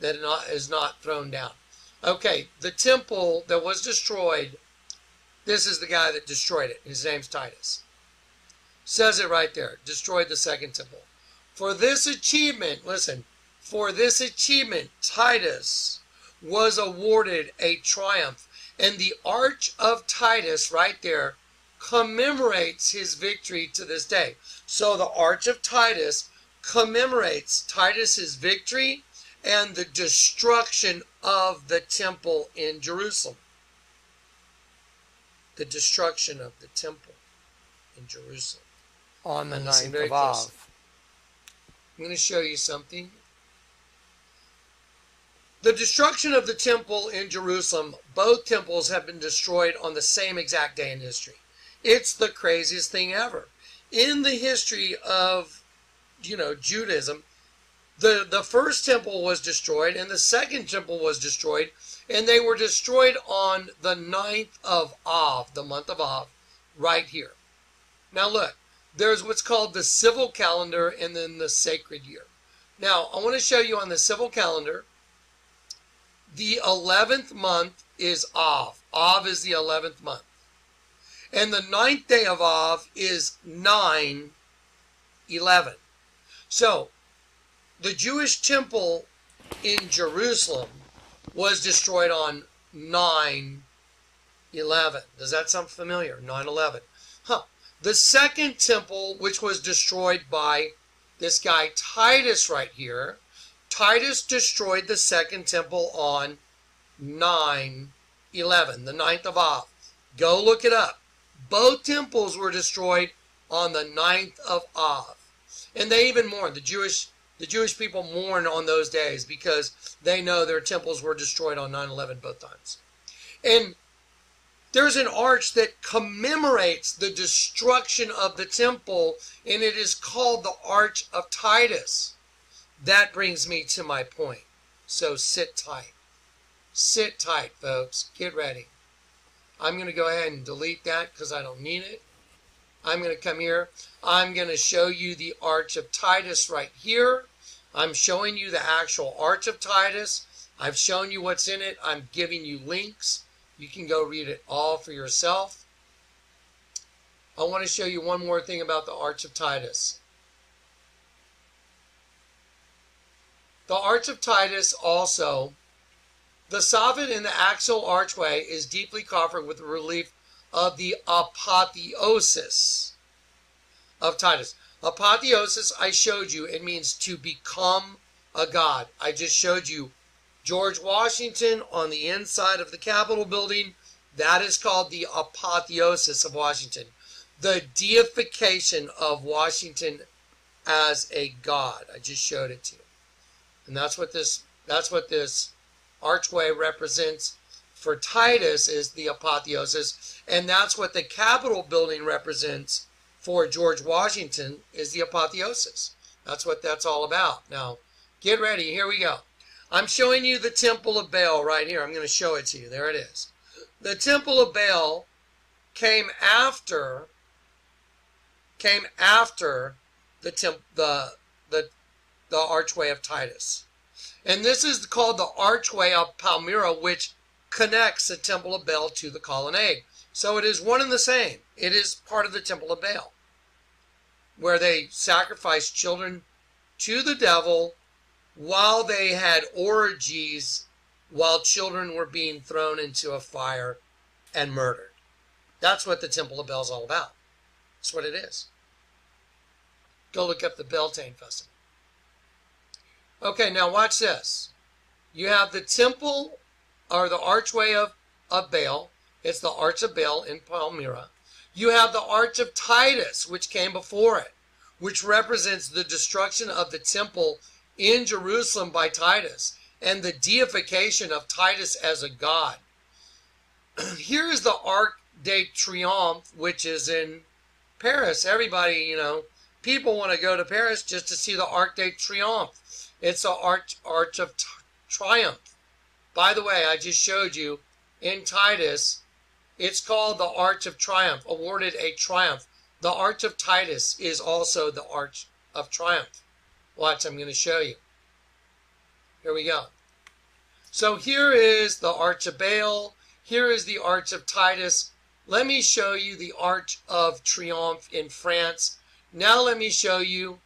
that is not thrown down." Okay, the temple that was destroyed, this is the guy that destroyed it. His name's Titus. Says it right there. Destroyed the second temple. For this achievement, listen, for this achievement, Titus was awarded a triumph. And the Arch of Titus right there commemorates his victory to this day. So the Arch of Titus commemorates Titus's victory and the destruction of the temple in Jerusalem. The destruction of the temple in Jerusalem. On the 9th of Av. I'm going to show you something. The destruction of the temple in Jerusalem, both temples have been destroyed on the same exact day in history. It's the craziest thing ever. In the history of, Judaism, the first temple was destroyed and the second temple was destroyed, and they were destroyed on the 9th of Av, the month of Av, right here. Now look, there's what's called the civil calendar and then the sacred year. Now, I want to show you on the civil calendar, the 11th month is Av. Av is the 11th month. And the 9th day of Av is 9/11. So, the Jewish temple in Jerusalem was destroyed on 9/11. Does that sound familiar? 9/11. The second temple, which was destroyed by this guy Titus right here, Titus destroyed the second temple on 9/11, the 9th of Av. Go look it up. Both temples were destroyed on the 9th of Av. And they even mourned. The The Jewish people mourn on those days because they know their temples were destroyed on 9/11 both times. And there's an arch that commemorates the destruction of the temple, and it is called the Arch of Titus. That brings me to my point. So sit tight. Sit tight, folks. Get ready. I'm going to go ahead and delete that because I don't need it. I'm going to come here. I'm going to show you the Arch of Titus right here. I'm showing you the actual Arch of Titus. I've shown you what's in it. I'm giving you links. You can go read it all for yourself. I want to show you one more thing about the Arch of Titus. The Arch of Titus also, the soffit in the axial archway is deeply coffered with the relief of the apotheosis of Titus. Apotheosis, I showed you, it means to become a god. I just showed you George Washington on the inside of the Capitol building. That is called the apotheosis of Washington. The deification of Washington as a god. I just showed it to you. And that's what this archway represents for Titus, is the apotheosis. And that's what the Capitol building represents for George Washington, is the apotheosis. That's what that's all about. Now, get ready. Here we go. I'm showing you the Temple of Baal right here. I'm going to show it to you. There it is. The Temple of Baal came after the archway of Titus. And this is called the archway of Palmyra, which connects the Temple of Baal to the colonnade. So it is one and the same. It is part of the Temple of Baal, where they sacrificed children to the devil while they had orgies, while children were being thrown into a fire and murdered. That's what the Temple of Baal is all about. That's what it is. Go look up the Beltane Festival. Okay, now watch this. You have the temple, or the archway of Baal. It's the Arch of Baal in Palmyra. You have the Arch of Titus, which came before it, which represents the destruction of the temple in Jerusalem by Titus and the deification of Titus as a god. Here is the Arc de Triomphe, which is in Paris. Everybody, people want to go to Paris just to see the Arc de Triomphe. It's the Arch of Triumph. By the way, I just showed you in Titus, it's called the Arch of Triumph, awarded a triumph. The Arch of Titus is also the Arch of Triumph. Watch, I'm going to show you. Here we go. So here is the Arch of Baal. Here is the Arch of Titus. Let me show you the Arch of Triomphe in France. Now let me show you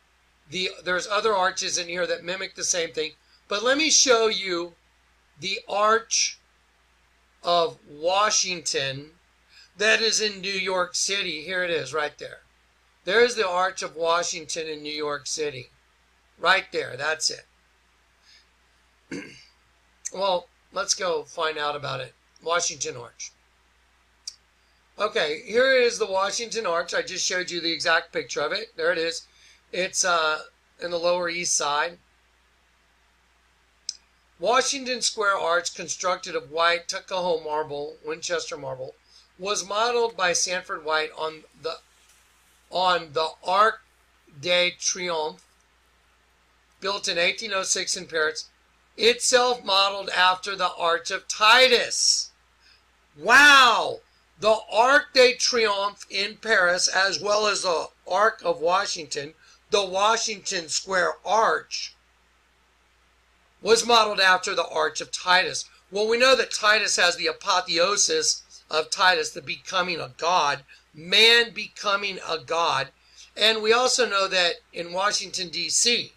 there's other arches in here that mimic the same thing. But let me show you the Arch of Washington that is in New York City. Here it is right there. There's the Arch of Washington in New York City. Right there. That's it. Well, let's go find out about it. Washington Arch. Okay, here is the Washington Arch. I just showed you the exact picture of it. There it is. It's in the Lower East Side. Washington Square Arch, constructed of white Tuckahoe marble, Winchester marble, was modeled by Sanford White on the Arc de Triomphe, built in 1806 in Paris, itself modeled after the Arch of Titus. Wow! The Arc de Triomphe in Paris, as well as the Arc of Washington, the Washington Square Arch, was modeled after the Arch of Titus. Well, we know that Titus has the apotheosis of Titus, the becoming a god, man becoming a god. And we also know that in Washington, D.C.,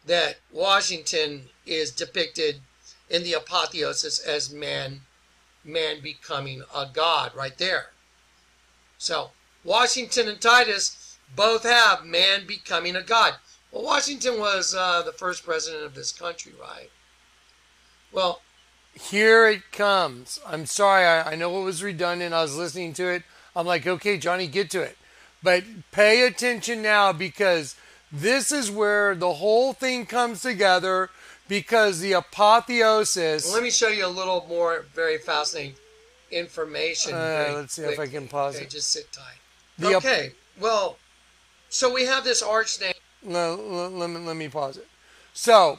that Washington is depicted in the apotheosis as man becoming a god right there. So Washington and Titus both have man becoming a god. Well, Washington was the first president of this country, right? Well, here it comes. I'm sorry, I know it was redundant. I was listening to it. I'm like, okay, Johnny, get to it. But pay attention now, because This is where the whole thing comes together, because the apotheosis... Let me show you a little more very fascinating information. Let's see if I can pause it. Just sit tight. Okay, well, so we have this arch name. Let me pause it. So,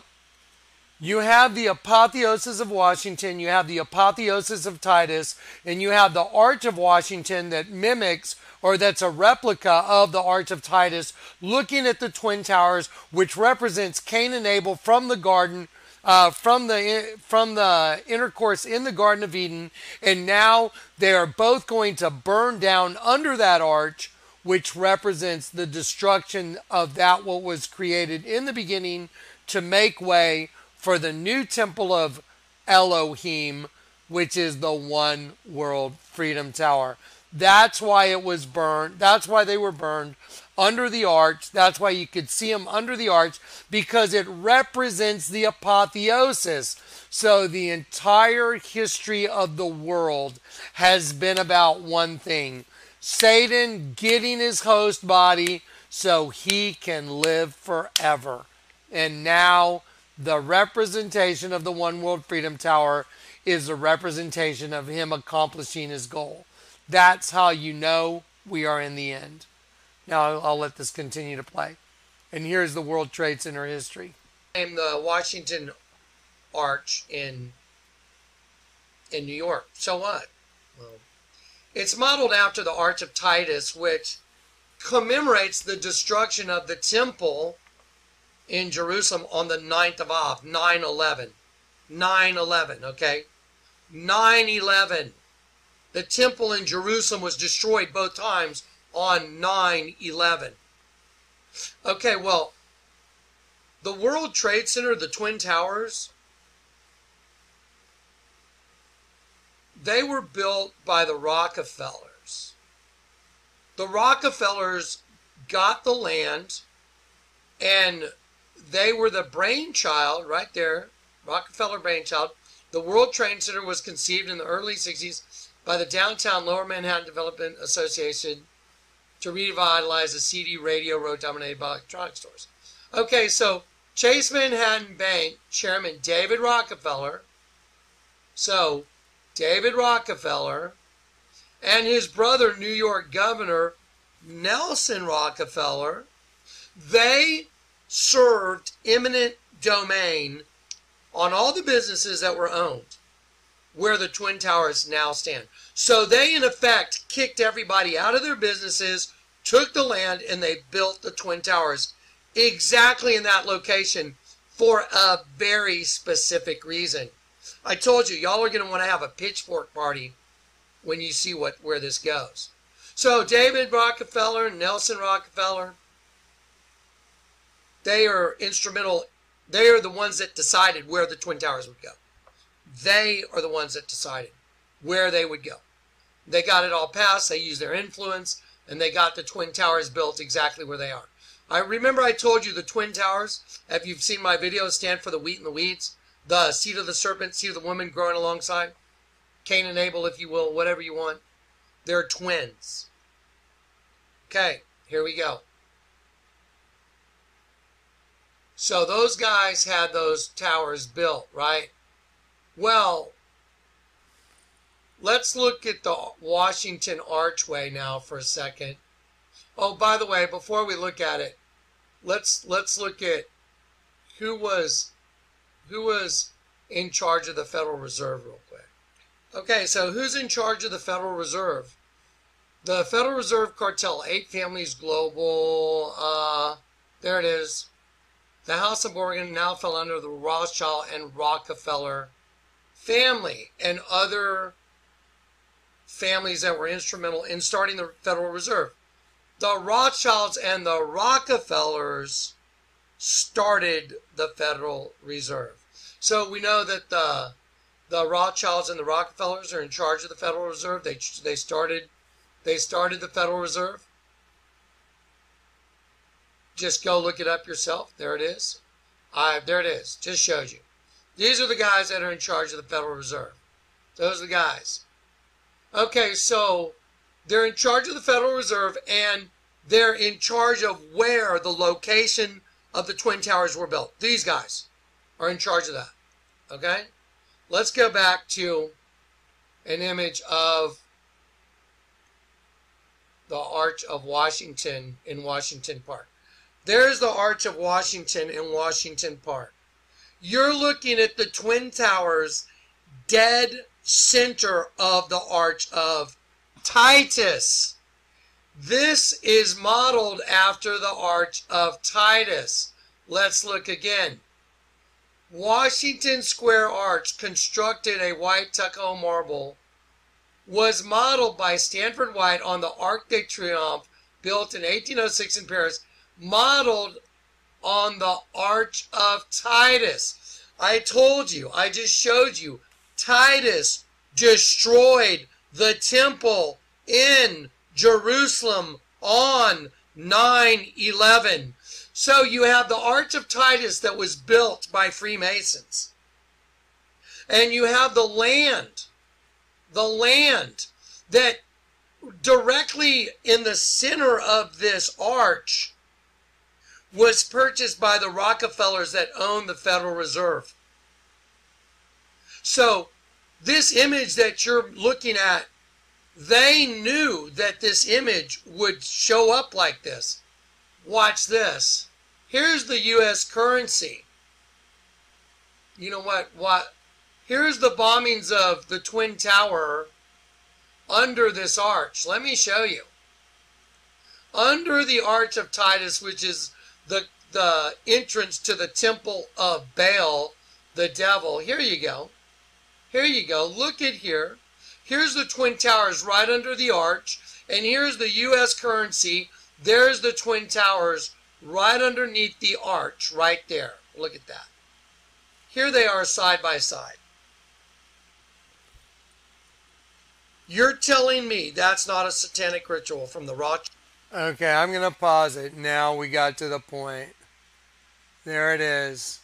you have the apotheosis of Washington, you have the apotheosis of Titus, and you have the Arch of Washington that mimics, or that's a replica of the Arch of Titus, looking at the Twin Towers, which represents Cain and Abel from the garden, from the intercourse in the Garden of Eden, and now they are both going to burn down under that arch, which represents the destruction of that what was created in the beginning to make way for the new temple of Elohim, which is the one world freedom tower. That's why it was burned. That's why they were burned under the arch. That's why you could see them under the arch, because it represents the apotheosis. So the entire history of the world has been about one thing: Satan getting his host body so he can live forever. And now the representation of the One World Freedom Tower is a representation of him accomplishing his goal. That's how you know we are in the end. Now I'll let this continue to play. And here's the World Trade Center history. The Washington Arch in New York. So what? Well, it's modeled after the Arch of Titus, which commemorates the destruction of the temple in Jerusalem on the 9th of Av, 9/11. 9/11, okay? 9/11. The temple in Jerusalem was destroyed both times on 9/11. Okay, well, the World Trade Center, the Twin Towers, they were built by the Rockefellers. The Rockefellers got the land, and they were the brainchild, right there, Rockefeller brainchild. The World Trade Center was conceived in the early 60s by the Downtown Lower Manhattan Development Association to revitalize the CD radio road dominated by electronic stores. Okay, so Chase Manhattan Bank Chairman David Rockefeller, so David Rockefeller, and his brother, New York Governor Nelson Rockefeller, they served eminent domain on all the businesses that were owned where the Twin Towers now stand. So they, in effect, kicked everybody out of their businesses, took the land, and they built the Twin Towers exactly in that location for a very specific reason. I told you, y'all are going to want to have a pitchfork party when you see where this goes. So David Rockefeller and Nelson Rockefeller, they are instrumental. They are the ones that decided where the Twin Towers would go. They are the ones that decided where they would go. They got it all passed. They used their influence, and they got the Twin Towers built exactly where they are. I remember I told you the Twin Towers, if you've seen my videos, stand for the wheat and the weeds, the seed of the serpent, seed of the woman growing alongside, Cain and Abel, if you will, whatever you want. They're twins. Okay, here we go. So those guys had those towers built, right? Well, let's look at the Washington Archway now for a second. Oh, by the way, before we look at it, let's look at who was in charge of the Federal Reserve real quick. Okay, so who's in charge of the Federal Reserve? The Federal Reserve Cartel, 8 Families Global, there it is. The House of Oregon now fell under the Rothschild and Rockefeller family and other families that were instrumental in starting the Federal Reserve. The Rothschilds and the Rockefellers started the Federal Reserve. So we know that the Rothschilds and the Rockefellers are in charge of the Federal Reserve. They started the Federal Reserve. Just go look it up yourself. There it is. There it is. Just showed you. These are the guys that are in charge of the Federal Reserve. Those are the guys. Okay, so they're in charge of the Federal Reserve, and they're in charge of where the location of the Twin Towers were built. These guys are in charge of that. Okay? Let's go back to an image of the Arch of Washington in Washington Park. There's the Arch of Washington in Washington Park. You're looking at the Twin Towers dead center of the Arch of Titus. This is modeled after the Arch of Titus. Let's look again. Washington Square Arch, constructed a white stucco marble, was modeled by Stanford White on the Arc de Triomphe, built in 1806 in Paris, modeled on the Arch of Titus. I told you, I just showed you, Titus destroyed the temple in Jerusalem on 9/11. So you have the Arch of Titus that was built by Freemasons. And you have the land that directly in the center of this arch was purchased by the Rockefellers that own the Federal Reserve. So this image that you're looking at, they knew that this image would show up like this. Watch this. Here's the U.S. currency. You know what? Here's the bombings of the Twin Tower under this arch. Let me show you. Under the Arch of Titus, which is the entrance to the temple of Baal, the devil. Here you go. Here you go. Look at here. Here's the Twin Towers right under the arch. And here's the U.S. currency. There's the Twin Towers right underneath the arch right there. Look at that. Here they are side by side. You're telling me that's not a satanic ritual from the Rothschild? Okay, I'm going to pause it. Now we got to the point. There it is.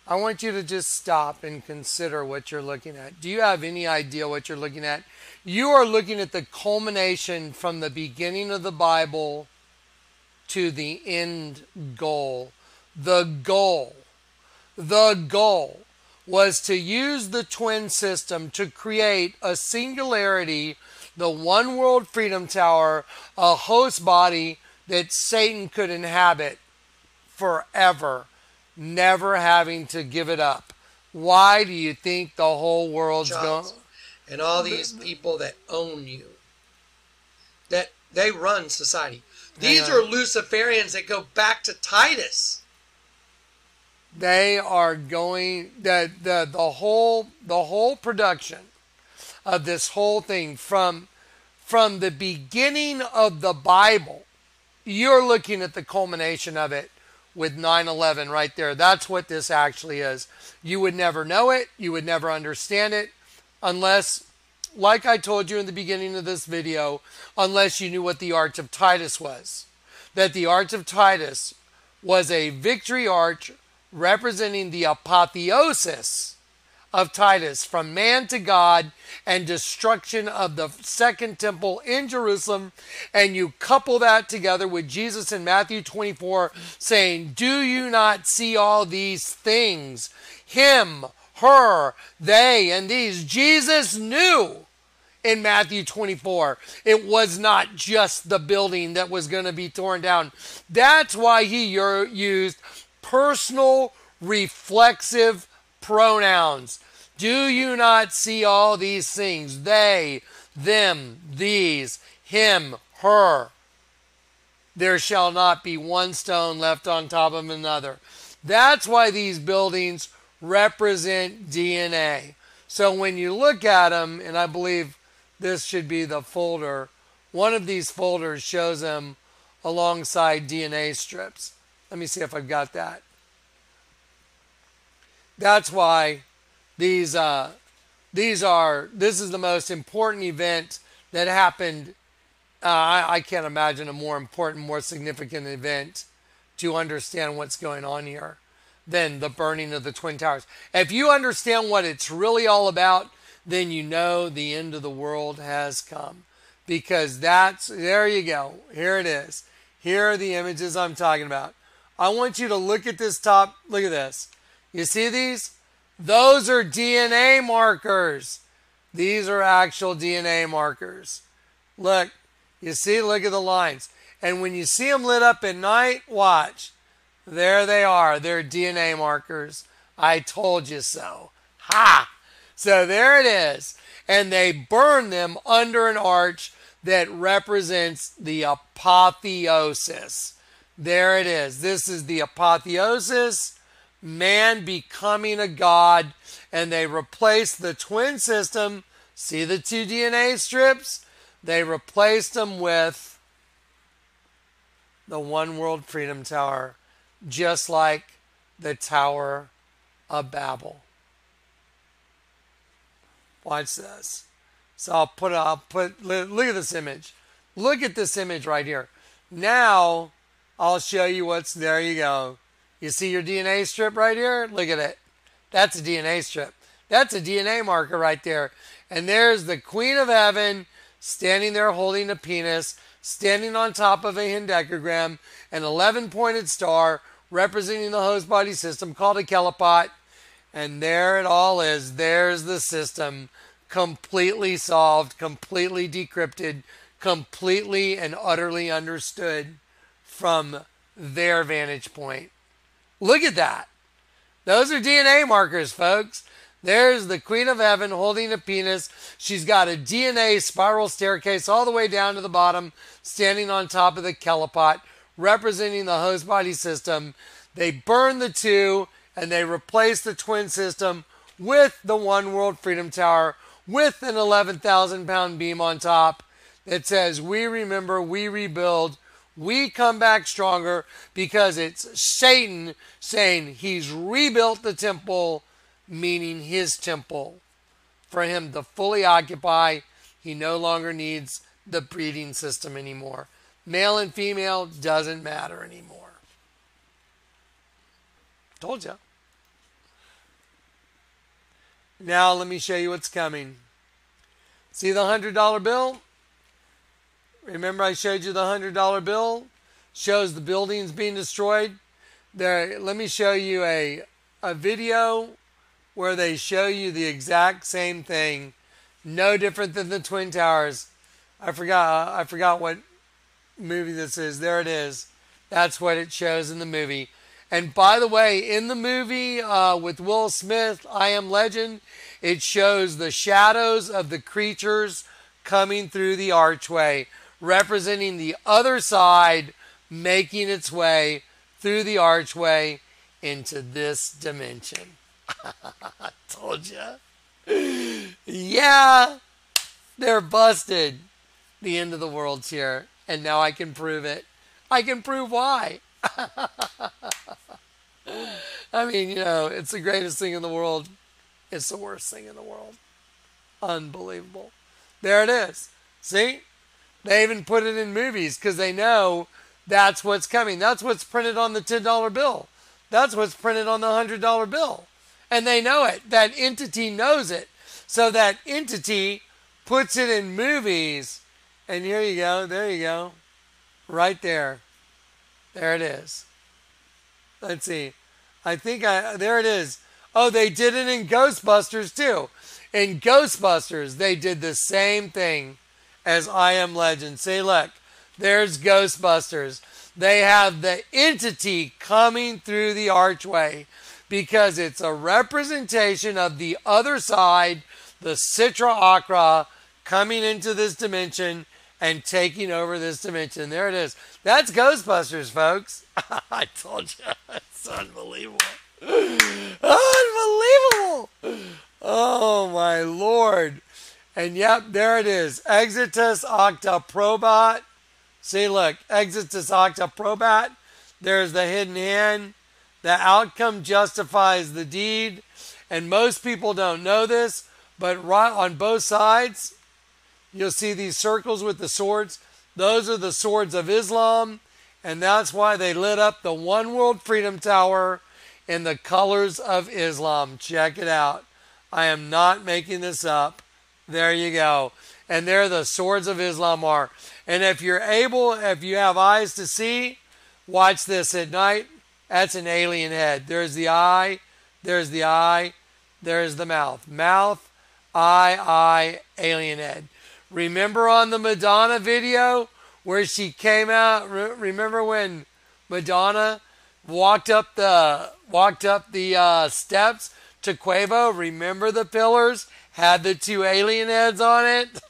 I want you to just stop and consider what you're looking at. Do you have any idea what you're looking at? You are looking at the culmination from the beginning of the Bible to the end goal. The goal was to use the twin system to create a singularity, the one world freedom tower, a host body that Satan could inhabit forever, never having to give it up. Why do you think the whole world's going? And all these people that own you, that they run society. These are Luciferians that go back to Titus. They are going the whole production of this whole thing from the beginning of the Bible. You're looking at the culmination of it with 9/11 right there. That's what this actually is. You would never know it. You would never understand it unless, like I told you in the beginning of this video, unless you knew what the Arch of Titus was. That the Arch of Titus was a victory arch representing the apotheosis of Titus, from man to God, and destruction of the second temple in Jerusalem. And you couple that together with Jesus in Matthew 24 saying, "Do you not see all these things? Him, her, they, and these." Jesus knew in Matthew 24 it was not just the building that was going to be torn down. That's why he used personal reflexive pronouns. Do you not see all these things? They, them, these, him, her. There shall not be one stone left on top of another. That's why these buildings represent DNA. So when you look at them, and I believe this should be the folder, one of these folders shows them alongside DNA strips. Let me see if I've got that. That's why this is the most important event that happened. I can't imagine a more important, more significant event to understand what's going on here than the burning of the Twin Towers. If you understand what it's really all about, then you know the end of the world has come. because there you go. Here it is. Here are the images I'm talking about. I want you to look at this top. Look at this. You see these? Those are DNA markers. These are actual DNA markers. Look, you see, look at the lines. And when you see them lit up at night, watch. There they are. They're DNA markers. I told you so. Ha! So there it is. And they burn them under an arch that represents the apotheosis. There it is. This is the apotheosis, man becoming a god, and they replaced the twin system. See the two DNA strips? They replaced them with the One World Freedom Tower, just like the Tower of Babel. Watch this. So I'll put, look at this image. Look at this image right here. Now, I'll show you what's, there you go. You see your DNA strip right here? Look at it. That's a DNA strip. That's a DNA marker right there. And there's the Queen of Heaven standing there holding a penis, standing on top of a hendecagram, an 11-pointed star representing the host body system called a kelipot. And there it all is. There's the system, completely solved, completely decrypted, completely and utterly understood from their vantage point. Look at that. Those are DNA markers, folks. There's the Queen of Heaven holding a penis. She's got a DNA spiral staircase all the way down to the bottom, standing on top of the kelipot, representing the host body system. They burn the two, and they replace the twin system with the One World Freedom Tower, with an 11,000-pound beam on top that says, we remember, we rebuild, we come back stronger, because it's Satan saying he's rebuilt the temple, meaning his temple. For him to fully occupy, he no longer needs the breeding system anymore. Male and female doesn't matter anymore. Told you. Now let me show you what's coming. See the $100 bill? Remember I showed you the $100 bill? Shows the buildings being destroyed. There, let me show you a video where they show you the exact same thing. No different than the Twin Towers. I forgot what movie this is. There it is. That's what it shows in the movie. And by the way, in the movie with Will Smith, I Am Legend, it shows the shadows of the creatures coming through the archway, representing the other side, making its way through the archway into this dimension. I told you. Yeah, they're busted. The end of the world's here. And now I can prove it. I can prove why. I mean, you know, it's the greatest thing in the world. It's the worst thing in the world. Unbelievable. There it is. See? They even put it in movies because they know that's what's coming. That's what's printed on the $10 bill. That's what's printed on the $100 bill. And they know it. That entity knows it. So that entity puts it in movies. And here you go. There you go. Right there. There it is. Let's see. There it is. Oh, they did it in Ghostbusters too. In Ghostbusters, they did the same thing as I Am Legend. See, look. There's Ghostbusters. They have the entity coming through the archway because it's a representation of the other side, the Citra Akra, coming into this dimension and taking over this dimension. There it is. That's Ghostbusters, folks. I told you. It's unbelievable. Unbelievable. Oh, my Lord. And yep, there it is. Exitus Octa Probat. See, look. Exitus Octa Probat. There's the hidden hand. The outcome justifies the deed. And most people don't know this, but right on both sides, you'll see these circles with the swords. Those are the swords of Islam. And that's why they lit up the One World Freedom Tower in the colors of Islam. Check it out. I am not making this up. There you go. And there the swords of Islam are. And if you're able, if you have eyes to see, watch this at night. That's an alien head. There's the eye. There's the eye. There's the mouth. Mouth, eye, alien head. Remember on the Madonna video where she came out? Remember when Madonna walked up the steps to Quavo? Remember the pillars had the two alien heads on it?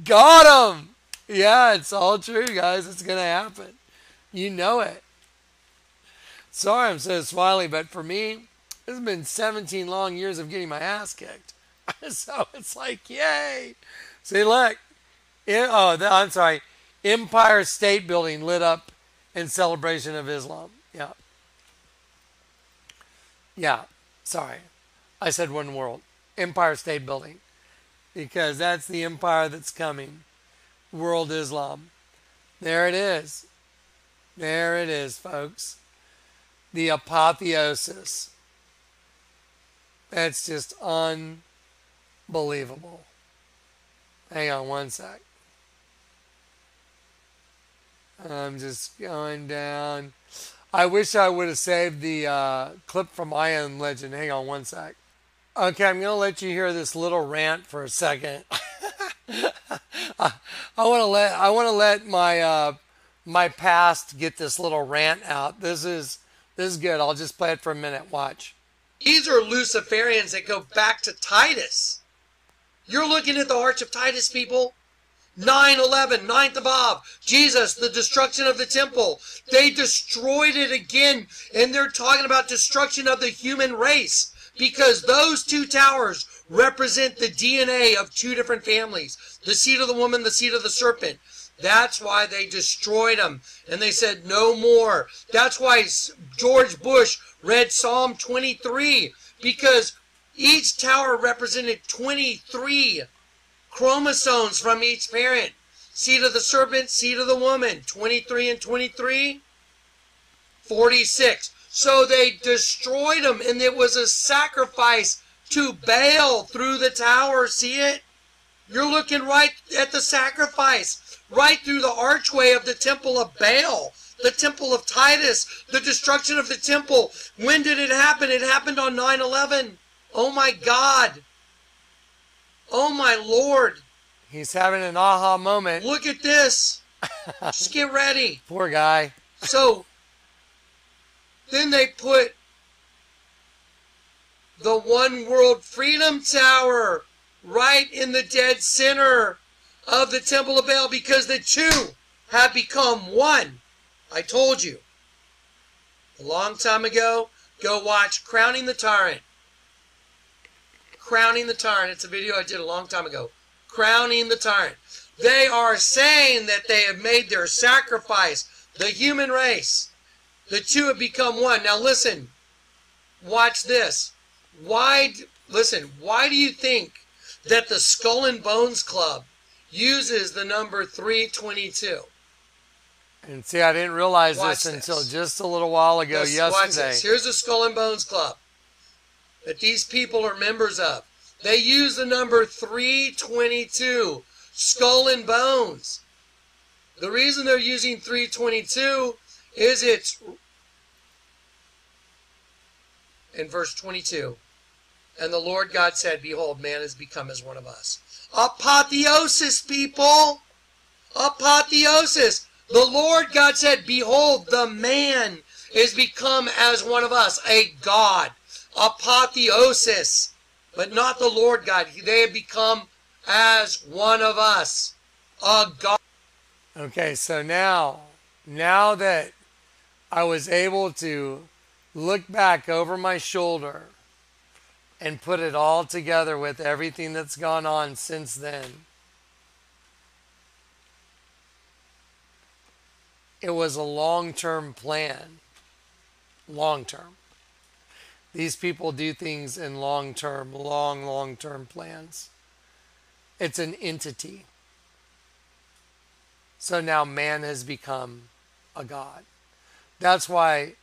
Got him! Yeah, it's all true, guys. It's going to happen. You know it. Sorry I'm so smiley, but for me, it's been 17 long years of getting my ass kicked. So it's like, yay. See, look. I'm sorry. Empire State Building lit up in celebration of Islam. Yeah. Yeah. Sorry. I said one world. Empire State Building. Because that's the empire that's coming. World Islam. There it is. There it is, folks. The apotheosis. That's just unbelievable. Hang on one sec. I'm just going down. I wish I would have saved the clip from I Am Legend. Hang on one sec. Okay, I'm going to let you hear this little rant for a second. I want to let my past get this little rant out. This is good. I'll just play it for a minute. Watch. These are Luciferians that go back to Titus. You're looking at the Arch of Titus, people. 9/11, 9th of Av, Jesus, the destruction of the temple. They destroyed it again, and they're talking about destruction of the human race because those two towers represent the DNA of two different families, the seed of the woman, the seed of the serpent. That's why they destroyed them, and they said no more. That's why George Bush read Psalm 23, because each tower represented 23 chromosomes from each parent. Seed of the serpent, seed of the woman. 23 and 23, 46. So they destroyed them, and it was a sacrifice to Baal through the tower. See it? You're looking right at the sacrifice, right through the archway of the temple of Baal, the temple of Titus, the destruction of the temple. When did it happen? It happened on 9/11. Oh my God. Oh my Lord. He's having an aha moment. Look at this. Just get ready. Poor guy. So, then they put the One World Freedom Tower right in the dead center of the Temple of Baal because the two have become one. I told you. A long time ago, go watch Crowning the Tyrant. Crowning the Tyrant. It's a video I did a long time ago. Crowning the Tyrant. They are saying that they have made their sacrifice. The human race. The two have become one. Now listen. Watch this. Why do you think that the Skull and Bones Club uses the number 322? And see, I didn't realize this until just a little while ago yesterday. Watch this. Here's the Skull and Bones Club that these people are members of. They use the number 322, skull and bones. The reason they're using 322 is it's in verse 22. And the Lord God said, behold, man has become as one of us. Apotheosis, people. Apotheosis. The Lord God said, behold, the man is become as one of us, a God. Apotheosis, but not the Lord God. They have become as one of us, a God. Okay, so now that I was able to look back over my shoulder and put it all together with everything that's gone on since then, it was a long-term plan. Long-term. These people do things in long-term, long-term plans. It's an entity. So now man has become a god. That's why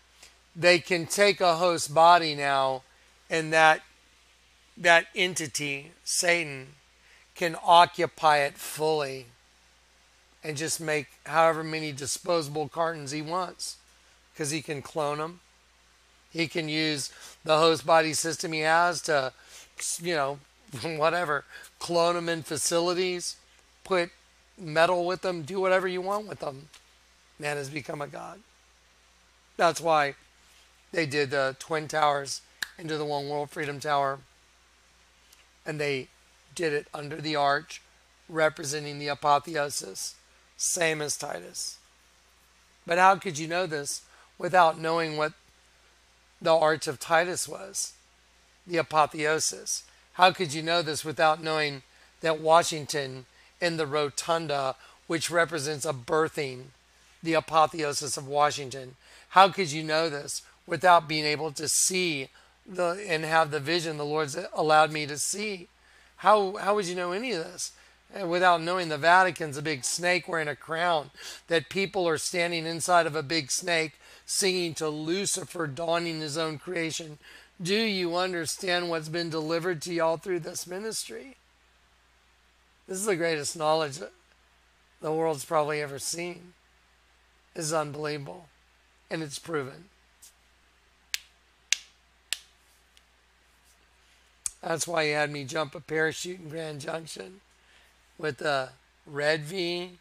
they can take a host body now, and that that entity, Satan, can occupy it fully and just make however many disposable cartons he wants, because he can clone them. He can use the host body system he has to, whatever, clone them in facilities, put metal with them, do whatever you want with them. Man has become a god. That's why they did the Twin Towers into the One World Freedom Tower. And they did it under the arch, representing the apotheosis. Same as Titus. But how could you know this without knowing what the arch of Titus was? The apotheosis. How could you know this without knowing that Washington in the rotunda, which represents a birthing, the apotheosis of Washington? How could you know this without being able to see and have the vision the Lord's allowed me to see? How would you know any of this without knowing the Vatican's a big snake wearing a crown, that people are standing inside of a big snake singing to Lucifer, donning his own creation? Do you understand what's been delivered to y'all through this ministry? This is the greatest knowledge that the world's probably ever seen. This is unbelievable, and it's proven. That's why he had me jump a parachute in Grand Junction with a red V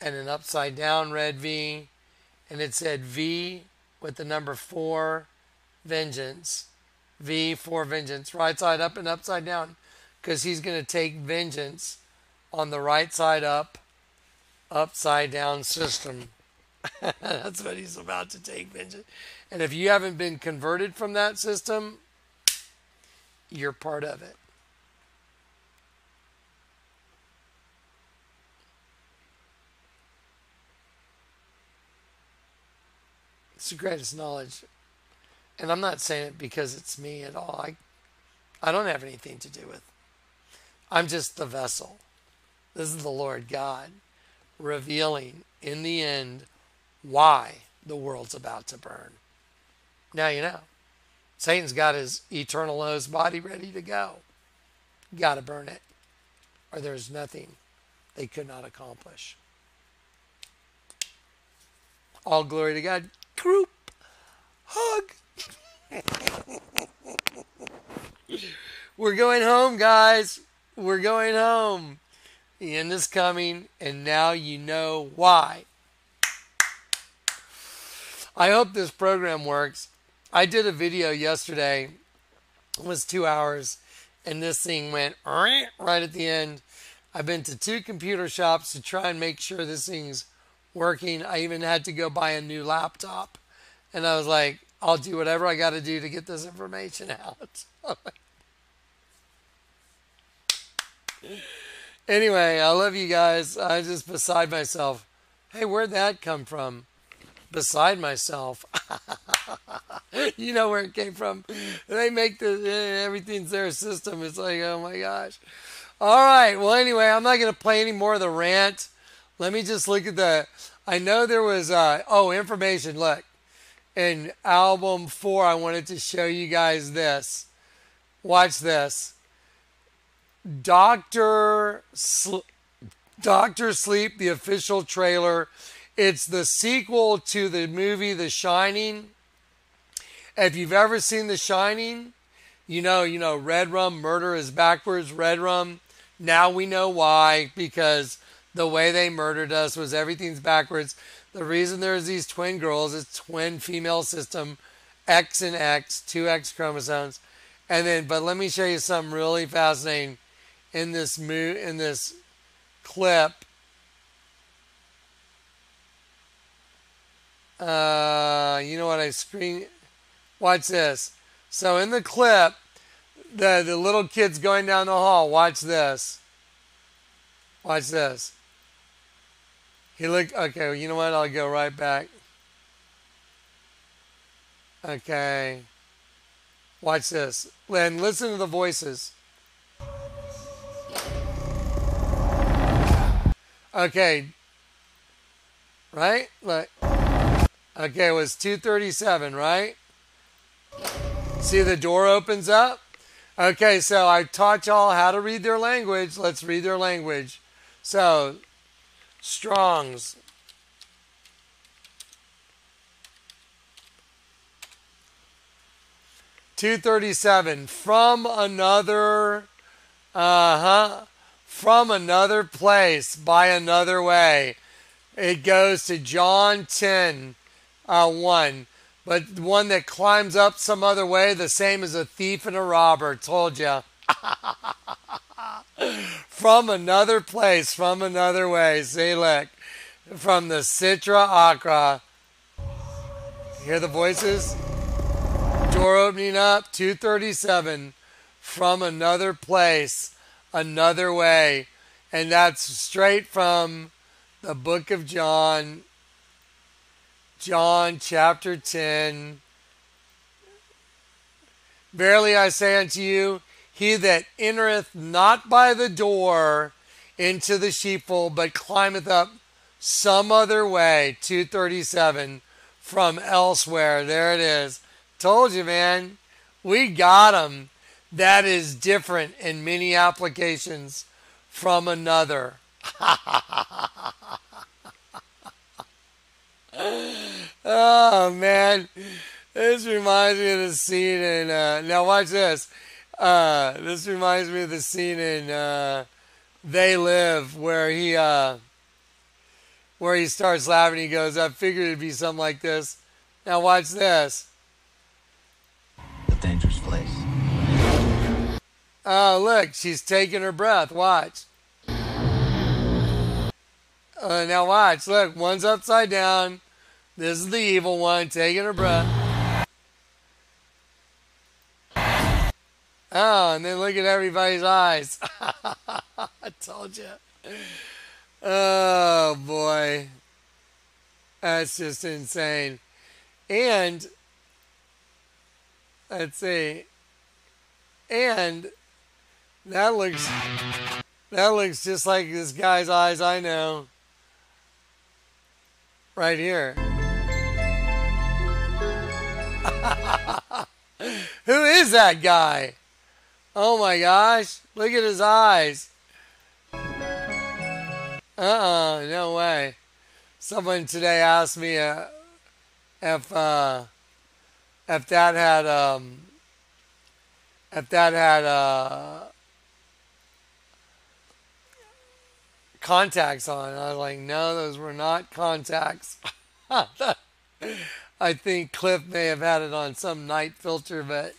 and an upside down red V. And it said V with the number 4, vengeance. V for vengeance. Right side up and upside down. Because he's going to take vengeance on the right side up, upside down system. That's what he's about to take vengeance. And if you haven't been converted from that system, you're part of it. It's the greatest knowledge. And I'm not saying it because it's me at all. I don't have anything to do with. I'm just the vessel. This is the Lord God revealing in the end why the world's about to burn. Now you know. Satan's got his eternal host body ready to go. Got to burn it, or there's nothing they could not accomplish. All glory to God. Group hug. We're going home, guys. We're going home. The end is coming, and now you know why. I hope this program works. I did a video yesterday. It was 2 hours, and this thing went right at the end. I've been to 2 computer shops to try and make sure this thing's working. I even had to go buy a new laptop. And I was like, I'll do whatever I got to do to get this information out. Anyway, I love you guys. I'm just beside myself. Hey, where'd that come from? Beside myself. You know where it came from. They make everything's their system. It's like, oh my gosh. All right. Well, anyway, I'm not going to play any more of the rant. Let me just look at I know there was, information. Look, in album 4, I wanted to show you guys this. Watch this. Doctor Sleep, the official trailer. It's the sequel to the movie The Shining. If you've ever seen The Shining, you know, red rum, murder is backwards, red rum. Now we know why, because the way they murdered us was everything's backwards. The reason there's these twin girls, it's twin female system, X and X, 2 X chromosomes. But let me show you something really fascinating in this clip. You know what watch this. So in the clip, the little kid's going down the hall. Watch this. Watch this. Okay, you know what? I'll go right back. Okay. Watch this. And listen to the voices. Okay. Right? Look. Okay, it was 2:37, right? See, the door opens up. Okay, so I taught y'all how to read their language. Let's read their language. So, Strong's. $237. From another, from another place, by another way. It goes to John 10, 1. But one that climbs up some other way, the same as a thief and a robber. Told you. From another place, from another way. See, look. From the Citra Akra. Hear the voices? Door opening up. 237. From another place, another way. And that's straight from the book of John. John chapter 10. Verily I say unto you, he that entereth not by the door into the sheepfold, but climbeth up some other way, 237, from elsewhere. There it is. Told you, man. We got them. That is different in many applications from another. Oh, man. This reminds me of the scene in... now, watch this. This reminds me of the scene in They Live where he starts laughing. He goes, I figured it'd be something like this. Now, watch this. A dangerous place. Oh, look. She's taking her breath. Watch. Now, watch. Look. One's upside down. This is the evil one taking her breath. Oh, and then look at everybody's eyes. I told you. Oh, boy. That's just insane. And, let's see. And that looks just like this guy's eyes I know. Right here. Who is that guy? Oh my gosh. Look at his eyes. No way. Someone today asked me if that had contacts on. I was like, no, those were not contacts. I think Cliff may have had it on some night filter, but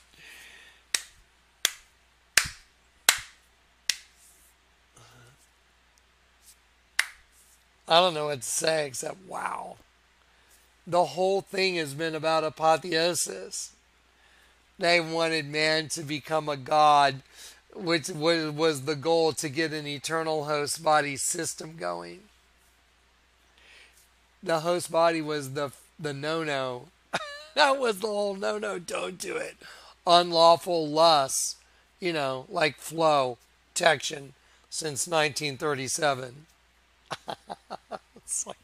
I don't know what to say except wow. The whole thing has been about apotheosis. They wanted man to become a god, which was the goal, to get an eternal host body system going. The host body was the no-no. That was the whole no-no, don't do it. Unlawful lust, like flow, protection, since 1937. It's like...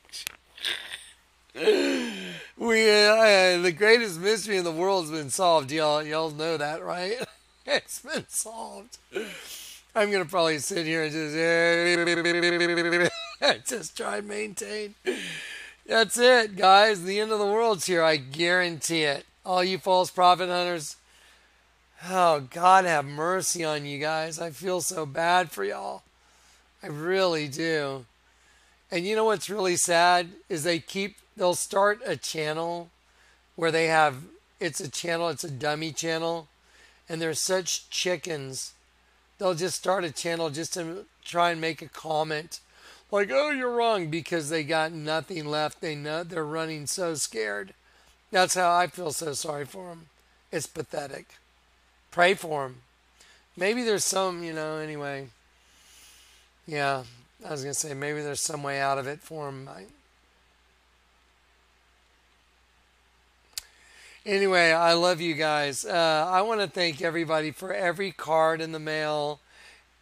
the greatest mystery in the world has been solved. Y'all know that, right? It's been solved. I'm gonna probably sit here and just try and maintain. That's it, guys. The end of the world's here. I guarantee it. All you false prophet hunters. Oh, God have mercy on you guys. I feel so bad for y'all. I really do. And you know what's really sad is they'll start a channel where it's a dummy channel, and they're such chickens. They'll just start a channel just to try and make a comment like, oh, you're wrong, because they got nothing left. They know they're running so scared. That's how I feel so sorry for them. It's pathetic. Pray for them. Maybe there's some, anyway. Yeah. I was going to say, maybe there's some way out of it for him. Anyway, I love you guys. I want to thank everybody for every card in the mail,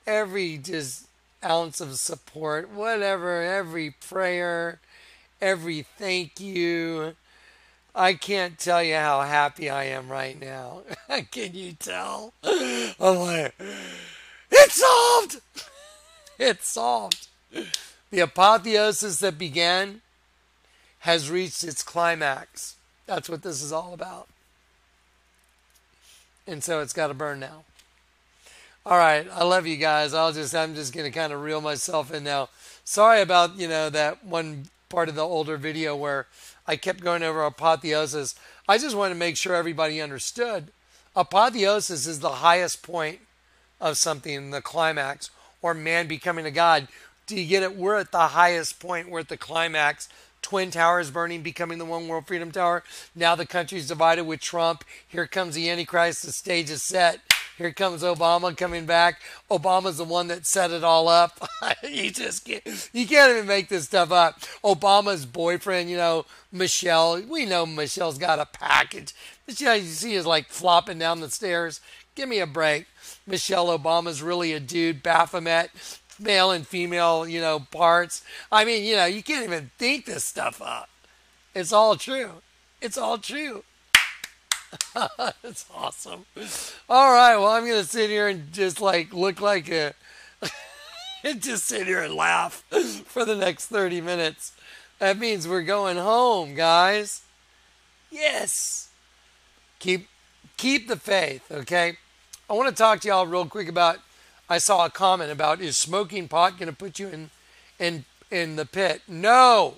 every just ounce of support, whatever, every prayer, every thank you. I can't tell you how happy I am right now. Can you tell? I'm like, it's solved! It's solved. The apotheosis that began has reached its climax. That's what this is all about. And so it's got to burn now. All right, I love you guys. I'm just going to kind of reel myself in now. Sorry about, that one part of the older video where I kept going over apotheosis. I just want to make sure everybody understood. Apotheosis is the highest point of something, the climax, or man becoming a god. Do you get it? We're at the highest point. We're at the climax. Twin Towers burning, becoming the one World Freedom Tower. Now the country's divided with Trump. Here comes the Antichrist. The stage is set. Here comes Obama coming back. Obama's the one that set it all up. You can't even make this stuff up. Obama's boyfriend, Michelle. We know Michelle's got a package. You see is like flopping down the stairs. Give me a break. Michelle Obama's really a dude. Baphomet, male and female, parts. I mean, you can't even think this stuff up. It's all true. It's all true. It's awesome. All right, well, I'm going to sit here and just look like and just sit here and laugh for the next 30 minutes. That means we're going home, guys. Yes. Keep the faith, okay? I want to talk to y'all real quick about, I saw a comment about, is smoking pot going to put you in the pit? No.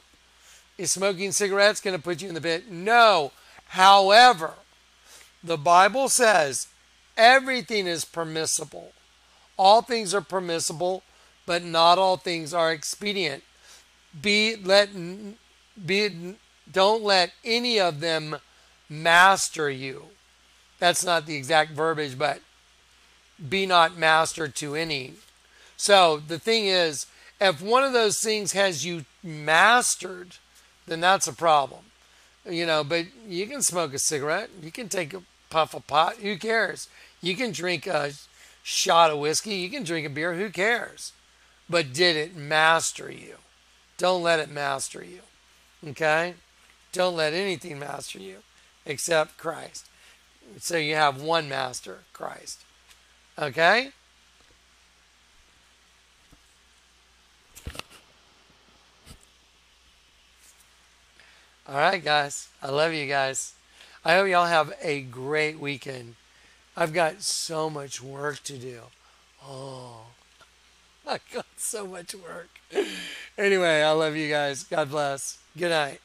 Is smoking cigarettes going to put you in the pit? No. However, the Bible says everything is permissible. All things are permissible, but not all things are expedient. Don't let any of them master you. That's not the exact verbiage, but be not mastered to any. So the thing is, if one of those things has you mastered, then that's a problem. But you can smoke a cigarette. You can take a puff of pot. Who cares? You can drink a shot of whiskey. You can drink a beer. Who cares? But did it master you? Don't let it master you. Okay? Don't let anything master you except Christ. So you have one master, Christ. Okay? All right, guys. I love you guys. I hope y'all have a great weekend. I've got so much work to do. Oh, I've got so much work. Anyway, I love you guys. God bless. Good night.